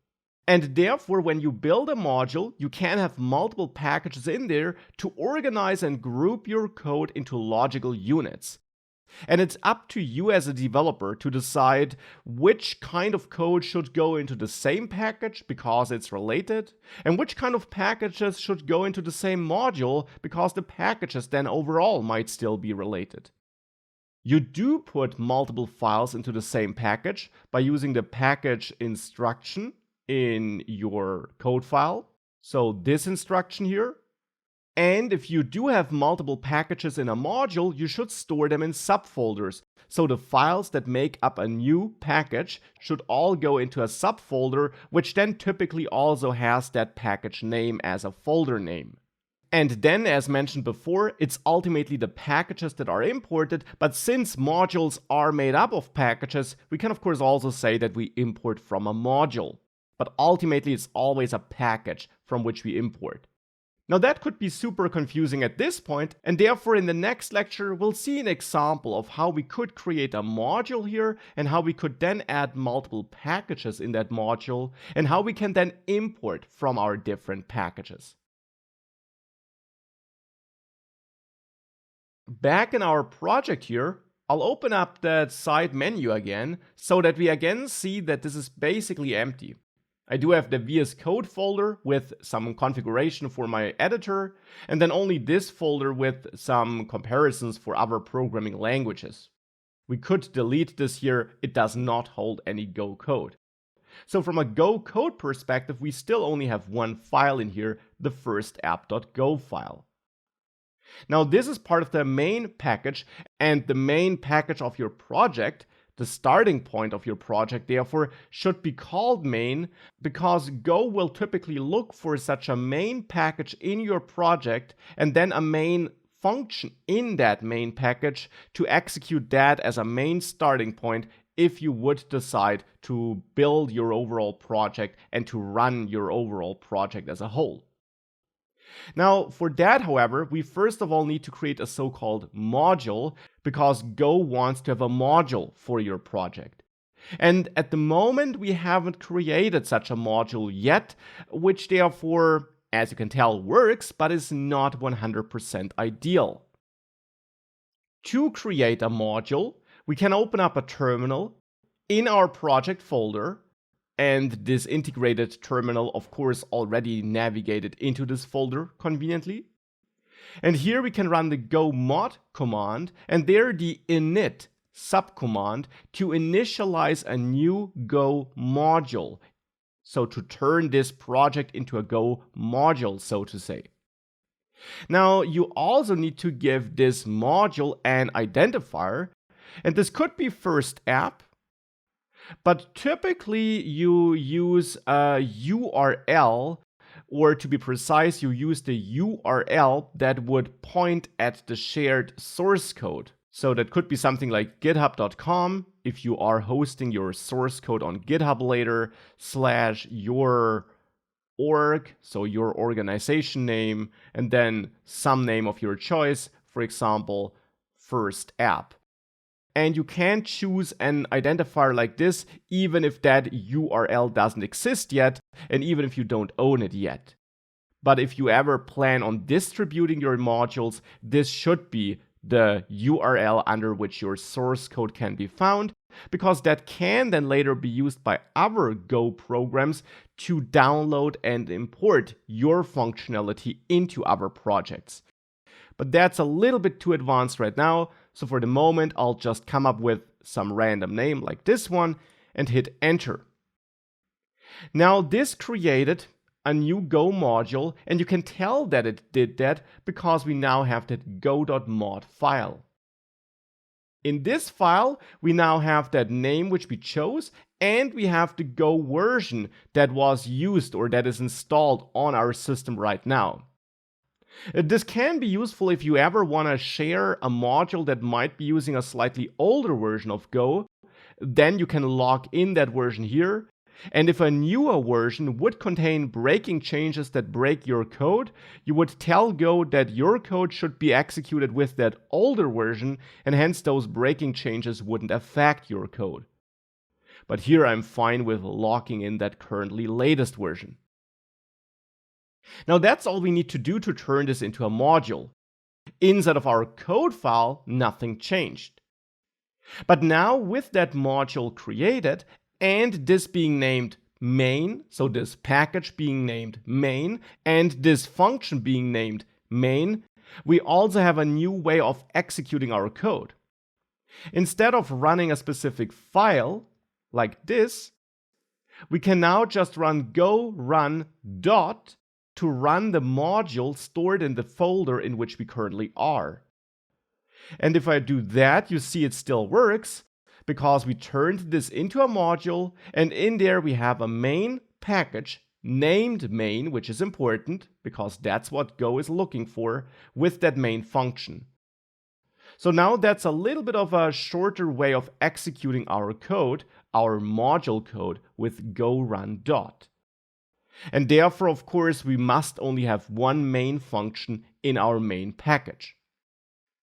And therefore, when you build a module, you can have multiple packages in there to organize and group your code into logical units. And it's up to you as a developer to decide which kind of code should go into the same package because it's related, and which kind of packages should go into the same module because the packages then overall might still be related. You do put multiple files into the same package by using the package instruction in your code file. So this instruction here. And if you do have multiple packages in a module, you should store them in subfolders. So the files that make up a new package should all go into a subfolder, which then typically also has that package name as a folder name. And then, as mentioned before, it's ultimately the packages that are imported, but since modules are made up of packages, we can of course also say that we import from a module. But ultimately, it's always a package from which we import. Now that could be super confusing at this point, and therefore in the next lecture we'll see an example of how we could create a module here and how we could then add multiple packages in that module and how we can then import from our different packages. Back in our project here, I'll open up that side menu again so that we again see that this is basically empty. I do have the VS Code folder with some configuration for my editor, and then only this folder with some comparisons for other programming languages. We could delete this here, it does not hold any Go code. So from a Go code perspective, we still only have one file in here, the first app.go file. Now this is part of the main package, and the main package of your project, the starting point of your project, therefore, should be called main, because Go will typically look for such a main package in your project and then a main function in that main package to execute that as a main starting point if you would decide to build your overall project and to run your overall project as a whole. Now, for that, however, we first of all need to create a so-called module, because Go wants to have a module for your project. And at the moment, we haven't created such a module yet, which therefore, as you can tell, works, but is not 100% ideal. To create a module, we can open up a terminal in our project folder, and this integrated terminal, of course, already navigated into this folder conveniently. And here we can run the go mod command, and there the init subcommand to initialize a new Go module. So to turn this project into a Go module, so to say. Now, you also need to give this module an identifier, and this could be first app, but typically you use a URL, or to be precise, you use the URL that would point at the shared source code. So that could be something like github.com if you are hosting your source code on GitHub later, /your org, so your organization name, and then some name of your choice, for example, first app. And you can choose an identifier like this even if that URL doesn't exist yet, and even if you don't own it yet. But if you ever plan on distributing your modules, this should be the URL under which your source code can be found, because that can then later be used by other Go programs to download and import your functionality into other projects. But that's a little bit too advanced right now, so for the moment I'll just come up with some random name like this one and hit enter. Now this created a new Go module, and you can tell that it did that because we now have that go.mod file. In this file, we now have that name which we chose, and we have the Go version that was used or that is installed on our system right now. This can be useful if you ever want to share a module that might be using a slightly older version of Go. Then you can log in that version here. And if a newer version would contain breaking changes that break your code, you would tell Go that your code should be executed with that older version, and hence those breaking changes wouldn't affect your code. But here I'm fine with logging in that currently latest version. Now that's all we need to do to turn this into a module. Inside of our code file, nothing changed. But now with that module created, and this being named main, so this package being named main, and this function being named main, we also have a new way of executing our code. Instead of running a specific file, like this, we can now just run go run dot to run the module stored in the folder in which we currently are. And if I do that, you see it still works, because we turned this into a module, and in there we have a main package named main, which is important because that's what Go is looking for with that main function. So now that's a little bit of a shorter way of executing our code, our module code, with go run dot. And therefore, of course, we must only have one main function in our main package.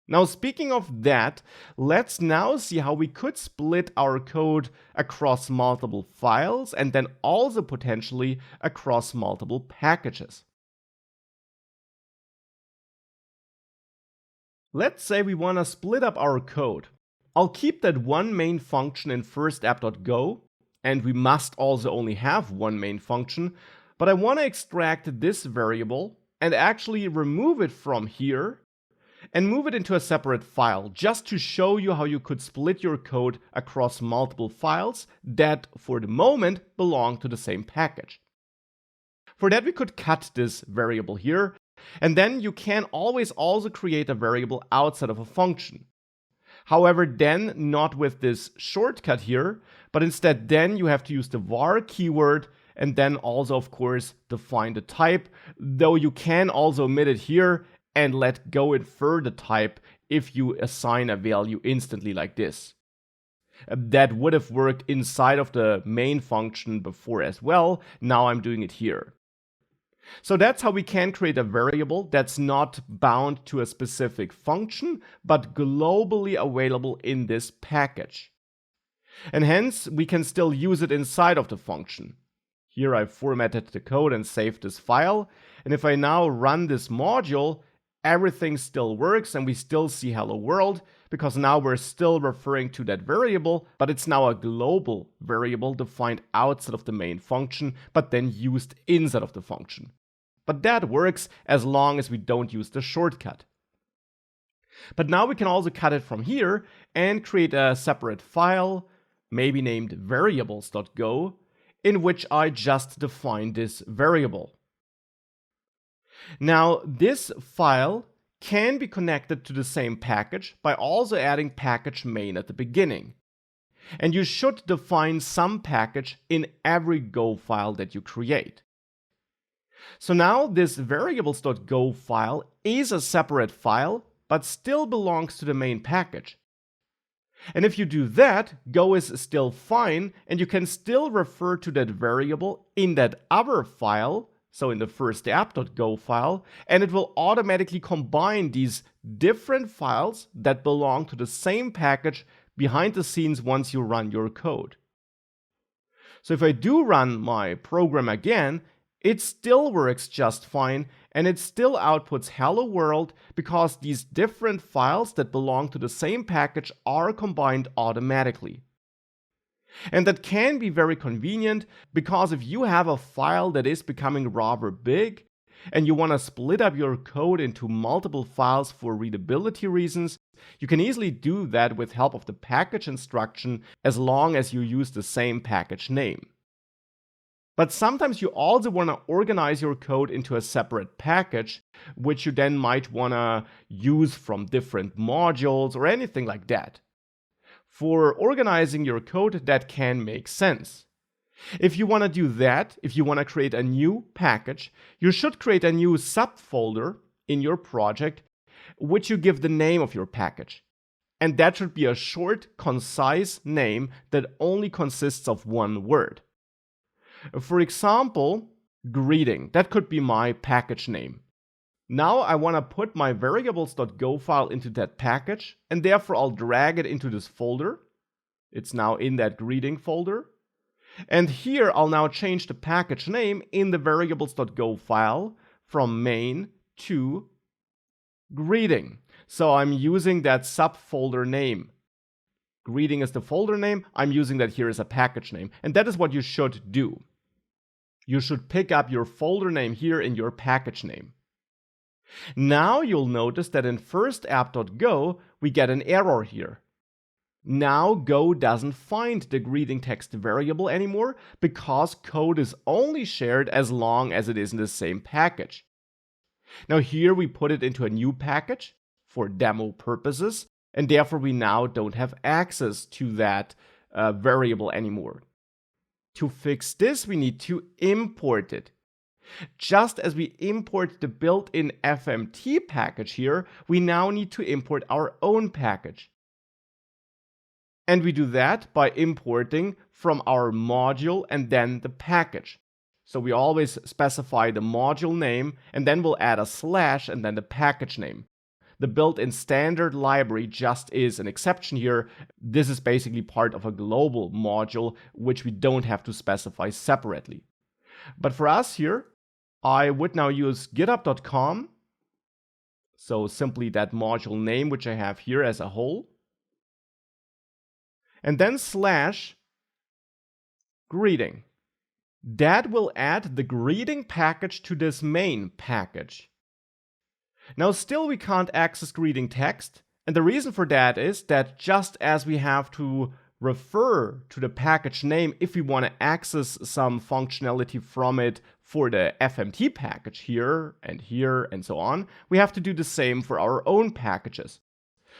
Now, speaking of that, let's now see how we could split our code across multiple files and then also potentially across multiple packages. Let's say we want to split up our code. I'll keep that one main function in first app.go, and we must also only have one main function, but I want to extract this variable and actually remove it from here and move it into a separate file, just to show you how you could split your code across multiple files that, for the moment, belong to the same package. For that, we could cut this variable here, and then you can always also create a variable outside of a function. However, then not with this shortcut here, but instead then you have to use the var keyword and then also, of course, define the type, though you can also omit it here and let Go infer the type if you assign a value instantly like this. That would have worked inside of the main function before as well. Now I'm doing it here. So that's how we can create a variable that's not bound to a specific function, but globally available in this package. And hence, we can still use it inside of the function. Here I've formatted the code and saved this file. And if I now run this module, everything still works and we still see hello world, because now we're still referring to that variable, but it's now a global variable defined outside of the main function, but then used inside of the function. But that works as long as we don't use the shortcut. But now we can also cut it from here and create a separate file, maybe named variables.go, in which I just define this variable. Now, this file can be connected to the same package by also adding package main at the beginning. And you should define some package in every Go file that you create. So now this variables.go file is a separate file, but still belongs to the main package. And if you do that, Go is still fine, and you can still refer to that variable in that other file, so in the first app.go file, and it will automatically combine these different files that belong to the same package behind the scenes once you run your code. So if I do run my program again, it still works just fine, and it still outputs hello world because these different files that belong to the same package are combined automatically. And that can be very convenient because if you have a file that is becoming rather big and you want to split up your code into multiple files for readability reasons, you can easily do that with help of the package instruction as long as you use the same package name. But sometimes you also want to organize your code into a separate package, which you then might want to use from different modules or anything like that. For organizing your code, that can make sense. If you want to do that, if you want to create a new package, you should create a new subfolder in your project, which you give the name of your package. And that should be a short, concise name that only consists of one word. For example, greeting. That could be my package name. Now I want to put my variables.go file into that package, and therefore I'll drag it into this folder. It's now in that greeting folder. And here I'll now change the package name in the variables.go file from main to greeting. So I'm using that subfolder name. Greeting is the folder name. I'm using that here as a package name. And that is what you should do. You should pick up your folder name here in your package name. Now you'll notice that in first app.go, we get an error here. Now Go doesn't find the greeting text variable anymore because code is only shared as long as it is in the same package. Now here we put it into a new package for demo purposes, and therefore we now don't have access to that variable anymore. To fix this, we need to import it. Just as we import the built-in FMT package here, we now need to import our own package. And we do that by importing from our module and then the package. So we always specify the module name, and then we'll add a slash and then the package name. The built-in standard library just is an exception here. This is basically part of a global module, which we don't have to specify separately. But for us here, I would now use github.com. So simply that module name, which I have here as a whole. And then slash greeting. That will add the greeting package to this main package. Now still we can't access greeting text, and the reason for that is that just as we have to refer to the package name if we want to access some functionality from it for the FMT package here and so on, we have to do the same for our own packages.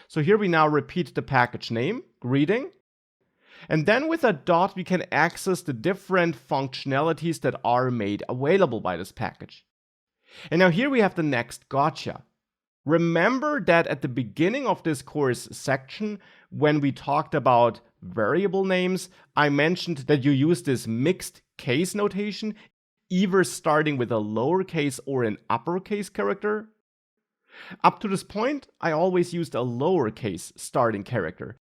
So here we now repeat the package name, greeting, and then with a dot we can access the different functionalities that are made available by this package. And now here we have the next gotcha. Remember that at the beginning of this course section, when we talked about variable names, I mentioned that you use this mixed case notation, either starting with a lowercase or an uppercase character. Up to this point, I always used a lowercase starting character,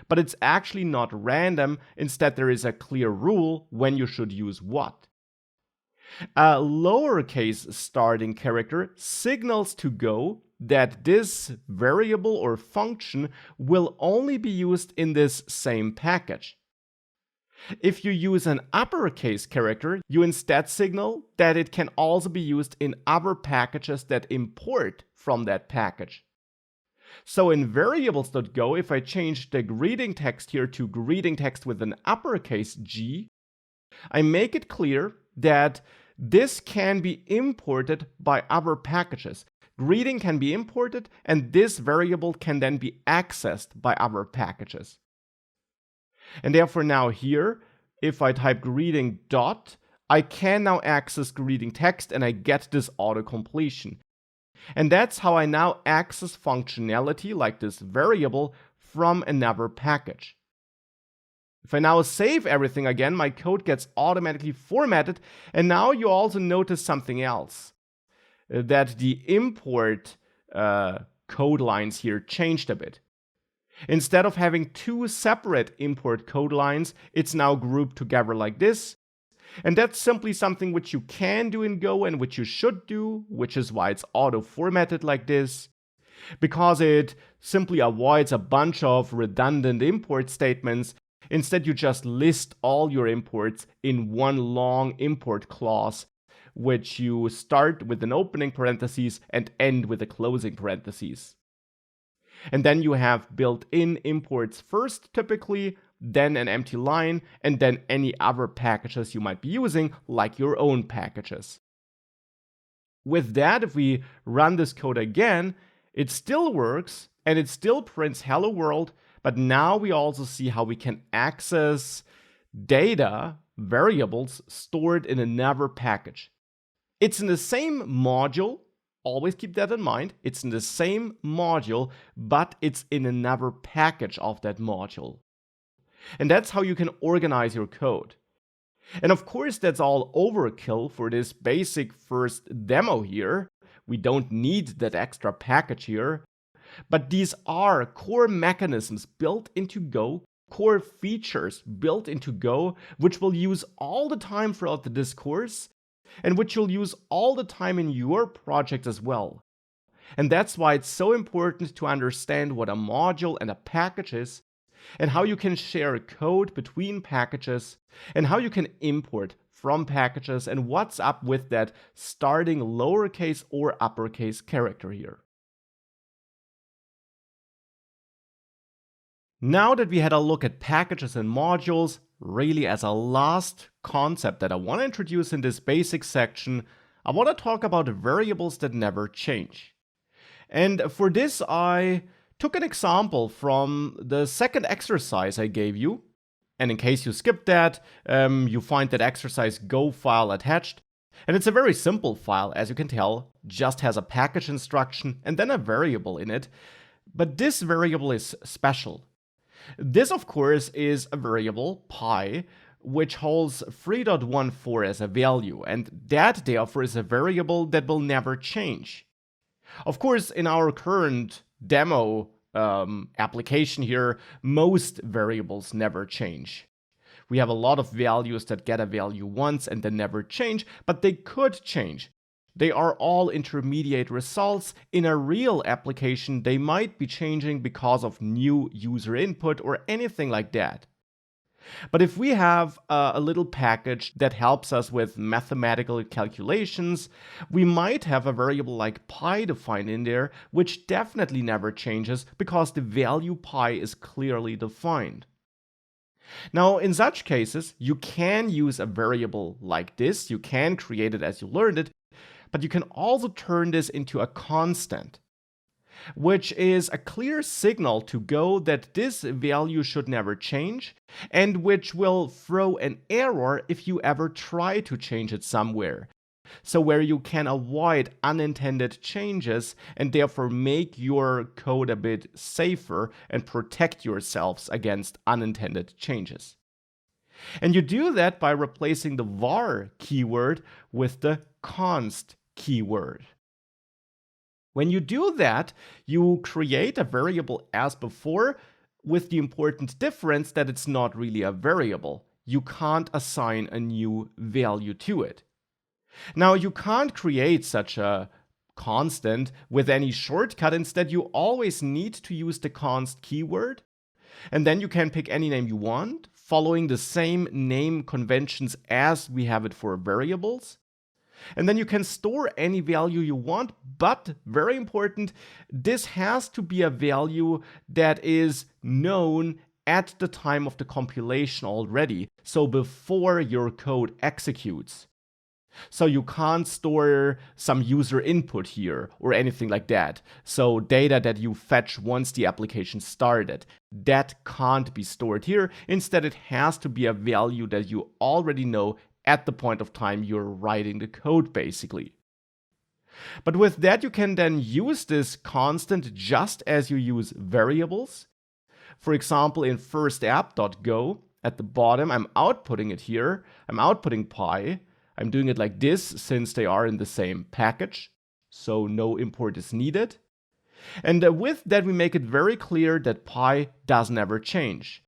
but it's actually not random. Instead, there is a clear rule when you should use what. A lowercase starting character signals to Go that this variable or function will only be used in this same package. If you use an uppercase character, you instead signal that it can also be used in other packages that import from that package. So in variables.go, if I change the greeting text here to greeting text with an uppercase G, I make it clear that this can be imported by other packages. Greeting can be imported, and this variable can then be accessed by other packages. And therefore now here, if I type greeting dot, I can now access greeting text and I get this auto-completion. And that's how I now access functionality like this variable from another package. If I now save everything again, my code gets automatically formatted, and now you also notice something else. That the import code lines here changed a bit. Instead of having two separate import code lines, it's now grouped together like this. And that's simply something which you can do in Go and which you should do, which is why it's auto-formatted like this. Because it simply avoids a bunch of redundant import statements. Instead, you just list all your imports in one long import clause, which you start with an opening parentheses and end with a closing parentheses. And then you have built-in imports first, typically, then an empty line, and then any other packages you might be using, like your own packages. With that, if we run this code again, it still works, and it still prints hello world, but now we also see how we can access data, variables, stored in another package. It's in the same module, always keep that in mind, it's in the same module, but it's in another package of that module. And that's how you can organize your code. And of course, that's all overkill for this basic first demo here. We don't need that extra package here. But these are core mechanisms built into Go, core features built into Go, which we'll use all the time throughout this course, and which you'll use all the time in your project as well. And that's why it's so important to understand what a module and a package is, and how you can share code between packages, and how you can import from packages, and what's up with that starting lowercase or uppercase character here. Now that we had a look at packages and modules, really as a last concept that I want to introduce in this basic section, I want to talk about variables that never change. And for this, I took an example from the second exercise I gave you. And in case you skipped that, you find that exercise Go file attached. And it's a very simple file, as you can tell, just has a package instruction and then a variable in it. But this variable is special. This, of course, is a variable, pi, which holds 3.14 as a value, and that, therefore, is a variable that will never change. Of course, in our current demo application here, most variables never change. We have a lot of values that get a value once and then never change, but they could change. They are all intermediate results. In a real application, they might be changing because of new user input or anything like that. But if we have a little package that helps us with mathematical calculations, we might have a variable like pi defined in there, which definitely never changes because the value pi is clearly defined. Now, in such cases, you can use a variable like this. You can create it as you learned it, but you can also turn this into a constant, which is a clear signal to Go that this value should never change, and which will throw an error if you ever try to change it somewhere. So where you can avoid unintended changes and therefore make your code a bit safer and protect yourselves against unintended changes. And you do that by replacing the var keyword with the const keyword. When you do that, you create a variable as before, with the important difference that it's not really a variable. You can't assign a new value to it. Now, you can't create such a constant with any shortcut. Instead, you always need to use the const keyword, and then you can pick any name you want, following the same name conventions as we have it for variables. And then you can store any value you want, but very important, this has to be a value that is known at the time of the compilation already, so before your code executes. So you can't store some user input here or anything like that. So data that you fetch once the application started, that can't be stored here. Instead, it has to be a value that you already know at the point of time you're writing the code, basically. But with that, you can then use this constant just as you use variables. For example, in firstapp.go, at the bottom, I'm outputting it here. I'm outputting pi. I'm doing it like this since they are in the same package, so no import is needed. And with that, we make it very clear that pi doesn't ever change.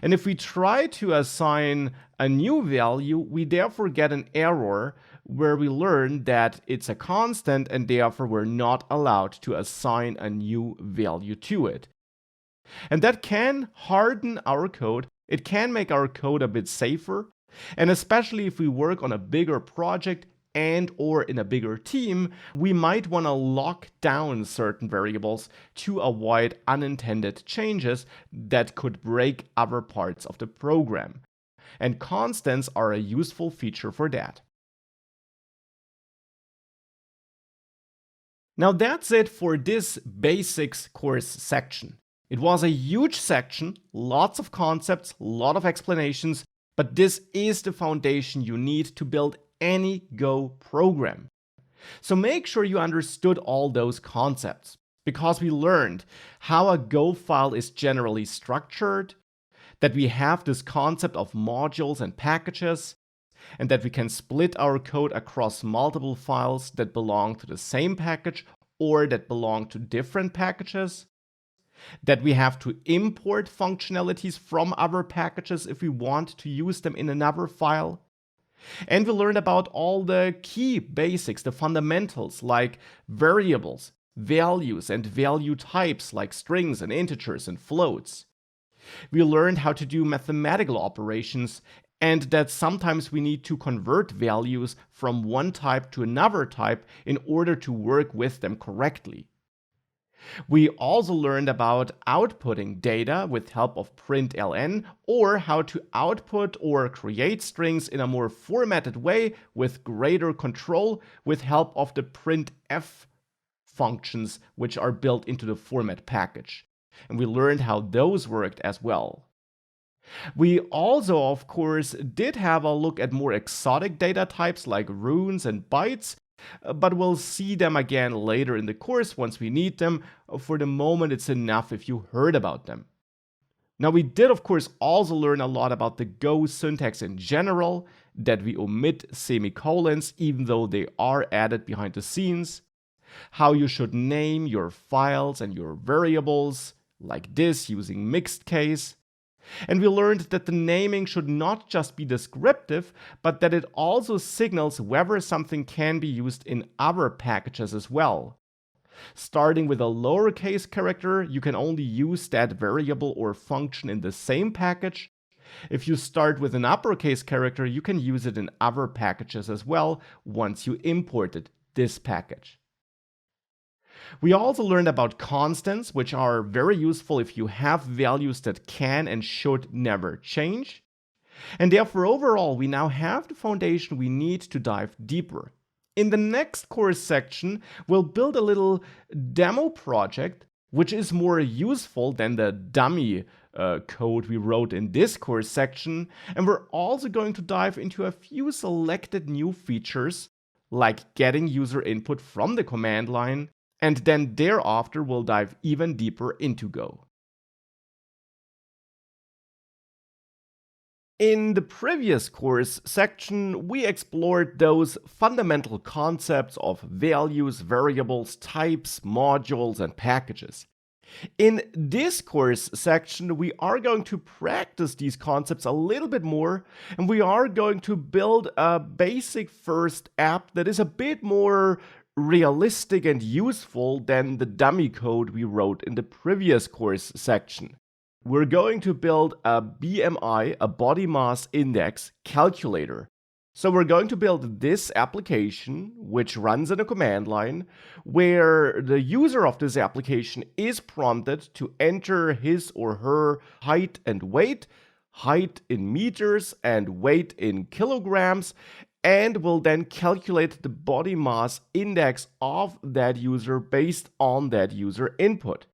And if we try to assign a new value, we therefore get an error where we learn that it's a constant and therefore we're not allowed to assign a new value to it. And that can harden our code. It can make our code a bit safer. And especially if we work on a bigger project and or in a bigger team, we might want to lock down certain variables to avoid unintended changes that could break other parts of the program. And constants are a useful feature for that. Now that's it for this basics course section. It was a huge section, lots of concepts, a lot of explanations, but this is the foundation you need to build any Go program. So make sure you understood all those concepts, because we learned how a Go file is generally structured, that we have this concept of modules and packages, and that we can split our code across multiple files that belong to the same package or that belong to different packages, that we have to import functionalities from other packages if we want to use them in another file. And we learned about all the key basics, the fundamentals like variables, values, and value types like strings and integers and floats. We learned how to do mathematical operations and that sometimes we need to convert values from one type to another type in order to work with them correctly. We also learned about outputting data with help of println, or how to output or create strings in a more formatted way with greater control with help of the printf functions which are built into the format package. And we learned how those worked as well. We also, of course, did have a look at more exotic data types like runes and bytes, but we'll see them again later in the course once we need them. For the moment, it's enough if you heard about them. Now, we did, of course, also learn a lot about the Go syntax in general, that we omit semicolons even though they are added behind the scenes, how you should name your files and your variables, like this using mixed case. And we learned that the naming should not just be descriptive, but that it also signals whether something can be used in other packages as well. Starting with a lowercase character, you can only use that variable or function in the same package. If you start with an uppercase character, you can use it in other packages as well once you imported this package. We also learned about constants, which are very useful if you have values that can and should never change. And therefore, overall, we now have the foundation we need to dive deeper. In the next course section, we'll build a little demo project, which is more useful than the dummy code we wrote in this course section. And we're also going to dive into a few selected new features, like getting user input from the command line, and then thereafter we'll dive even deeper into Go. In the previous course section, we explored those fundamental concepts of values, variables, types, modules, and packages. In this course section, we are going to practice these concepts a little bit more, and we are going to build a basic first app that is a bit more realistic and useful than the dummy code we wrote in the previous course section. We're going to build a BMI, a body mass index calculator. So we're going to build this application, which runs in a command line, where the user of this application is prompted to enter his or her height and weight, height in meters and weight in kilograms, and will then calculate the body mass index of that user based on that user input.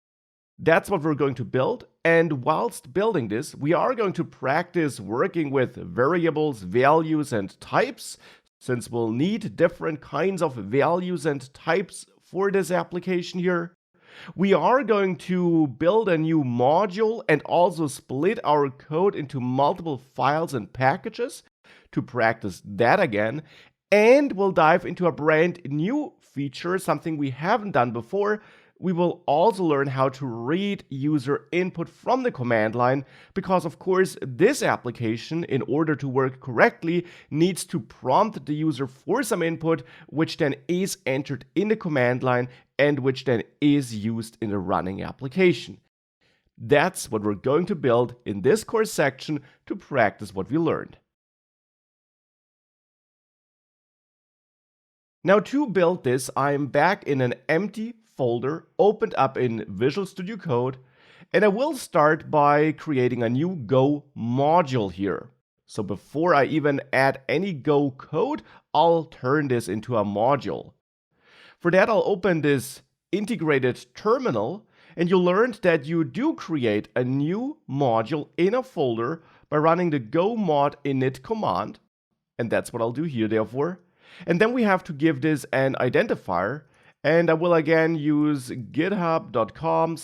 That's what we're going to build, and whilst building this, we are going to practice working with variables, values, and types, since we'll need different kinds of values and types for this application here. We are going to build a new module and also split our code into multiple files and packages to practice that again, and we'll dive into a brand new feature, something we haven't done before. We will also learn how to read user input from the command line, because of course this application, in order to work correctly, needs to prompt the user for some input, which then is entered in the command line and which then is used in the running application. That's what we're going to build in this course section to practice what we learned. Now, to build this, I'm back in an empty folder opened up in Visual Studio Code, and I will start by creating a new Go module here. So before I even add any Go code, I'll turn this into a module. For that, I'll open this integrated terminal, and you learned that you do create a new module in a folder by running the go mod init command, and that's what I'll do here therefore. And then we have to give this an identifier, and I will again use github.com/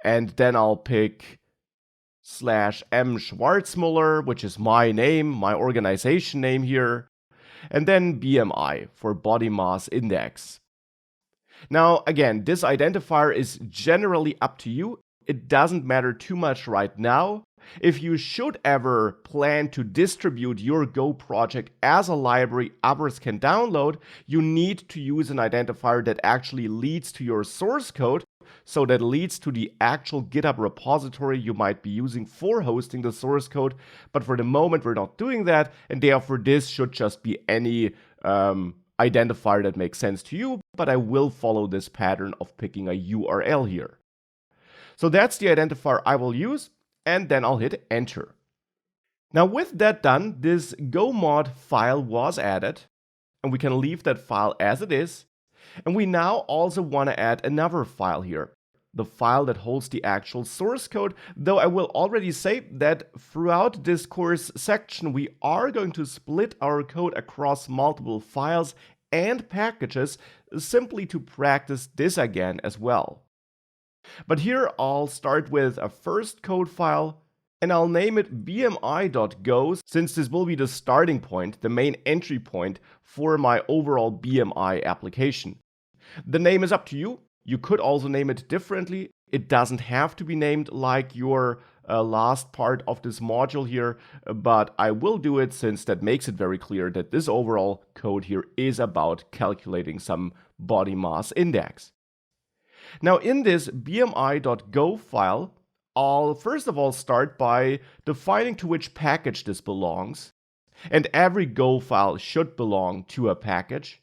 and then I'll pick /m Schwarzmuller, which is my name, my organization name here, and then BMI for body mass index. Now again, this identifier is generally up to you. It doesn't matter too much right now. If you should ever plan to distribute your Go project as a library others can download, you need to use an identifier that actually leads to your source code, so that leads to the actual GitHub repository you might be using for hosting the source code. But for the moment, we're not doing that, and therefore this should just be any identifier that makes sense to you, but I will follow this pattern of picking a URL here. So that's the identifier I will use, and then I'll hit enter. Now with that done, this go mod file was added, and we can leave that file as it is. And we now also want to add another file here, the file that holds the actual source code, though I will already say that throughout this course section, we are going to split our code across multiple files and packages simply to practice this again as well. But here I'll start with a first code file, and I'll name it bmi.go, since this will be the starting point, the main entry point for my overall BMI application. The name is up to you. You could also name it differently. It doesn't have to be named like your last part of this module here, but I will do it since that makes it very clear that this overall code here is about calculating some body mass index. Now in this bmi.go file, I'll first of all start by defining to which package this belongs. And every Go file should belong to a package.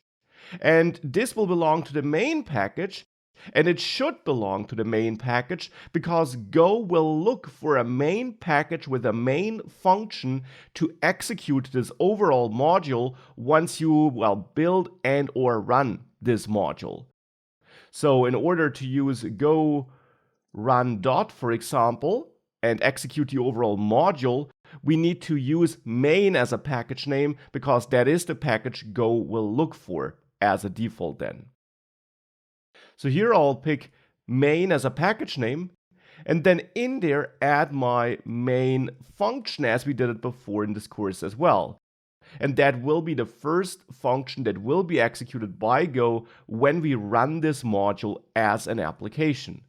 And this will belong to the main package. And it should belong to the main package because Go will look for a main package with a main function to execute this overall module once you, build and or run this module. So in order to use Go run dot, for example, and execute the overall module, we need to use main as a package name because that is the package Go will look for as a default then. So here I'll pick main as a package name, and then in there add my main function as we did it before in this course as well. And that will be the first function that will be executed by Go when we run this module as an application.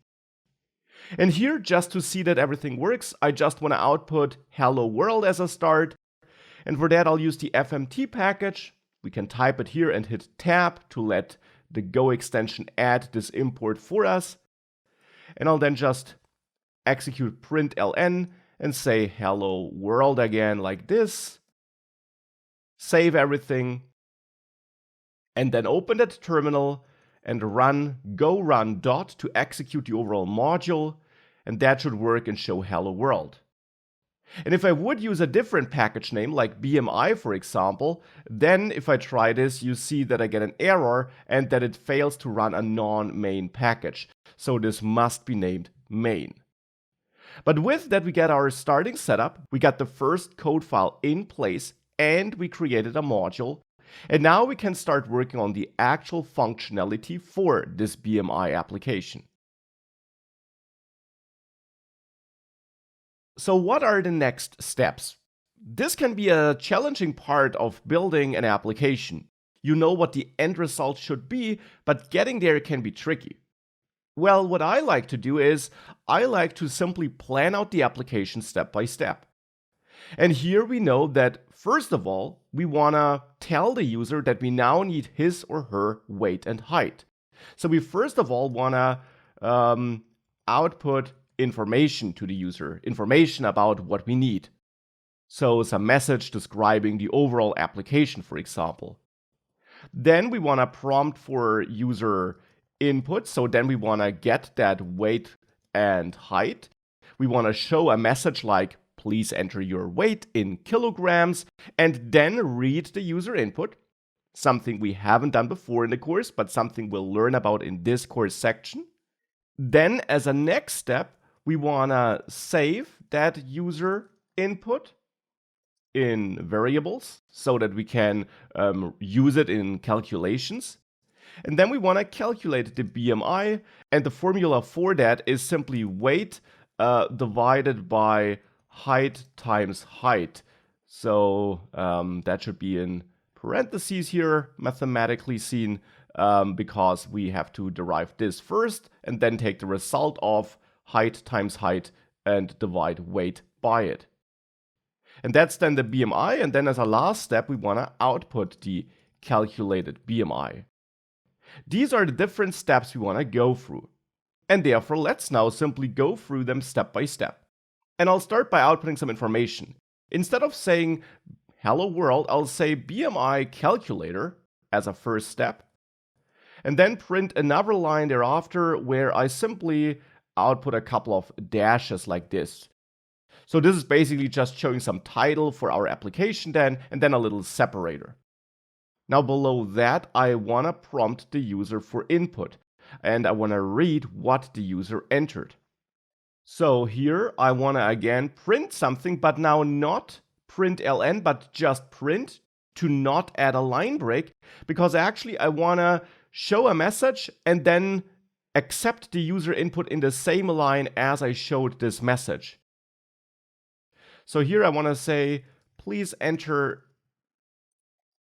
And here, just to see that everything works, I just want to output hello world as a start. And for that, I'll use the FMT package. We can type it here and hit tab to let the Go extension add this import for us. And I'll then just execute println and say hello world again like this. Save everything. And then open that terminal and run go run dot to execute the overall module. And that should work and show hello world. And if I would use a different package name, like BMI for example, then if I try this, you see that I get an error and that it fails to run a non-main package. So this must be named main. But with that, we get our starting setup, we got the first code file in place, and we created a module. And now we can start working on the actual functionality for this BMI application. So what are the next steps? This can be a challenging part of building an application. You know what the end result should be, but getting there can be tricky. Well, what I like to do is I like to simply plan out the application step by step. And here we know that, first of all, we want to tell the user that we now need his or her weight and height. So we first of all want to output information to the user, information about what we need. So some message describing the overall application, for example. Then we want to prompt for user input. So then we want to get that weight and height. We want to show a message like, please enter your weight in kilograms, and then read the user input. Something we haven't done before in the course, but something we'll learn about in this course section. Then as a next step, we want to save that user input in variables so that we can use it in calculations. And then we want to calculate the BMI, and the formula for that is simply weight divided by height times height. So that should be in parentheses here, mathematically seen, because we have to derive this first and then take the result of height times height and divide weight by it. And that's then the BMI, and then as a last step, we want to output the calculated BMI. These are the different steps we want to go through. And therefore, let's now simply go through them step by step. And I'll start by outputting some information. Instead of saying hello world, I'll say BMI calculator as a first step. And then print another line thereafter where I simply output a couple of dashes like this. So this is basically just showing some title for our application then, and then a little separator. Now below that, I want to prompt the user for input, and I want to read what the user entered. So here I want to again print something, but now not println, but just print to not add a line break, because actually I want to show a message and then accept the user input in the same line as I showed this message. So here I want to say, please enter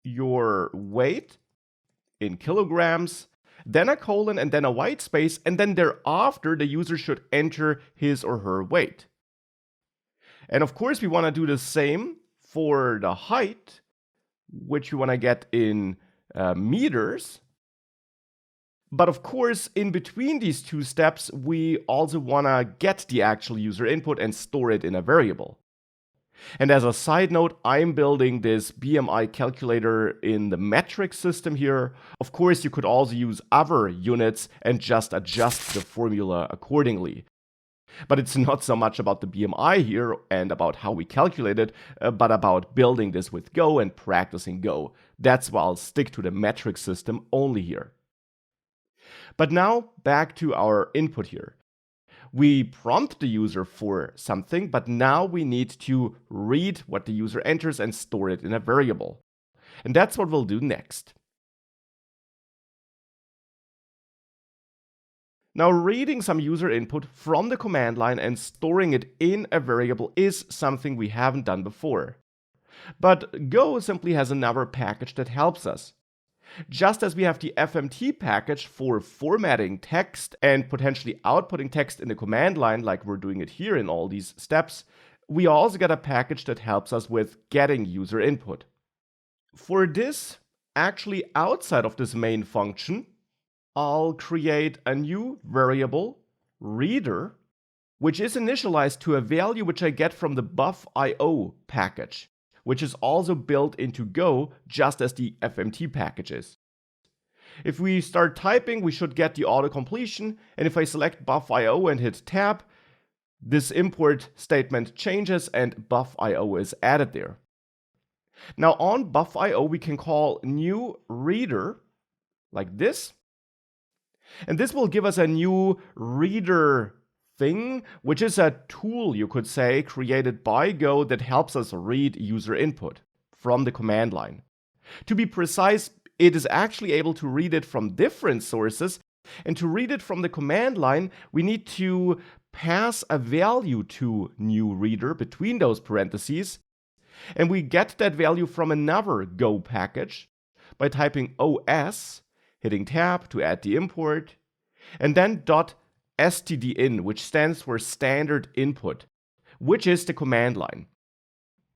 your weight in kilograms, then a colon and then a white space, and then thereafter the user should enter his or her weight. And of course we want to do the same for the height, which we want to get in meters. But of course, in between these two steps, we also want to get the actual user input and store it in a variable. And as a side note, I'm building this BMI calculator in the metric system here. Of course, you could also use other units and just adjust the formula accordingly. But it's not so much about the BMI here and about how we calculate it, but about building this with Go and practicing Go. That's why I'll stick to the metric system only here. But now back to our input here. We prompt the user for something, but now we need to read what the user enters and store it in a variable. And that's what we'll do next. Now, reading some user input from the command line and storing it in a variable is something we haven't done before. But Go simply has another package that helps us. Just as we have the FMT package for formatting text and potentially outputting text in the command line, like we're doing it here in all these steps, we also get a package that helps us with getting user input. For this, actually outside of this main function, I'll create a new variable, reader, which is initialized to a value which I get from the buff.io package, which is also built into Go just as the FMT package is. If we start typing, we should get the auto-completion, and if I select buff.io and hit tab, this import statement changes and buff.io is added there. Now on buff.io we can call new reader like this, and this will give us a new reader thing, which is a tool, you could say, created by Go that helps us read user input from the command line. To be precise, it is actually able to read it from different sources, and to read it from the command line, we need to pass a value to new reader between those parentheses, and we get that value from another Go package by typing OS, hitting tab to add the import, and then .stdin, which stands for standard input, which is the command line.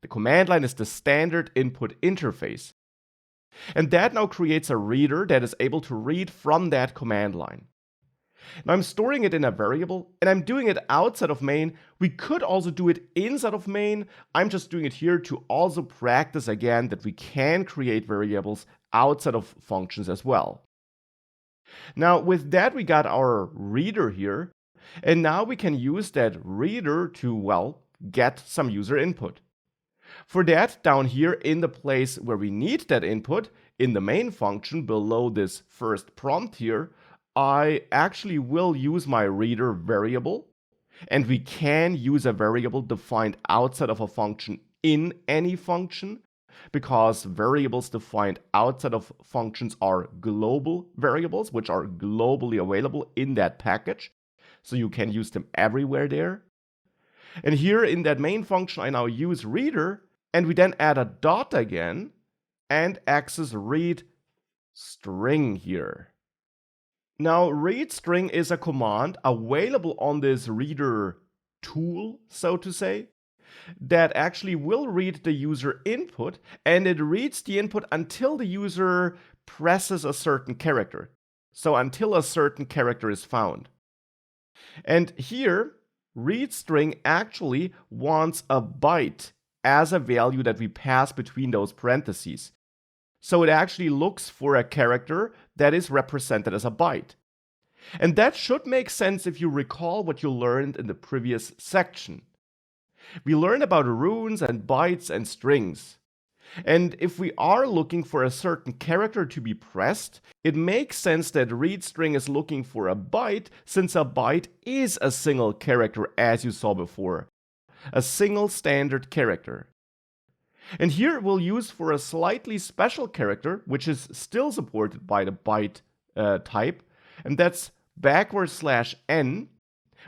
The command line is the standard input interface. And that now creates a reader that is able to read from that command line. Now I'm storing it in a variable, and I'm doing it outside of main. We could also do it inside of main. I'm just doing it here to also practice again that we can create variables outside of functions as well. Now with that we got our reader here, and now we can use that reader to, well, get some user input. For that, down here in the place where we need that input, in the main function below this first prompt here, I actually will use my reader variable, and we can use a variable defined outside of a function in any function, because variables defined outside of functions are global variables, which are globally available in that package, so you can use them everywhere there. And here in that main function, I now use reader, and we then add a dot again and access read string here. Now, read string is a command available on this reader tool, so to say, that actually will read the user input, and it reads the input until the user presses a certain character. So until a certain character is found. And here, read string actually wants a byte as a value that we pass between those parentheses. So it actually looks for a character that is represented as a byte. And that should make sense if you recall what you learned in the previous section. We learned about runes and bytes and strings. And if we are looking for a certain character to be pressed, it makes sense that read string is looking for a byte, since a byte is a single character, as you saw before. A single standard character. And here we'll use for a slightly special character, which is still supported by the byte type, and that's \n,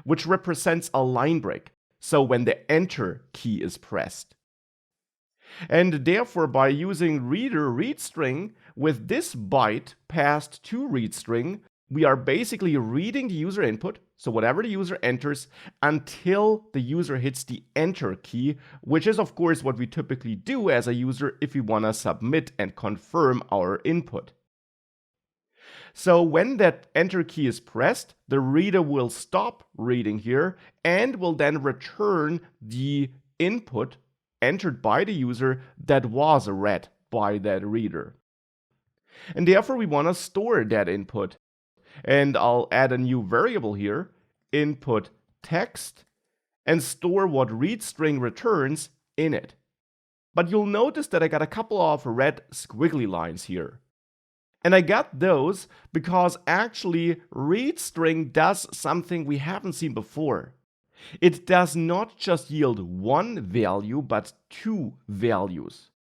which represents a line break, so when the enter key is pressed. And therefore, by using reader read string with this byte passed to read string, we are basically reading the user input, so whatever the user enters, until the user hits the enter key, which is of course what we typically do as a user if we want to submit and confirm our input. So when that enter key is pressed, the reader will stop reading here and will then return the input entered by the user that was read by that reader. And therefore we want to store that input. And I'll add a new variable here, input text, and store what read string returns in it. But you'll notice that I got a couple of red squiggly lines here. And I got those because actually read string does something we haven't seen before. It does not just yield one value, but two values.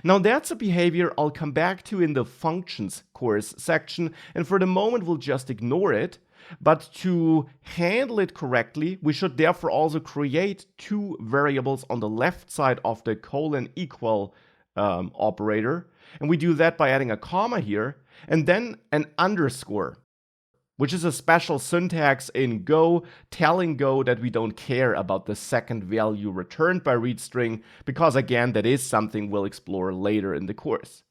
Now that's a behavior I'll come back to in the functions course section, and for the moment we'll just ignore it. But to handle it correctly, we should therefore also create two variables on the left side of the colon equal operator. And we do that by adding a comma here and then an underscore, which is a special syntax in Go telling Go that we don't care about the second value returned by read string, because again, that is something we'll explore later in the course.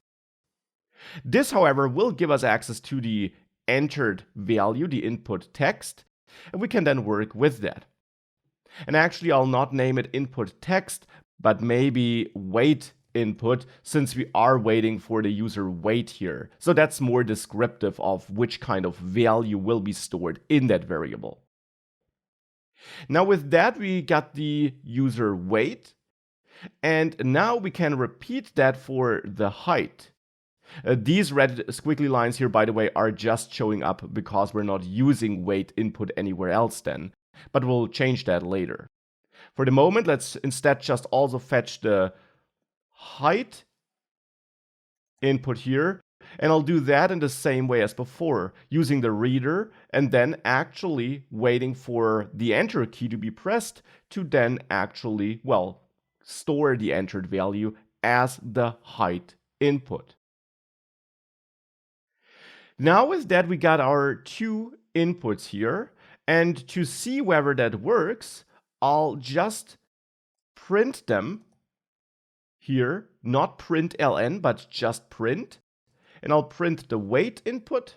This, however, will give us access to the entered value, the input text, and we can then work with that. And actually, I'll not name it input text, but maybe wait input, since we are waiting for the user wait here. So that's more descriptive of which kind of value will be stored in that variable. Now with that, we got the user wait, and now we can repeat that for the height. These red squiggly lines here, by the way, are just showing up because we're not using wait input anywhere else then, but we'll change that later. For the moment, let's instead just also fetch the height input here, and I'll do that in the same way as before, using the reader and then actually waiting for the enter key to be pressed to then actually, well, store the entered value as the height input. Now with that, we got our two inputs here, and to see whether that works, I'll just print them here, not print ln, but just print, and I'll print the weight input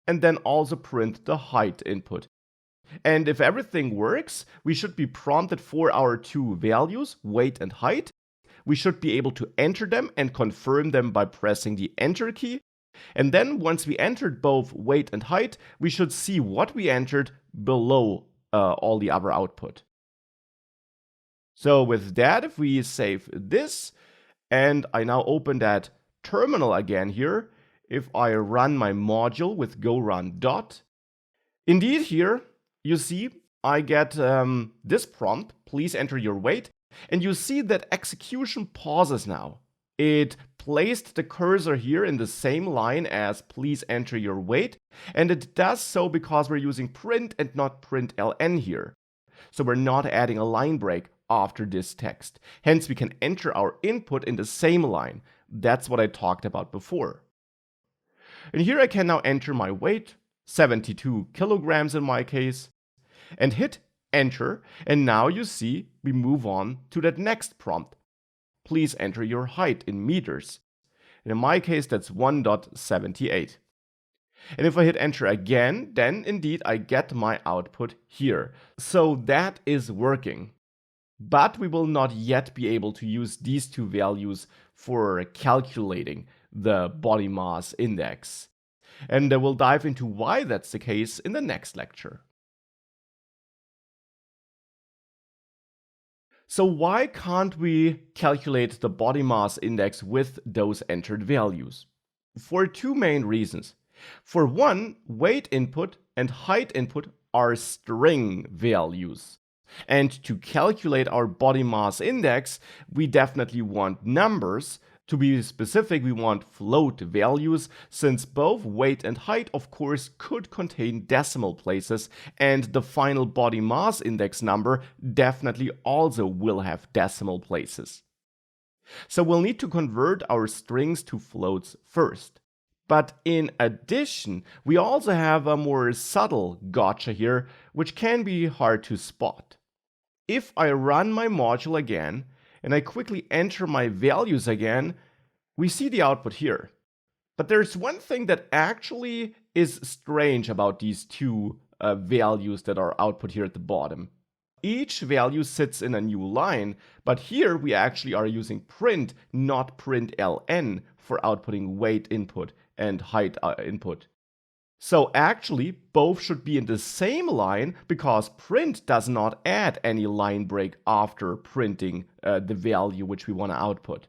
and then also print the height input. And if everything works, we should be prompted for our two values, weight and height. We should be able to enter them and confirm them by pressing the enter key. And then once we entered both weight and height, we should see what we entered below all the other output. So with that, if we save this, and I now open that terminal again here, if I run my module with go run dot, indeed here, you see I get this prompt, please enter your weight, and you see that execution pauses now. It placed the cursor here in the same line as please enter your weight, and it does so because we're using print and not print ln here. So we're not adding a line break after this text. Hence, we can enter our input in the same line. That's what I talked about before. And here I can now enter my weight, 72 kilograms in my case, and hit enter. And now you see we move on to that next prompt. Please enter your height in meters. And in my case, that's 1.78. And if I hit enter again, then indeed I get my output here. So that is working. But we will not yet be able to use these two values for calculating the body mass index. And we'll dive into why that's the case in the next lecture. So why can't we calculate the body mass index with those entered values? For two main reasons. For one, weight input and height input are string values. And to calculate our body mass index, we definitely want numbers. To be specific, we want float values, since both weight and height, of course, could contain decimal places, and the final body mass index number definitely also will have decimal places. So we'll need to convert our strings to floats first. But in addition, we also have a more subtle gotcha here, which can be hard to spot. If I run my module again, and I quickly enter my values again, we see the output here. But there's one thing that actually is strange about these two values that are output here at the bottom. Each value sits in a new line, but here we actually are using print, not println, for outputting weight input and height input. So actually, both should be in the same line because print does not add any line break after printing the value which we want to output.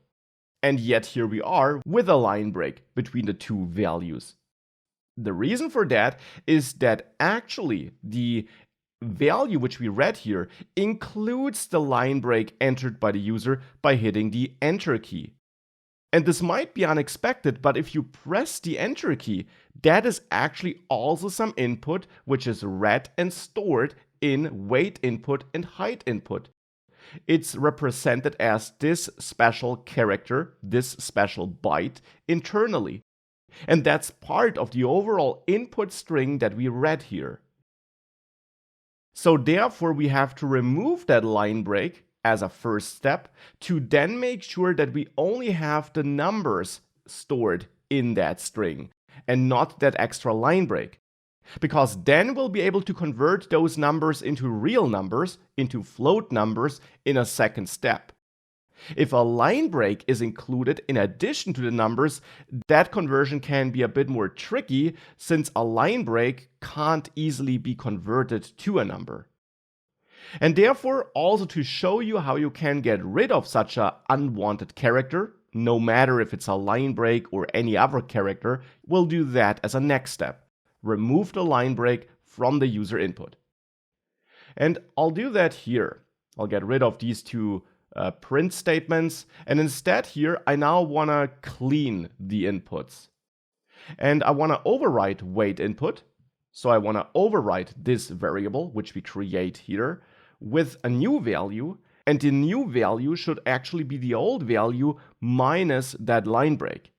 And yet here we are with a line break between the two values. The reason for that is that actually the value which we read here includes the line break entered by the user by hitting the Enter key. And this might be unexpected, but if you press the Enter key, that is actually also some input which is read and stored in weight input and height input. It's represented as this special character, this special byte internally. And that's part of the overall input string that we read here. So therefore, we have to remove that line break as a first step to then make sure that we only have the numbers stored in that string and not that extra line break. Because then we'll be able to convert those numbers into real numbers, into float numbers in a second step. If a line break is included in addition to the numbers, that conversion can be a bit more tricky since a line break can't easily be converted to a number. And therefore, also to show you how you can get rid of such an unwanted character, no matter if it's a line break or any other character, we'll do that as a next step. Remove the line break from the user input. And I'll do that here. I'll get rid of these two print statements, and instead here I now want to clean the inputs. And I want to overwrite weight input. So I want to overwrite this variable, which we create here, with a new value, and the new value should actually be the old value minus that line break.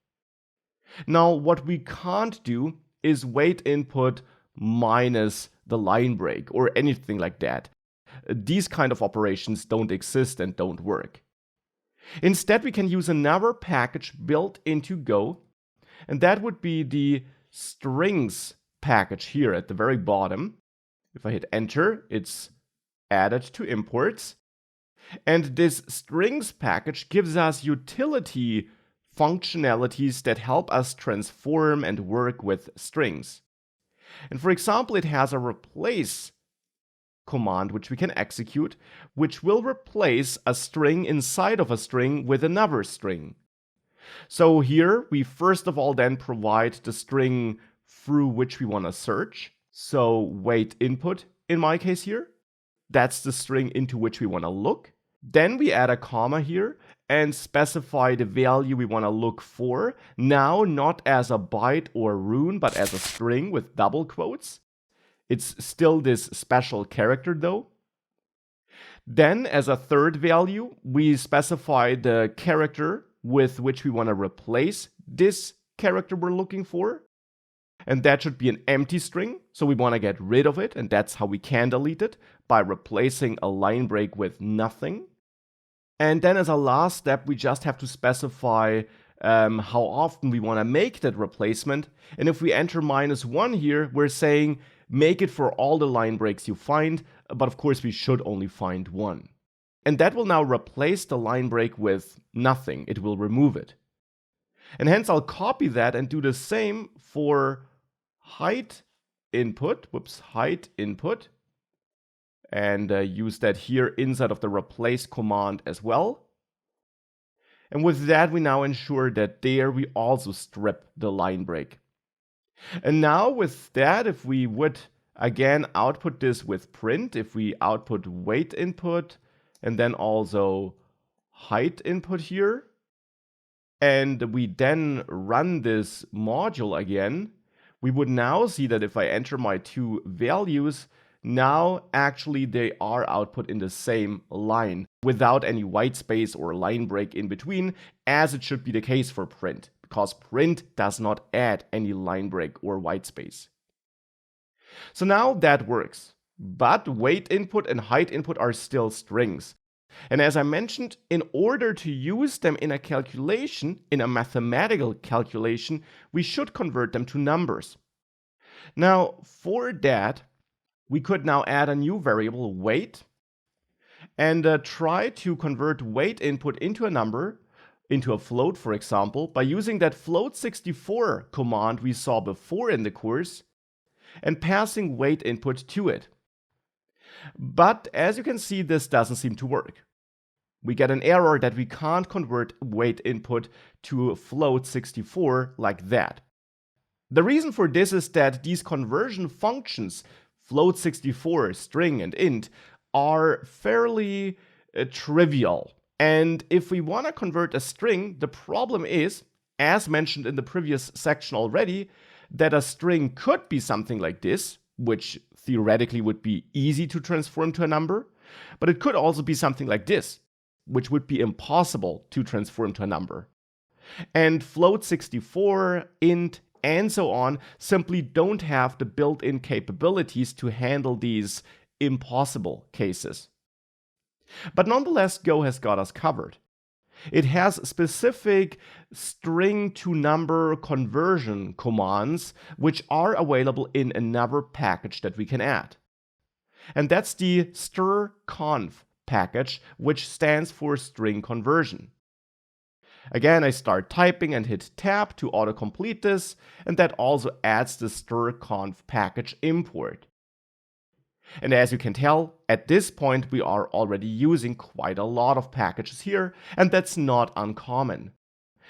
Now, what we can't do is weight input minus the line break or anything like that. These kind of operations don't exist and don't work. Instead, we can use another package built into Go, and that would be the strings package here at the very bottom. If I hit enter, it's added to imports. And this strings package gives us utility functionalities that help us transform and work with strings. And for example, it has a replace command which we can execute, which will replace a string inside of a string with another string. So here we first of all then provide the string through which we want to search. So weight input in my case here, that's the string into which we want to look. Then we add a comma here and specify the value we want to look for, now not as a byte or rune, but as a string with double quotes. It's still this special character though. Then as a third value, we specify the character with which we want to replace this character we're looking for. And that should be an empty string, so we want to get rid of it, and that's how we can delete it, by replacing a line break with nothing. And then as a last step, we just have to specify how often we want to make that replacement. And if we enter -1 here, we're saying make it for all the line breaks you find, but of course we should only find one. And that will now replace the line break with nothing. It will remove it. And hence I'll copy that and do the same for height input, height input, and use that here inside of the replace command as well. And with that, we now ensure that there we also strip the line break. And now with that, if we would again output this with print, if we output weight input and then also height input here, and we then run this module again, we would now see that if I enter my two values, now actually they are output in the same line without any white space or line break in between, as it should be the case for print, because print does not add any line break or white space. So now that works, but weight input and height input are still strings. And as I mentioned, in order to use them in a calculation, in a mathematical calculation, we should convert them to numbers. Now, for that, we could now add a new variable, weight, and try to convert weight input into a number, into a float, for example, by using that float64 command we saw before in the course and passing weight input to it. But as you can see, this doesn't seem to work. We get an error that we can't convert weight input to float64 like that. The reason for this is that these conversion functions, float64, string, and int, are fairly trivial. And if we want to convert a string, the problem is, as mentioned in the previous section already, that a string could be something like this, which theoretically would be easy to transform to a number, but it could also be something like this, which would be impossible to transform to a number. And float64, int, and so on simply don't have the built-in capabilities to handle these impossible cases. But nonetheless, Go has got us covered. It has specific string to number conversion commands which are available in another package that we can add. And that's the strconf package, which stands for string conversion. Again, I start typing and hit tab to autocomplete this, and that also adds the strconf package import. And as you can tell, at this point we are already using quite a lot of packages here, and that's not uncommon.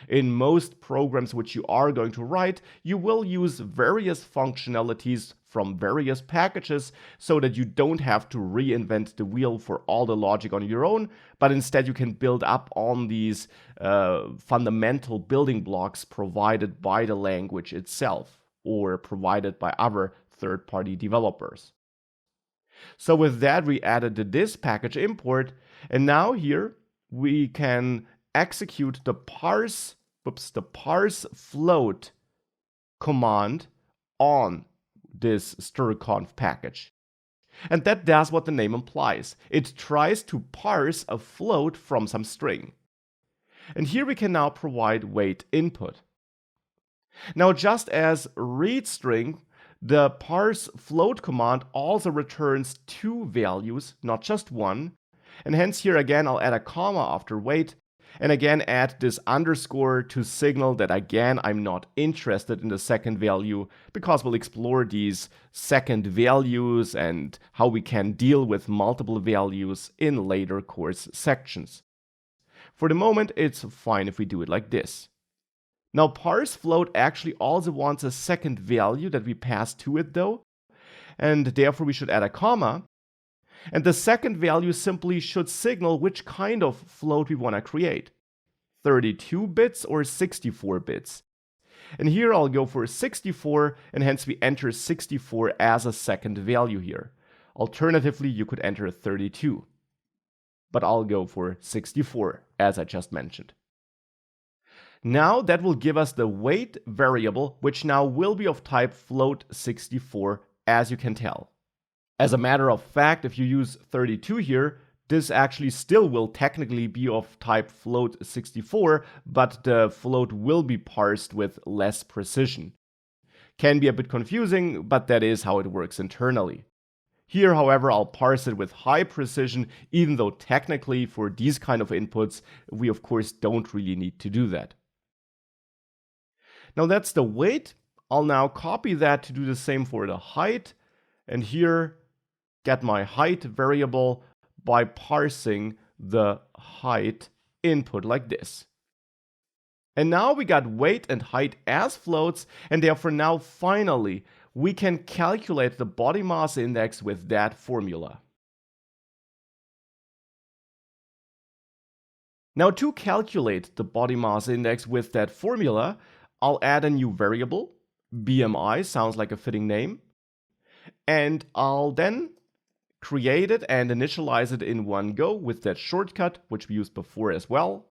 In most programs which you are going to write, you will use various functionalities from various packages so that you don't have to reinvent the wheel for all the logic on your own, but instead you can build up on these fundamental building blocks provided by the language itself or provided by other third-party developers. So with that, we added the this package import, and now here we can execute the parse float command on this strconf package. And that does what the name implies. It tries to parse a float from some string. And here we can now provide weight input. Now, just as read string, the parse float command also returns two values, not just one. And hence here again, I'll add a comma after weight, and again add this underscore to signal that again, I'm not interested in the second value, because we'll explore these second values and how we can deal with multiple values in later course sections. For the moment, it's fine if we do it like this. Now, parse float actually also wants a second value that we pass to it though, and therefore we should add a comma. And the second value simply should signal which kind of float we want to create, 32 bits or 64 bits. And here I'll go for 64, and hence we enter 64 as a second value here. Alternatively, you could enter 32. But I'll go for 64, as I just mentioned. Now that will give us the weight variable, which now will be of type float64, as you can tell. As a matter of fact, if you use 32 here, this actually still will technically be of type float64, but the float will be parsed with less precision. Can be a bit confusing, but that is how it works internally. Here, however, I'll parse it with high precision, even though technically for these kind of inputs, we of course don't really need to do that. Now that's the weight. I'll now copy that to do the same for the height, and here get my height variable by parsing the height input like this. And now we got weight and height as floats, and therefore now finally we can calculate the body mass index with that formula. Now to calculate the body mass index with that formula, I'll add a new variable, BMI, sounds like a fitting name, and I'll then create it and initialize it in one go with that shortcut, which we used before as well.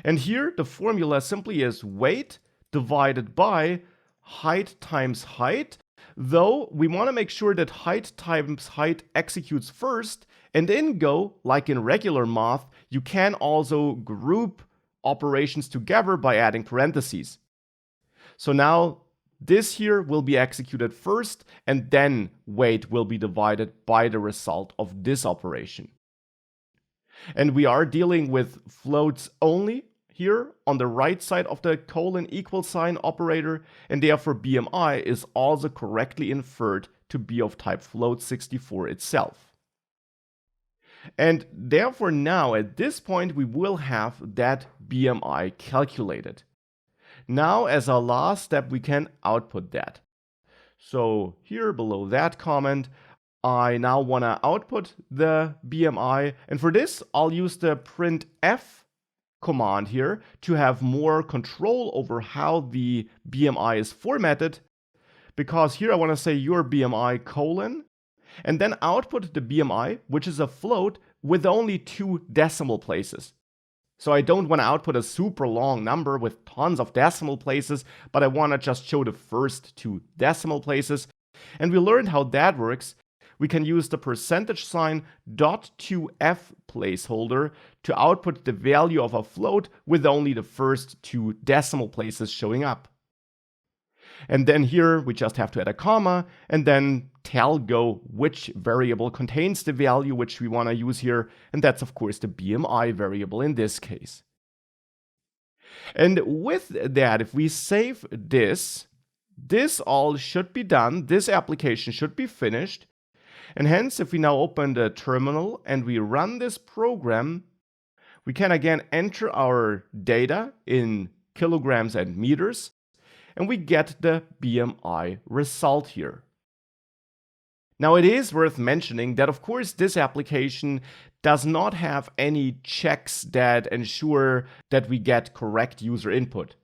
And here the formula simply is weight divided by height times height, though we want to make sure that height times height executes first And in Go, like in regular math, you can also group operations together by adding parentheses. So now this here will be executed first, and then weight will be divided by the result of this operation. And we are dealing with floats only here on the right side of the colon equal sign operator, and therefore BMI is also correctly inferred to be of type float64 itself. And therefore now at this point we will have that BMI calculated. Now as our last step we can output that. So here below that comment I now want to output the BMI, and for this I'll use the printf command here to have more control over how the BMI is formatted, because here I want to say your BMI colon and then output the BMI, which is a float with only 2 decimal places. So I don't want to output a super long number with tons of decimal places, but I want to just show the first 2 decimal places. And we learned how that works. We can use the %sign .2f placeholder to output the value of a float with only the first 2 decimal places showing up. And then here we just have to add a comma and then tell Go which variable contains the value which we want to use here. And that's of course the BMI variable in this case. And with that, if we save this all should be done. This application should be finished. And hence, if we now open the terminal and we run this program, we can again enter our data in kilograms and meters, and we get the BMI result here. Now it is worth mentioning that of course this application does not have any checks that ensure that we get correct user input.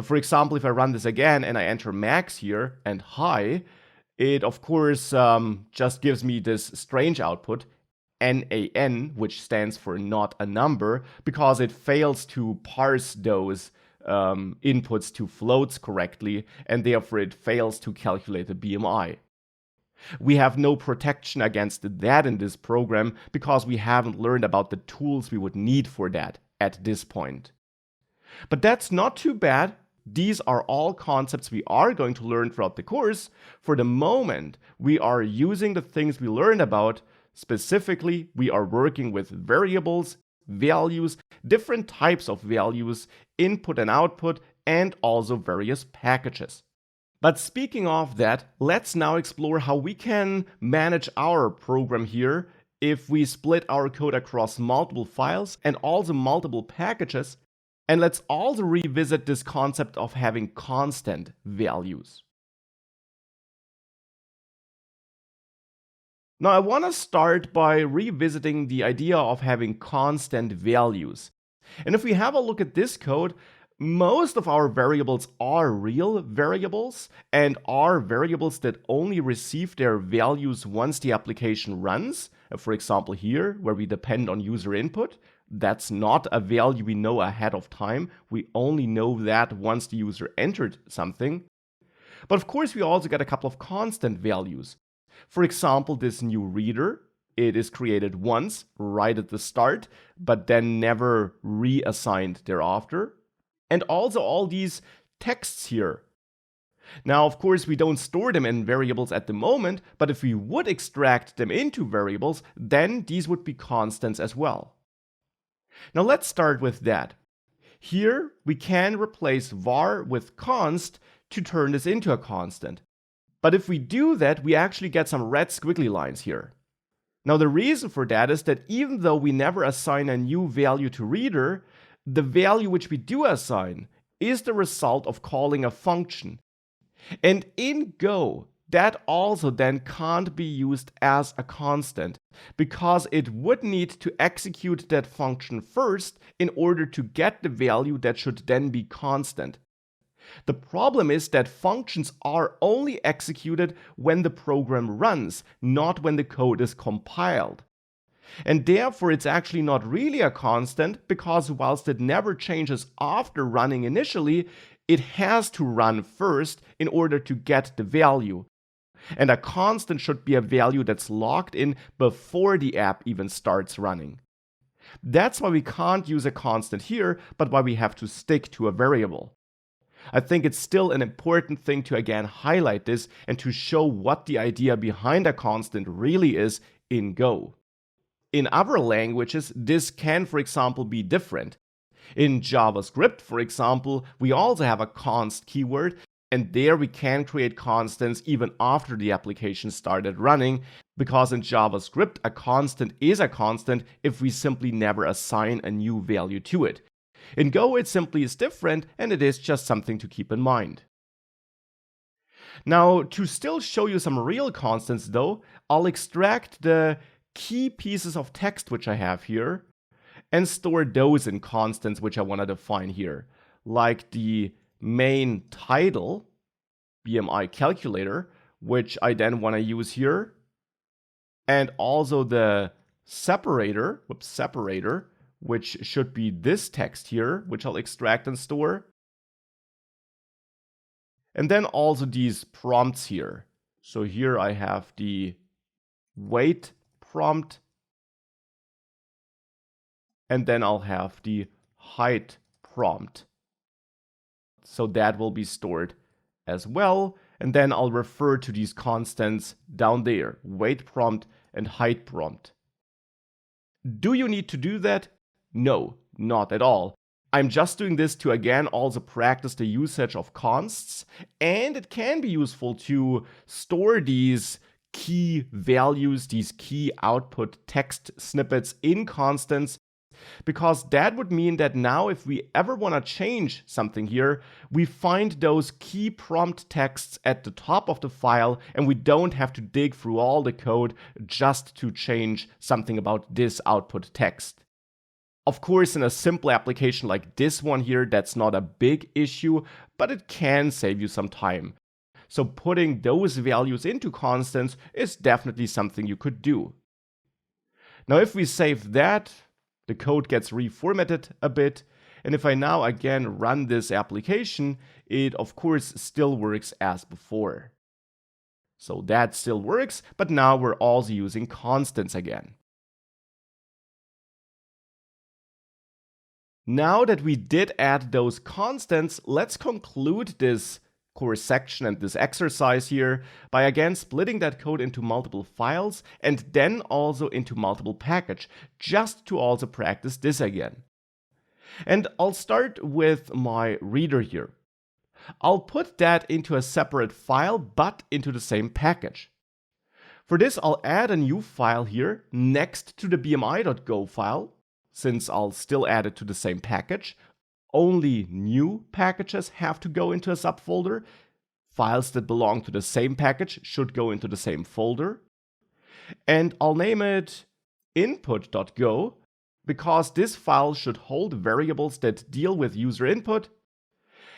For example, if I run this again and I enter max here and high, it of course just gives me this strange output, NaN, which stands for not a number, because it fails to parse those inputs to floats correctly, and therefore it fails to calculate the BMI. We have no protection against that in this program because we haven't learned about the tools we would need for that at this point. But that's not too bad. These are all concepts we are going to learn throughout the course. For the moment, we are using the things we learned about. Specifically, we are working with variables, values, different types of values, input and output, and also various packages. But speaking of that, let's now explore how we can manage our program here if we split our code across multiple files and also multiple packages. And let's also revisit this concept of having constant values. Now I want to start by revisiting the idea of having constant values. And if we have a look at this code, most of our variables are real variables and are variables that only receive their values once the application runs. For example here, where we depend on user input. That's not a value we know ahead of time. We only know that once the user entered something. But of course, we also get a couple of constant values. For example, this new reader, it is created once, right at the start, but then never reassigned thereafter. And also all these texts here. Now, of course, we don't store them in variables at the moment, but if we would extract them into variables, then these would be constants as well. Now let's start with that. Here we can replace var with const to turn this into a constant. But if we do that, we actually get some red squiggly lines here. Now the reason for that is that even though we never assign a new value to reader, the value which we do assign is the result of calling a function. And in Go, that also then can't be used as a constant because it would need to execute that function first in order to get the value that should then be constant. The problem is that functions are only executed when the program runs, not when the code is compiled. And therefore it's actually not really a constant because whilst it never changes after running initially, it has to run first in order to get the value. And a constant should be a value that's logged in before the app even starts running. That's why we can't use a constant here, but why we have to stick to a variable. I think it's still an important thing to again highlight this and to show what the idea behind a constant really is in Go. In other languages, this can, for example, be different. In JavaScript, for example, we also have a const keyword, and there we can create constants even after the application started running, because in JavaScript, a constant is a constant if we simply never assign a new value to it. In Go, it simply is different, and it is just something to keep in mind. Now, to still show you some real constants though, I'll extract the key pieces of text which I have here and store those in constants which I want to define here, like the main title, BMI calculator, which I then want to use here, and also the separator, which should be this text here, which I'll extract and store. And then also these prompts here. So here I have the weight prompt, and then I'll have the height prompt. So that will be stored as well. And then I'll refer to these constants down there, weight prompt and height prompt. Do you need to do that? No, not at all. I'm just doing this to again also practice the usage of consts, and it can be useful to store these key values, these key output text snippets in constants, because that would mean that now if we ever want to change something here, we find those key prompt texts at the top of the file, and we don't have to dig through all the code just to change something about this output text. Of course, in a simple application like this one here, that's not a big issue, but it can save you some time. So putting those values into constants is definitely something you could do. Now, if we save that, the code gets reformatted a bit, and if I now again run this application, it of course still works as before. So that still works, but now we're also using constants again. Now that we did add those constants, let's conclude this course section and this exercise here by again splitting that code into multiple files and then also into multiple packages, just to also practice this again. And I'll start with my reader here. I'll put that into a separate file, but into the same package. For this, I'll add a new file here next to the bmi.go file, since I'll still add it to the same package. Only new packages have to go into a subfolder. Files that belong to the same package should go into the same folder. And I'll name it input.go because this file should hold variables that deal with user input.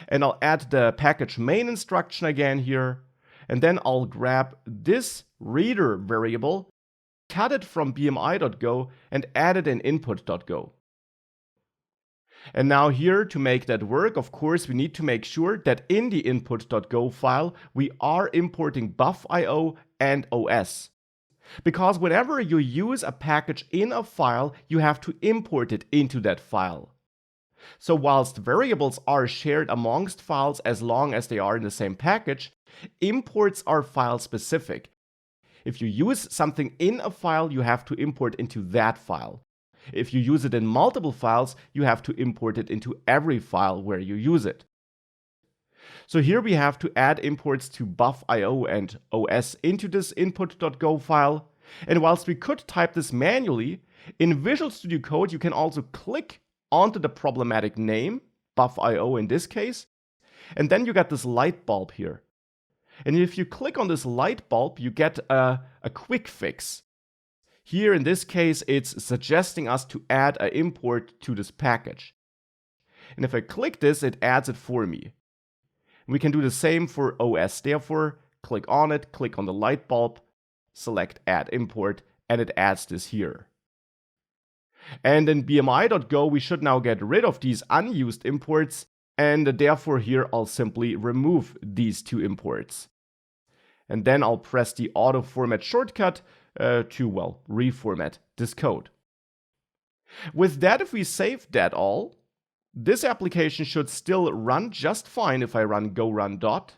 And I'll add the package main instruction again here. And then I'll grab this reader variable, cut it from bmi.go, and add it in input.go. And now here, to make that work, of course, we need to make sure that in the input.go file, we are importing buff.io and OS. Because whenever you use a package in a file, you have to import it into that file. So whilst variables are shared amongst files as long as they are in the same package, imports are file specific. If you use something in a file, you have to import into that file. If you use it in multiple files, you have to import it into every file where you use it. So here we have to add imports to buff.io and OS into this input.go file. And whilst we could type this manually, in Visual Studio Code, you can also click onto the problematic name, buff.io in this case, and then you get this light bulb here. And if you click on this light bulb, you get a quick fix. Here in this case, it's suggesting us to add an import to this package. And if I click this, it adds it for me. We can do the same for OS. Therefore, click on it, click on the light bulb, select add import, and it adds this here. And in bmi.go, we should now get rid of these unused imports, and therefore here I'll simply remove these two imports. And then I'll press the auto format shortcut to, well, reformat this code. With that, if we save that all, this application should still run just fine if I run go run dot.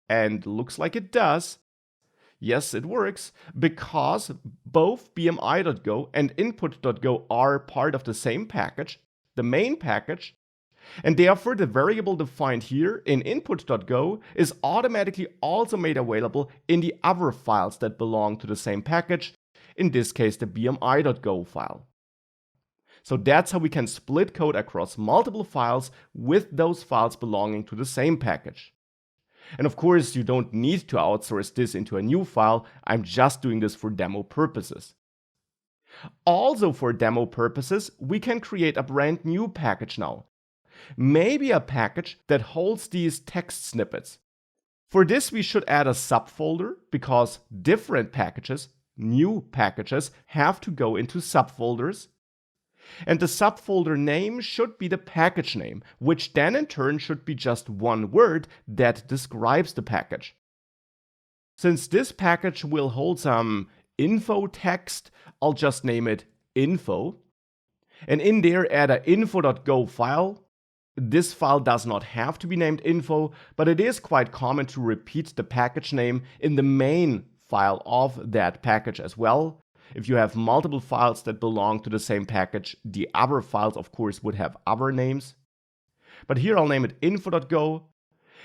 And looks like it does. Yes, it works, because both bmi.go and input.go are part of the same package, the main package, and therefore the variable defined here in input.go is automatically also made available in the other files that belong to the same package, in this case the bmi.go file. So that's how we can split code across multiple files with those files belonging to the same package. And of course, you don't need to outsource this into a new file. I'm just doing this for demo purposes. Also for demo purposes, we can create a brand new package now. Maybe a package that holds these text snippets. For this, we should add a subfolder because different packages, new packages, have to go into subfolders. And the subfolder name should be the package name, which then in turn should be just one word that describes the package. Since this package will hold some info text, I'll just name it info. And in there add a info.go file. This file does not have to be named info, but it is quite common to repeat the package name in the main file of that package as well. If you have multiple files that belong to the same package, the other files, of course, would have other names. But here I'll name it info.go.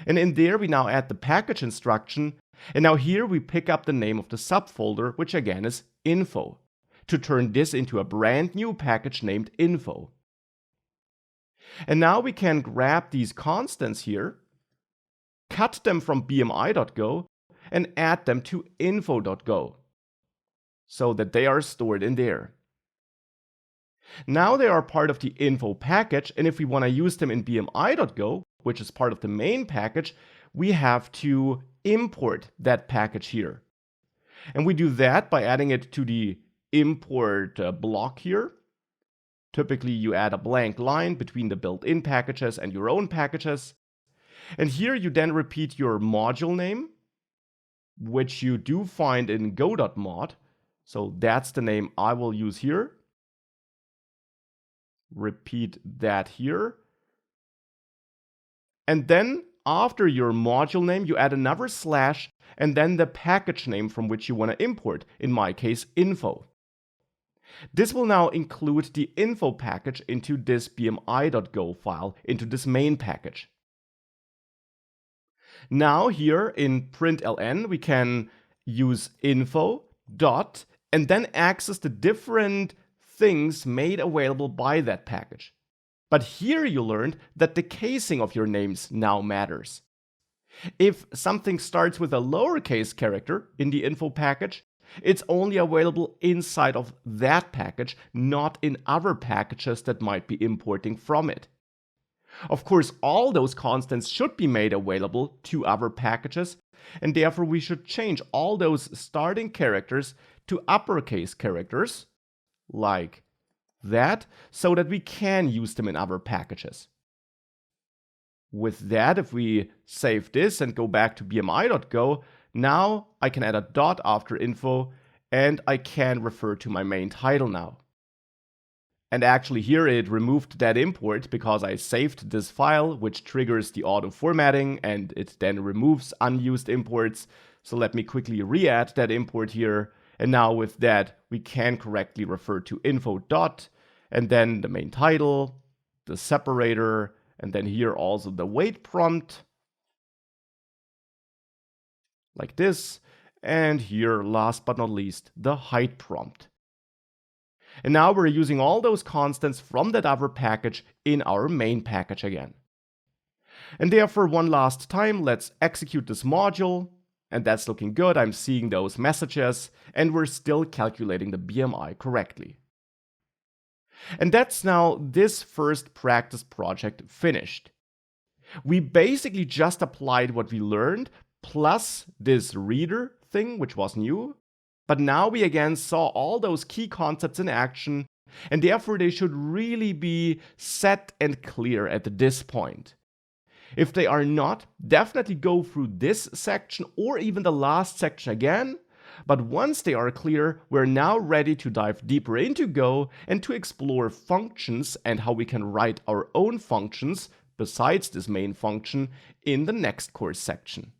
And in there, we now add the package instruction. And now here we pick up the name of the subfolder, which again is info, to turn this into a brand new package named info. And now we can grab these constants here, cut them from bmi.go, and add them to info.go. So that they are stored in there. Now they are part of the info package, and if we want to use them in bmi.go, which is part of the main package, we have to import that package here. And we do that by adding it to the import block here. Typically, you add a blank line between the built-in packages and your own packages. And here you then repeat your module name, which you do find in go.mod. So that's the name I will use here. Repeat that here. And then after your module name, you add another slash and then the package name from which you want to import, in my case, info. This will now include the info package into this bmi.go file, into this main package. Now here in println, we can use info dot and then access the different things made available by that package. But here you learned that the casing of your names now matters. If something starts with a lowercase character in the info package, it's only available inside of that package, not in other packages that might be importing from it. Of course, all those constants should be made available to other packages, and therefore we should change all those starting characters to uppercase characters, like that, so that we can use them in other packages. With that, if we save this and go back to bmi.go, now I can add a dot after info, and I can refer to my main title now. And actually here it removed that import because I saved this file, which triggers the auto formatting, and it then removes unused imports. So let me quickly re-add that import here. And now with that, we can correctly refer to info dot, and then the main title, the separator, and then here also the wait prompt, like this. And here, last but not least, the height prompt. And now we're using all those constants from that other package in our main package again. And therefore, one last time, let's execute this module. And that's looking good. I'm seeing those messages, and we're still calculating the BMI correctly. And that's now this first practice project finished. We basically just applied what we learned, plus this reader thing, which was new. But now we again saw all those key concepts in action, and therefore they should really be set and clear at this point. If they are not, definitely go through this section or even the last section again. But once they are clear, we're now ready to dive deeper into Go and to explore functions and how we can write our own functions besides this main function in the next course section.